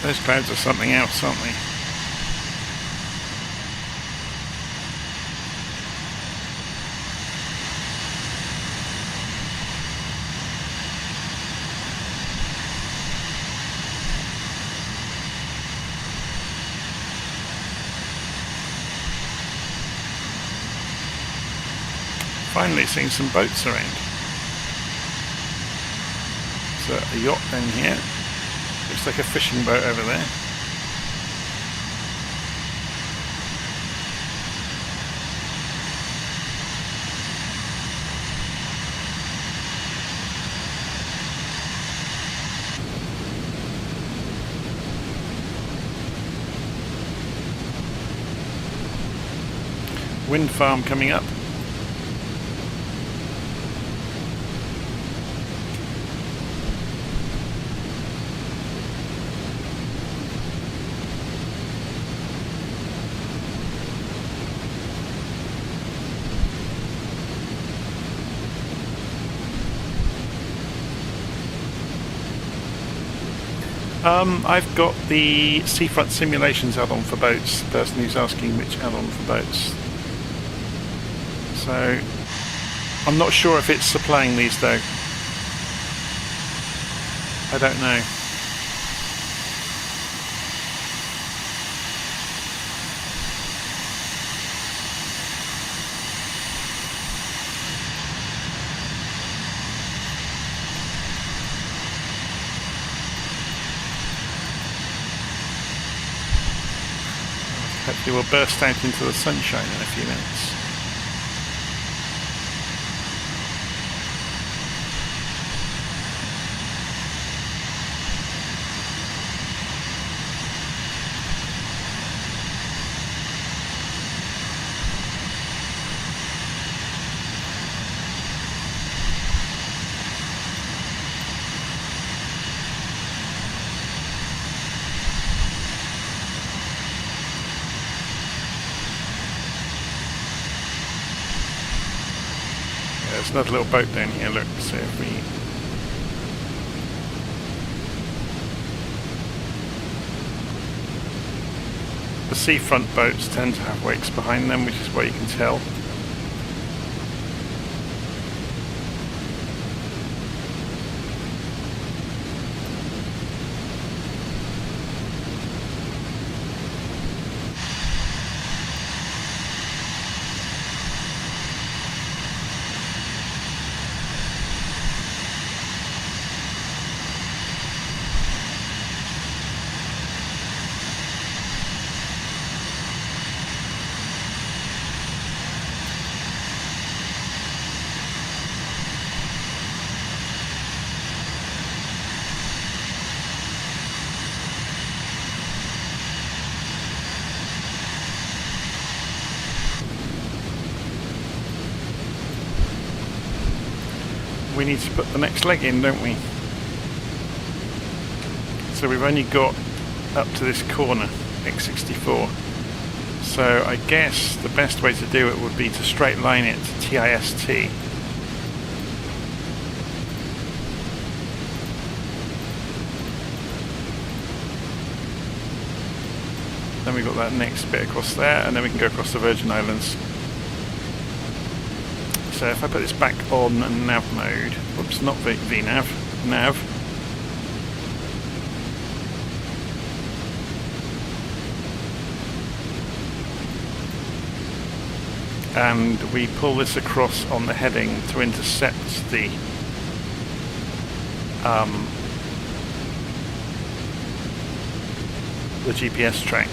Those clouds are something else, aren't they? Finally seeing some boats around. There's a yacht down here. Looks like a fishing boat over there. Wind farm coming up. I've got the Seafront Simulations add-on for boats. The person who's asking which add-on for boats. So I'm not sure if it's supplying these though. I don't know. Hopefully we'll burst out into the sunshine in a few minutes. There's another little boat down here, look, so if we... The seafront boats tend to have wakes behind them, which is what you can tell. We need to put the next leg in, don't we? So we've only got up to this corner, X64. So I guess the best way to do it would be to straight line it to TIST. Then we've got that next bit across there, and then we can go across the Virgin Islands. So if I put this back on nav mode, whoops, not VNav, nav. And we pull this across on the heading to intercept the the GPS track.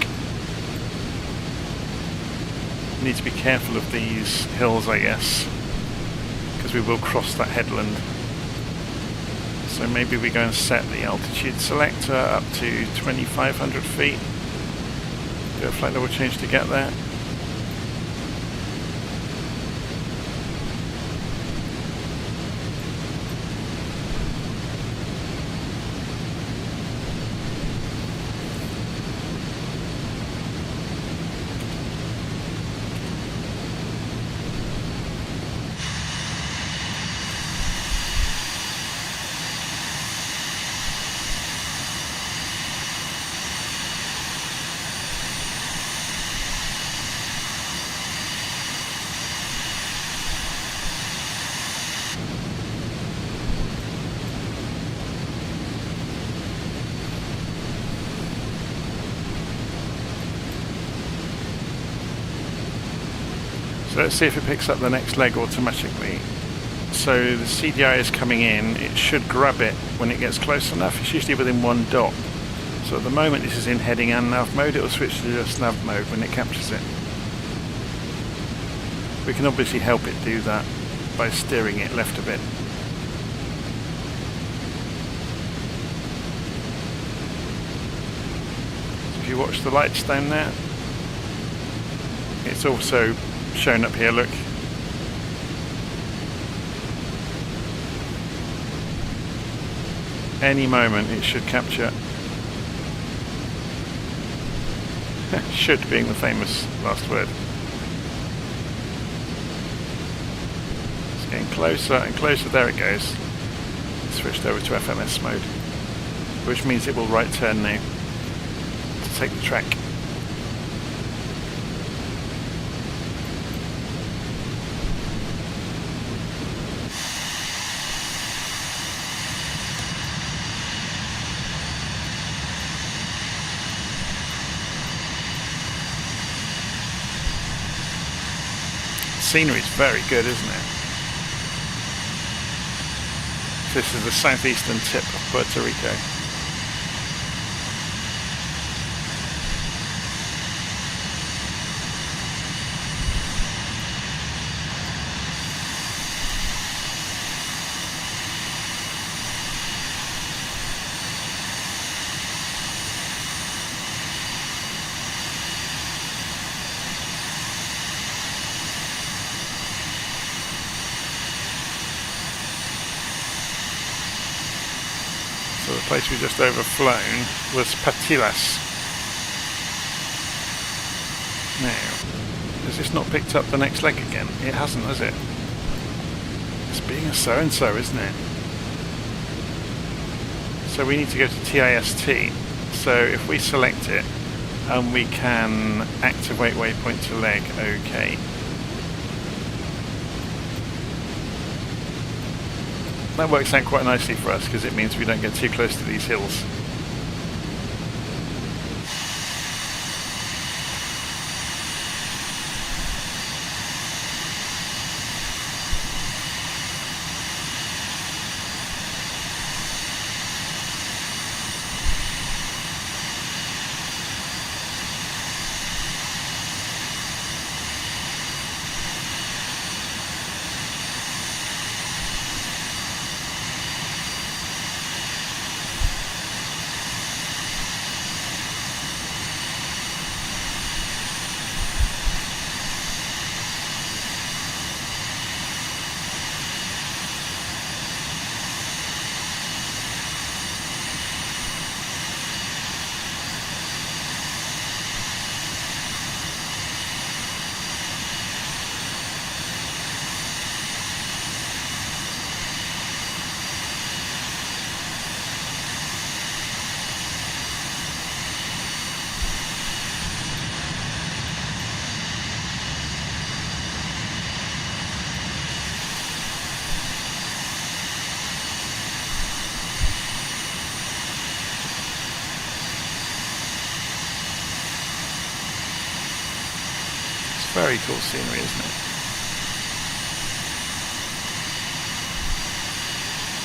Need to be careful of these hills, I guess, because we will cross that headland. So maybe we go and set the altitude selector up to 2,500 feet. Do a flight level change to get there. So let's see if it picks up the next leg automatically. So the CDI is coming in, it should grab it when it gets close enough. It's usually within 1 dot. So at the moment this is in heading and nav mode, it will switch to just nav mode when it captures it. We can obviously help it do that by steering it left a bit. So if you watch the lights down there, it's also shown up here, look. Any moment it should capture. Should being the famous last word. It's getting closer and closer, there it goes. Switched over to FMS mode, which means it will right turn now to take the track. Scenery is very good, isn't it? This is the southeastern tip of Puerto Rico. So the place we just overflown was Patillas. Now, has this not picked up the next leg again? It hasn't, has it? It's being a so-and-so, isn't it? So we need to go to TIST. So if we select it, and we can activate waypoint to leg, okay. That works out quite nicely for us because it means we don't get too close to these hills. Very cool scenery, isn't it?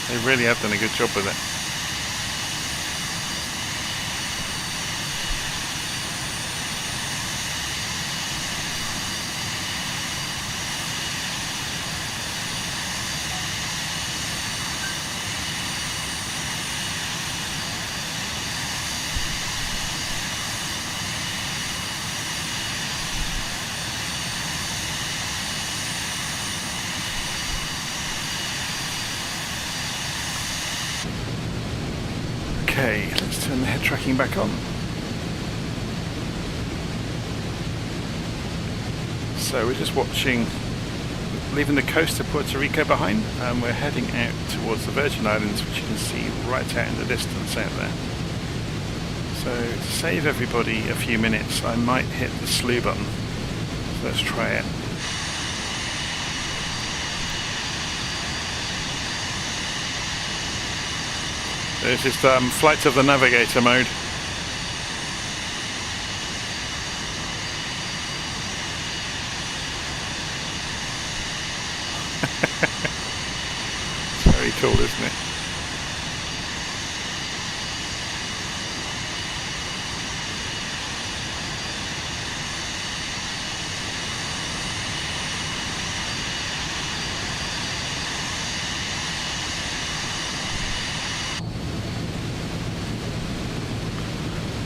They really have done a good job with it. Okay, let's turn the head tracking back on. So we're just watching, leaving the coast of Puerto Rico behind, and we're heading out towards the Virgin Islands, which you can see right out in the distance out there. So to save everybody a few minutes, I might hit the slew button. So let's try it. This is Flight of the Navigator mode. It's very cool, isn't it?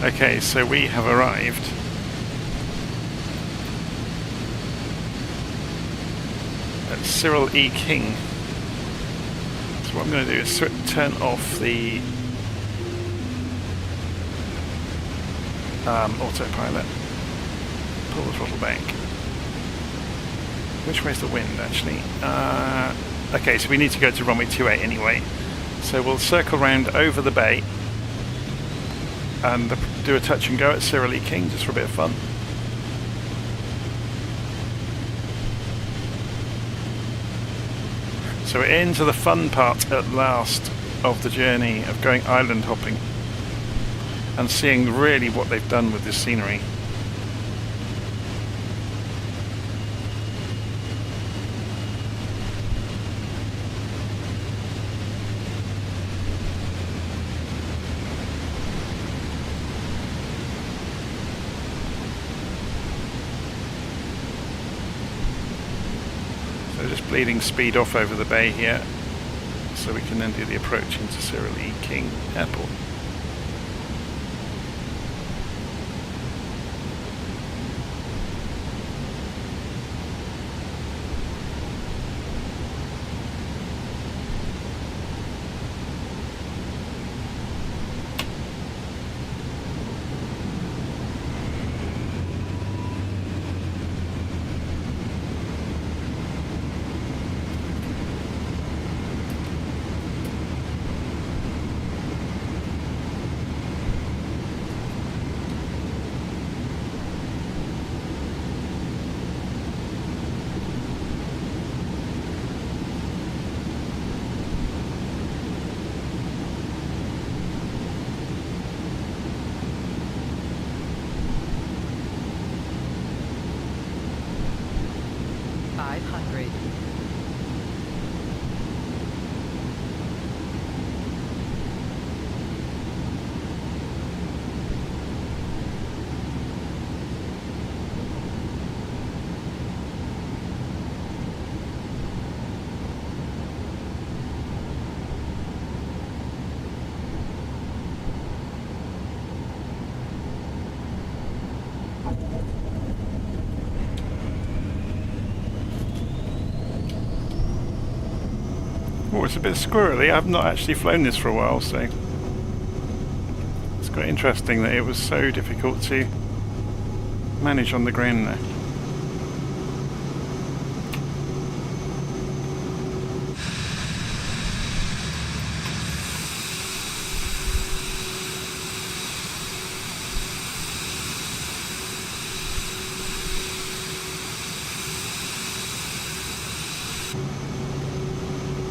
Okay, so we have arrived at Cyril E. King. So what I'm going to do is turn off the autopilot, pull the throttle back. Which way's the wind, actually? Okay, so we need to go to runway 28 anyway. So we'll circle round over the bay and do a touch and go at Cyril E. King just for a bit of fun. So we're into the fun part at last of the journey of going island hopping and seeing really what they've done with this scenery. Just bleeding speed off over the bay here, so we can then do the approach into Cyril E. King Airport. Oh, it's a bit squirrely. I've not actually flown this for a while, so it's quite interesting that it was so difficult to manage on the ground there.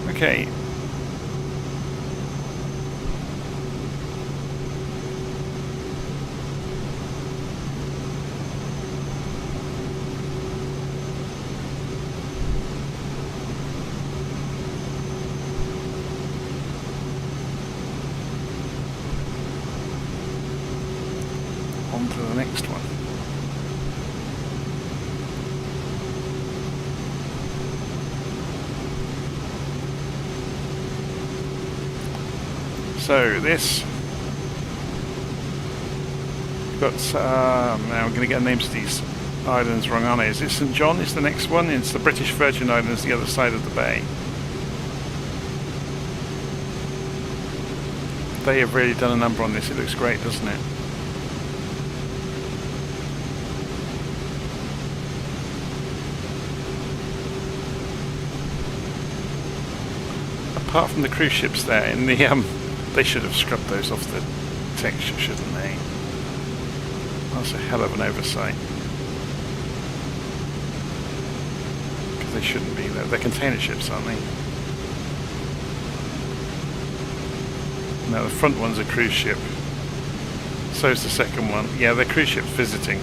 Okay. on to the next one. So this got now I'm going to get the names of these islands wrong, aren't I? Is it St. John is the next one? It's the British Virgin Islands, the other side of the bay. They have really done a number on this. It looks great, doesn't it? Apart from the cruise ships there, in the they should have scrubbed those off the texture, shouldn't they? That's a hell of an oversight. Because they shouldn't be there. They're container ships, aren't they? No, the front one's a cruise ship. So is the second one. Yeah, they're cruise ships visiting.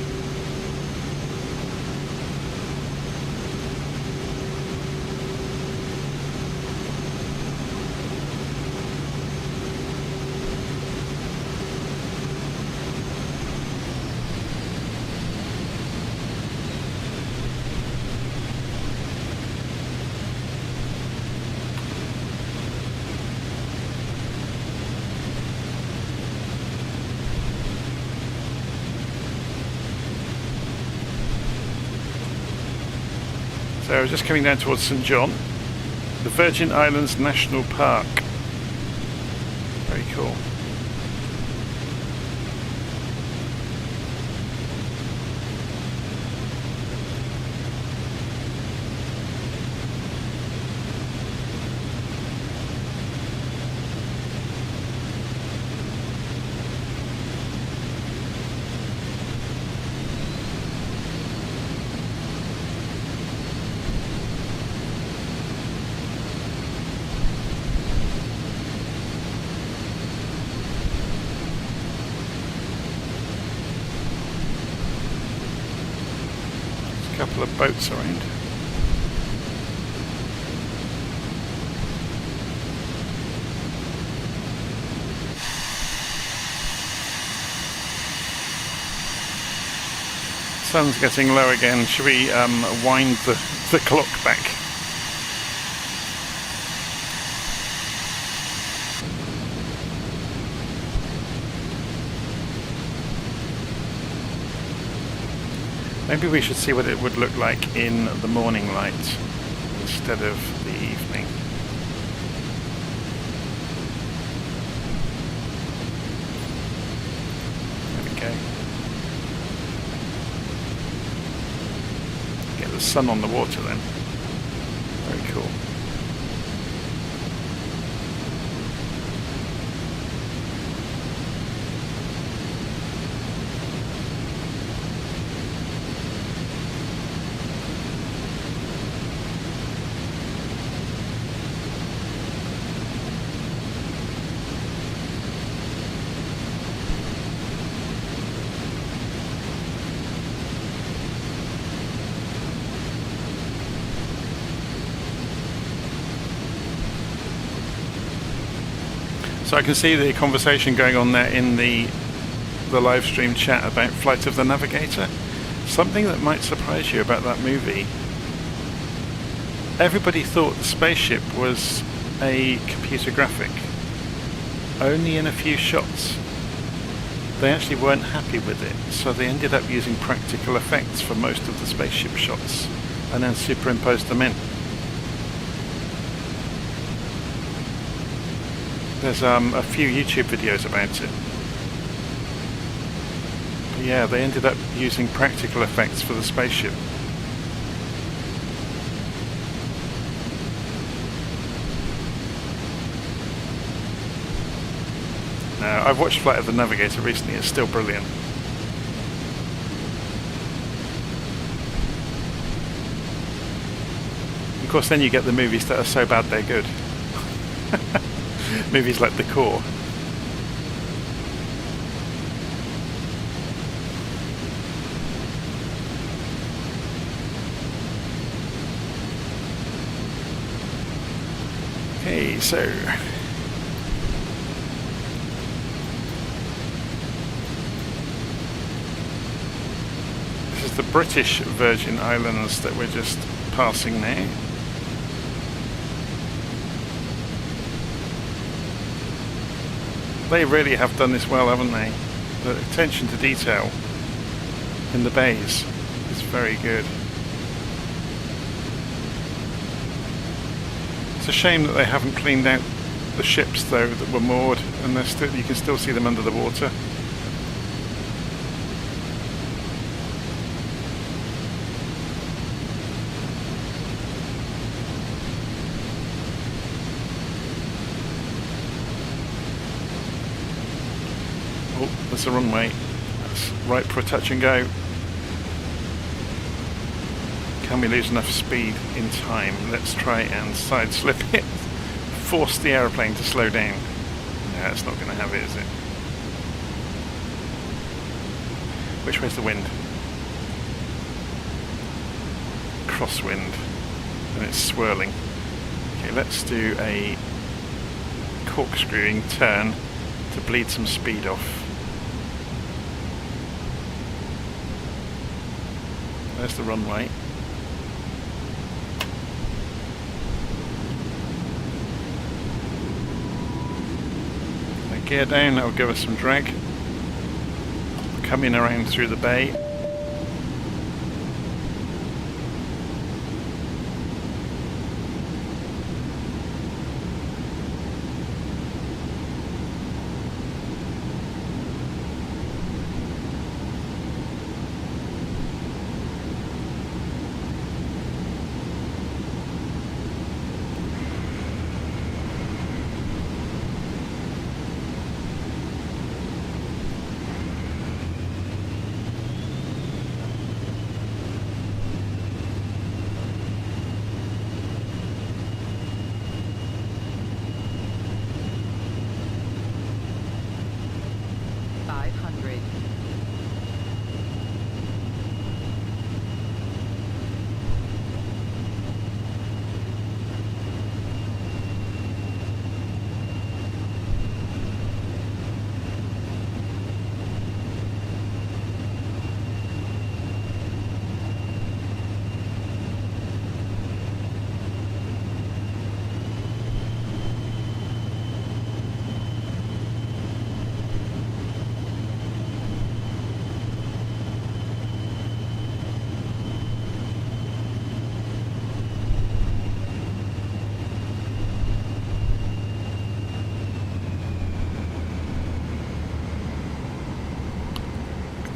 So just coming down towards St. John, the Virgin Islands National Park. Very cool. Couple of boats around. Sun's getting low again. Should we wind the clock back? Maybe we should see what it would look like in the morning light instead of the evening. There we go. Get the sun on the water then. Very cool. So I can see the conversation going on there in the live stream chat about Flight of the Navigator. Something that might surprise you about that movie. Everybody thought the spaceship was a computer graphic. Only in a few shots. They actually weren't happy with it, so they ended up using practical effects for most of the spaceship shots and then superimposed them in. There's a few YouTube videos about it. But yeah, they ended up using practical effects for the spaceship. Now, I've watched Flight of the Navigator recently, it's still brilliant. Of course, then you get the movies that are so bad they're good. Movies like The Core. Okay, so the British Virgin Islands that we're just passing now. They really have done this well, haven't they? The attention to detail in the bays is very good. It's a shame that they haven't cleaned out the ships though that were moored, and they're still, you can still see them under the water. Oh, that's the wrong way. That's right for a touch and go. Can we lose enough speed in time? Let's try and side slip it. Force the aeroplane to slow down. No, it's not going to have it, is it? Which way's the wind? Crosswind. And it's swirling. Okay, let's do a corkscrewing turn to bleed some speed off. There's the runway. Gear down, that will give us some drag. Coming around through the bay.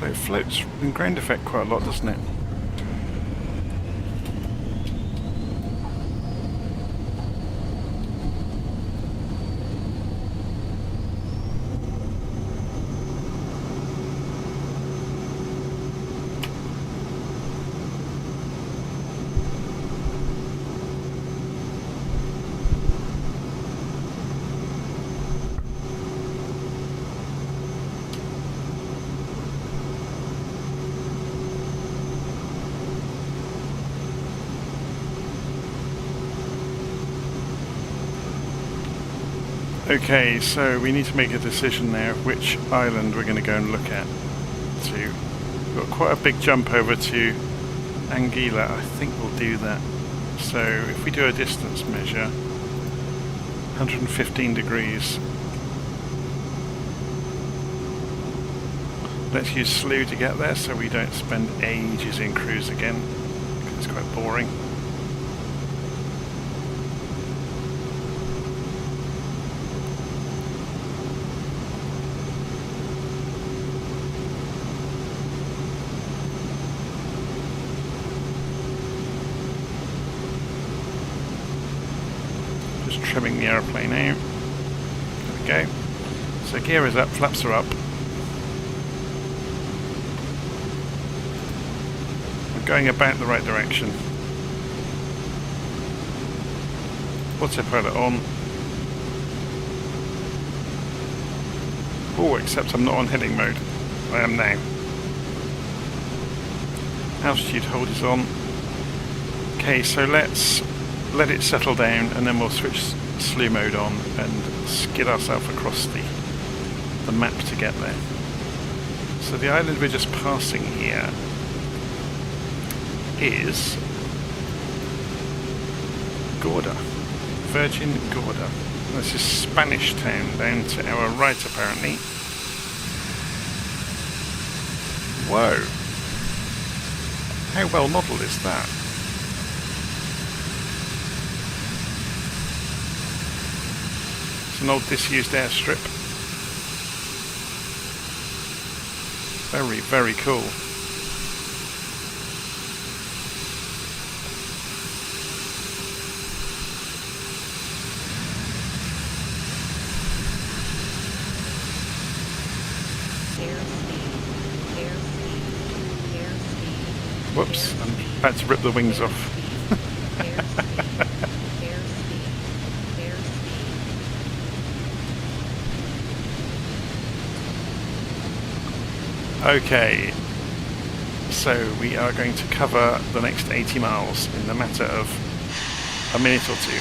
It floats in ground effect quite a lot, doesn't it? Okay, so we need to make a decision now of which island we're going to go and look at. We've got quite a big jump over to Anguilla. I think we'll do that. So if we do a distance measure, 115 degrees. Let's use slew to get there so we don't spend ages in cruise again, because it's quite boring. Trimming the aeroplane out. There we go. So gear is up, flaps are up. We're going about the right direction. Autopilot on. Oh, except I'm not on heading mode. I am now. Altitude hold is on. Okay, so let's let it settle down and then we'll switch slew mode on and skid ourselves across the map to get there. So the island we're just passing here is Gorda, Virgin Gorda. This is Spanish Town down to our right apparently. Whoa! How well modelled is that? It's an old disused airstrip. Very, very cool. Whoops, I'm about to rip the wings off. Okay, so we are going to cover the next 80 miles in the matter of a minute or two.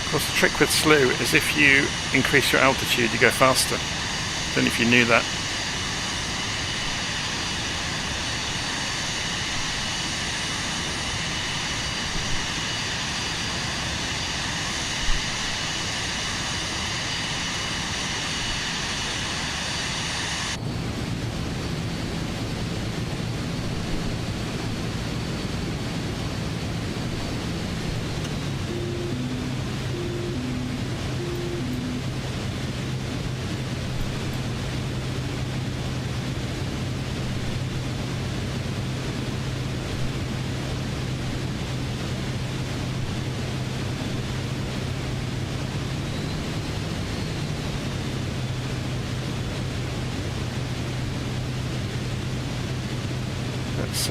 Of course, the trick with slew is if you increase your altitude, you go faster. I don't know if you knew that.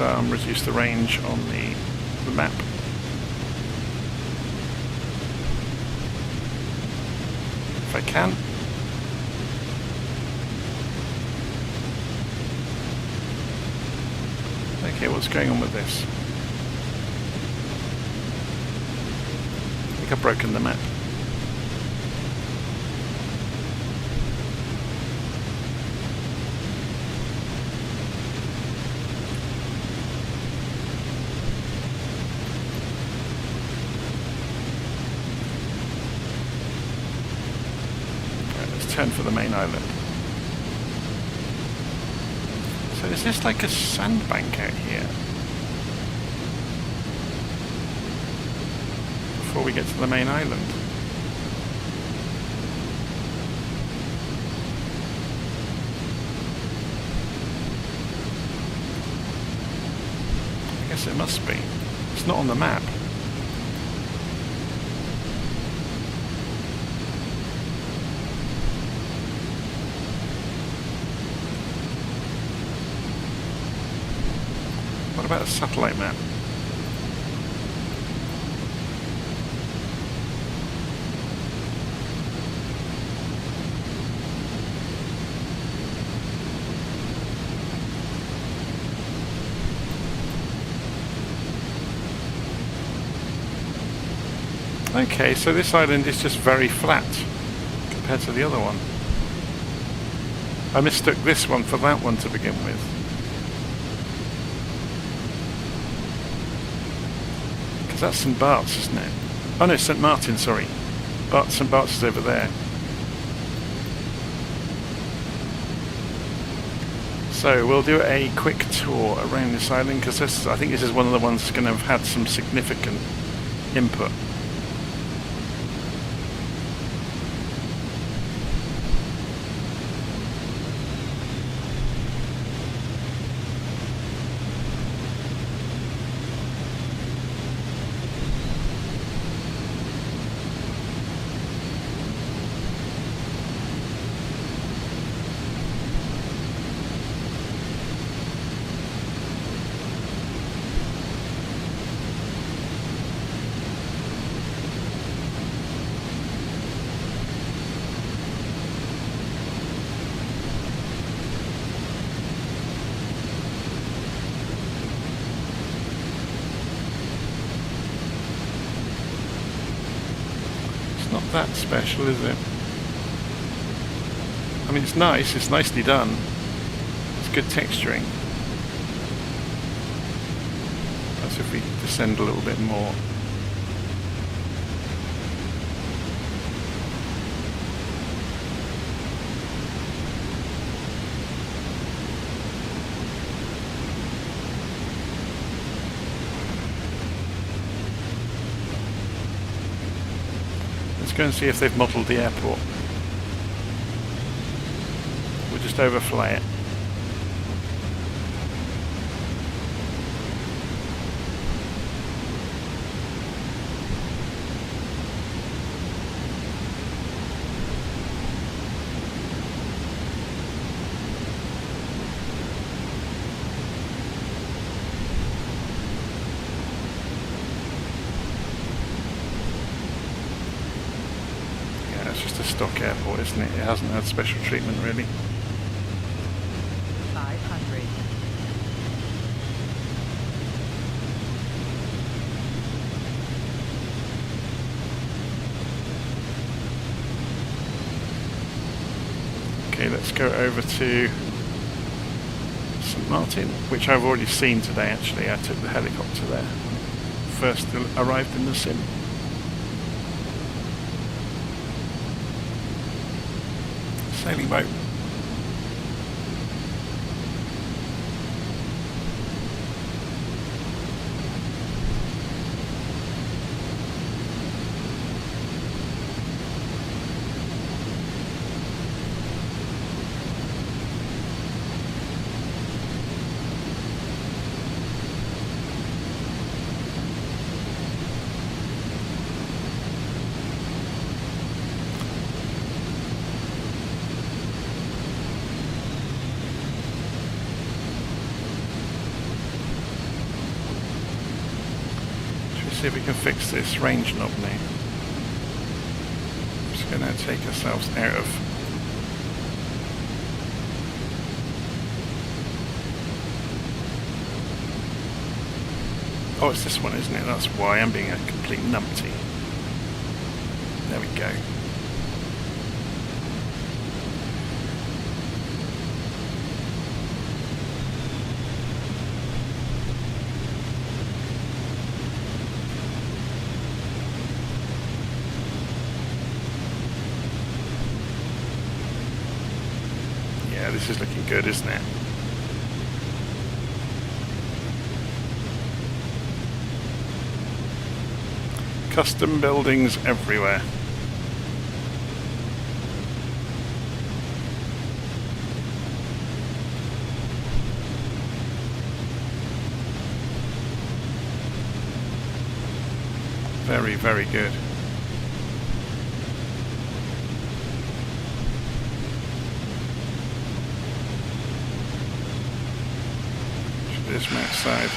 Let's reduce the range on the map. If I can. Okay, what's going on with this? I think I've broken the map. Turn for the main island. So is this like a sandbank out here? Before we get to the main island. I guess it must be. It's not on the map. What about a satellite map? Okay, so this island is just very flat compared to the other one. I mistook this one for that one to begin with. That's St. Bart's, isn't it? Oh no, St. Martin, sorry. St. Bart's is over there. So we'll do a quick tour around this island because I think this is one of the ones that's going to have had some significant input. that special, is it? I mean, it's nice, it's nicely done. It's good texturing. That's if we descend a little bit more. Let's go and see if they've modelled the airport. We'll just overfly it. It's just a stock airport, isn't it? It hasn't had special treatment, really. 500. Okay, let's go over to St. Martin, which I've already seen today, actually. I took the helicopter there. First arrived in the sim. Sailing boat. See if we can fix this range knob now. I'm just going to take ourselves out of. Oh, it's this one, isn't it? That's why I'm being a complete numpty. There we go. Yeah, this is looking good, isn't it? Custom buildings everywhere. Very, very good. This from outside.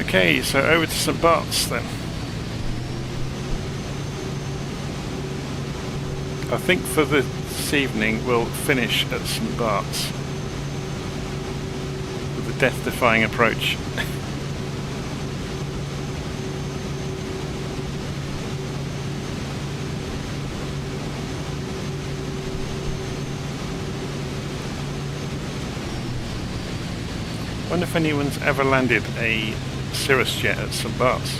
Okay, so over to St. Bart's then. I think for this evening we'll finish at St. Bart's with the death-defying approach. I wonder if anyone's ever landed a Cirrus jet at St. Bart's.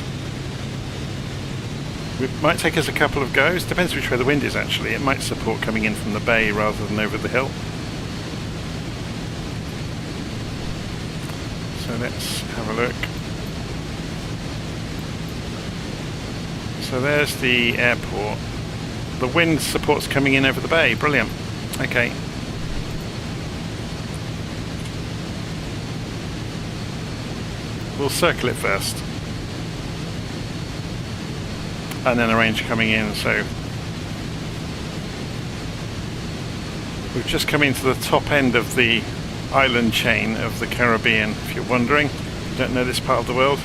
It might take us a couple of goes, depends which way the wind is actually. It might support coming in from the bay rather than over the hill. So let's have a look. So there's the airport. The wind support's coming in over the bay, brilliant. Okay. We'll circle it first and then arrange coming in. So we've just come into the top end of the island chain of the Caribbean, if you're wondering. You don't know this part of the world.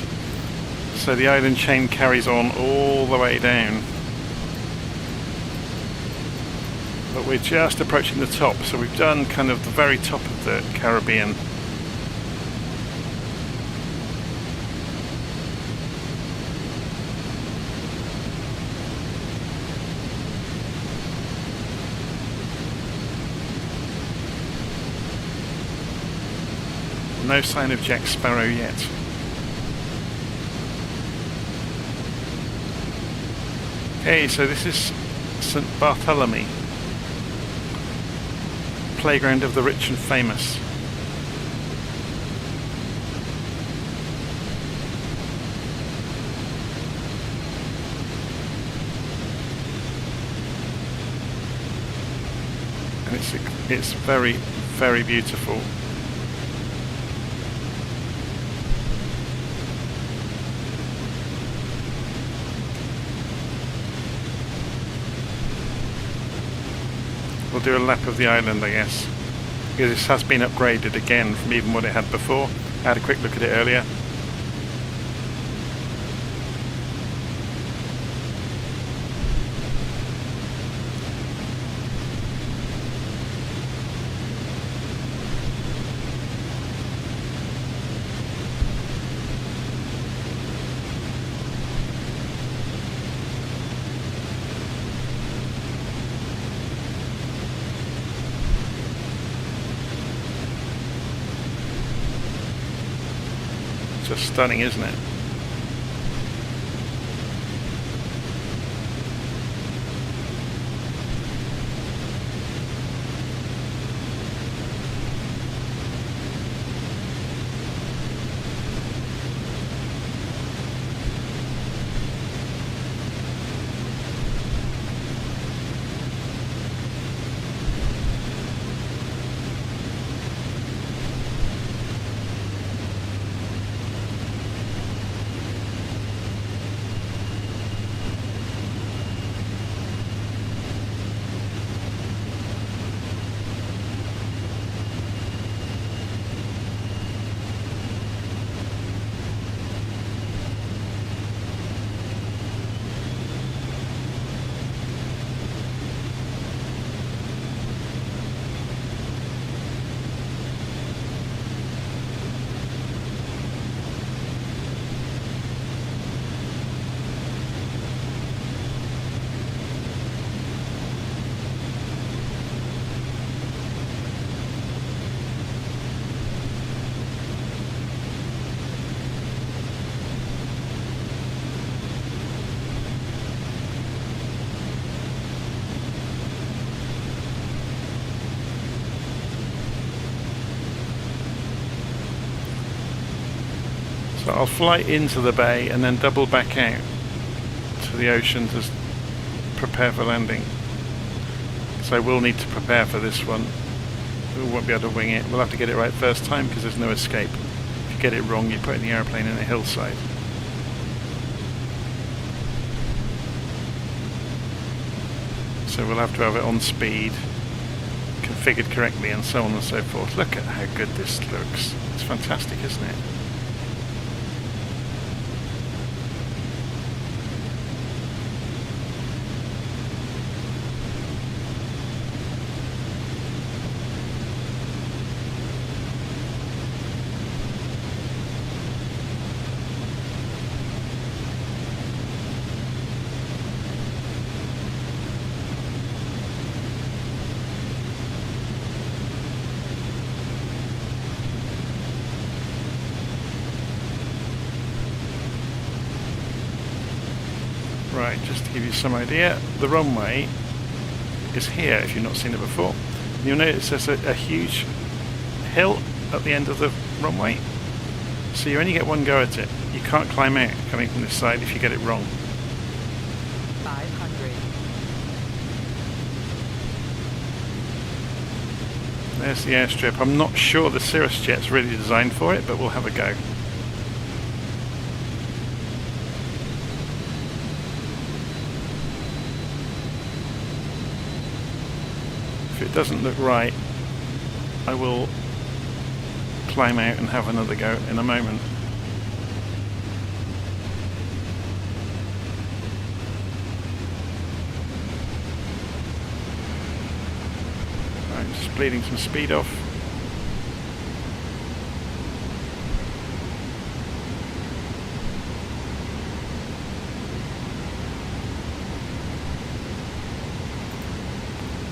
So the island chain carries on all the way down, but we're just approaching the top, so we've done kind of the very top of the Caribbean. No sign of Jack Sparrow yet. Okay, so this is St. Bartholomew, playground of the rich and famous. And it's very, very beautiful. We'll do a lap of the island, I guess, because this has been upgraded again from even what it had before. I had a quick look at it earlier. Just stunning, isn't it? So I'll fly into the bay and then double back out to the ocean to prepare for landing. So I will need to prepare for this one. We won't be able to wing it. We'll have to get it right first time because there's no escape. If you get it wrong, you're putting the airplane in a hillside. So we'll have to have it on speed, configured correctly, and so on and so forth. Look at how good this looks. It's fantastic, isn't it? Right, just to give you some idea, the runway is here if you've not seen it before. You'll notice there's a huge hill at the end of the runway, so you only get one go at it. You can't climb out coming from this side if you get it wrong. 500. There's the airstrip. I'm not sure the Cirrus jet's really designed for it, but we'll have a go. If it doesn't look right, I will climb out and have another go in a moment. I'm just bleeding some speed off.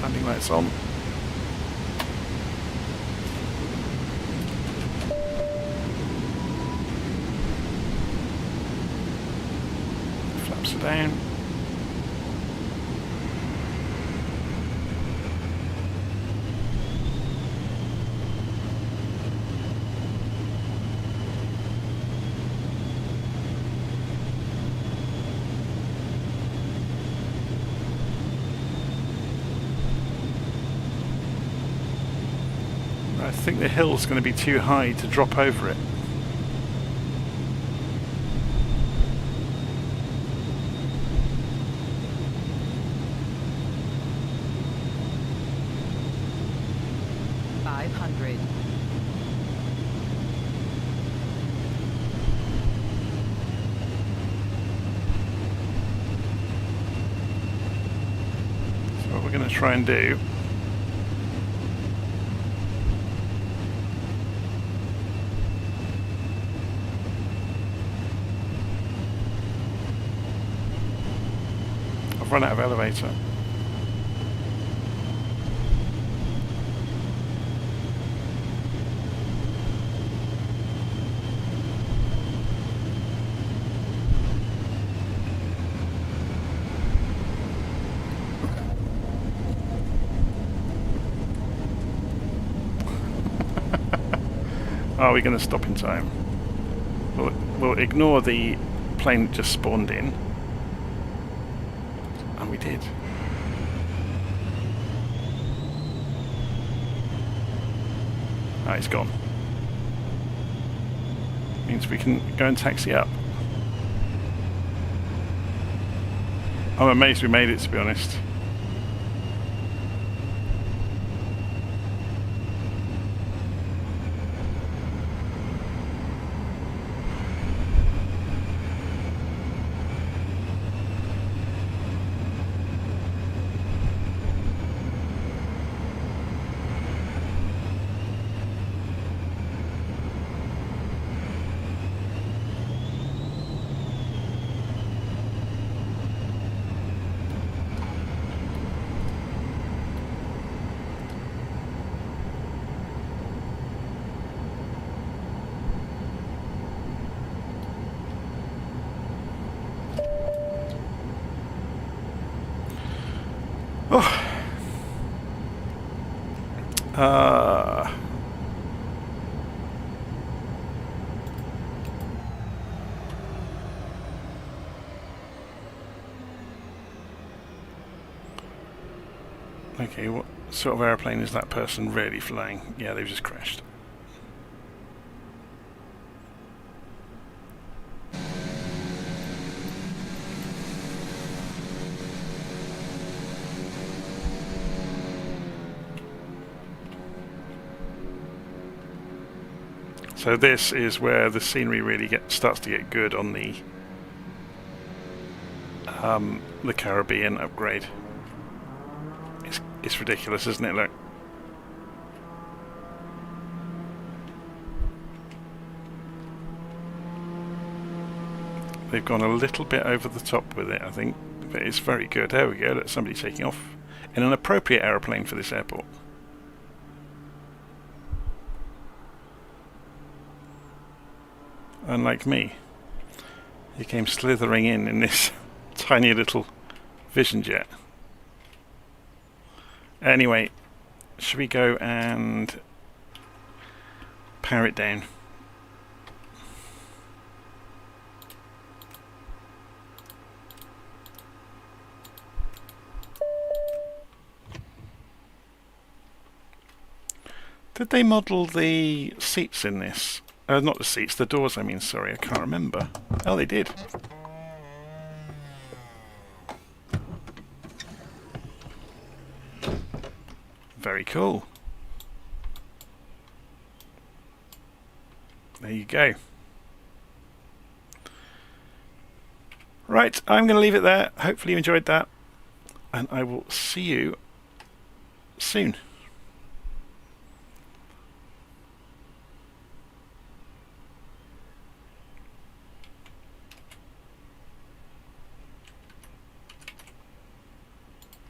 Landing lights on. Flaps are down. I think the hill's going to be too high to drop over it. So what we're going to try and do run out of elevator. Are we going to stop in time? We'll ignore the plane that just spawned in. And we did. Ah, it's gone. Means we can go and taxi up. I'm amazed we made it, to be honest. Oh. Okay, what sort of airplane is that person really flying? Yeah, they've just crashed. So this is where the scenery really starts to get good on the Caribbean upgrade. It's ridiculous, isn't it? Look. They've gone a little bit over the top with it, I think, but it's very good. There we go. Look, somebody taking off in an appropriate aeroplane for this airport. Unlike me, he came slithering in this tiny little vision jet. Anyway, should we go and power it down? Did they model the seats in this? Not the seats, the doors I mean, sorry, I can't remember. Oh, they did. Very cool. There you go. Right, I'm going to leave it there. Hopefully you enjoyed that. And I will see you soon.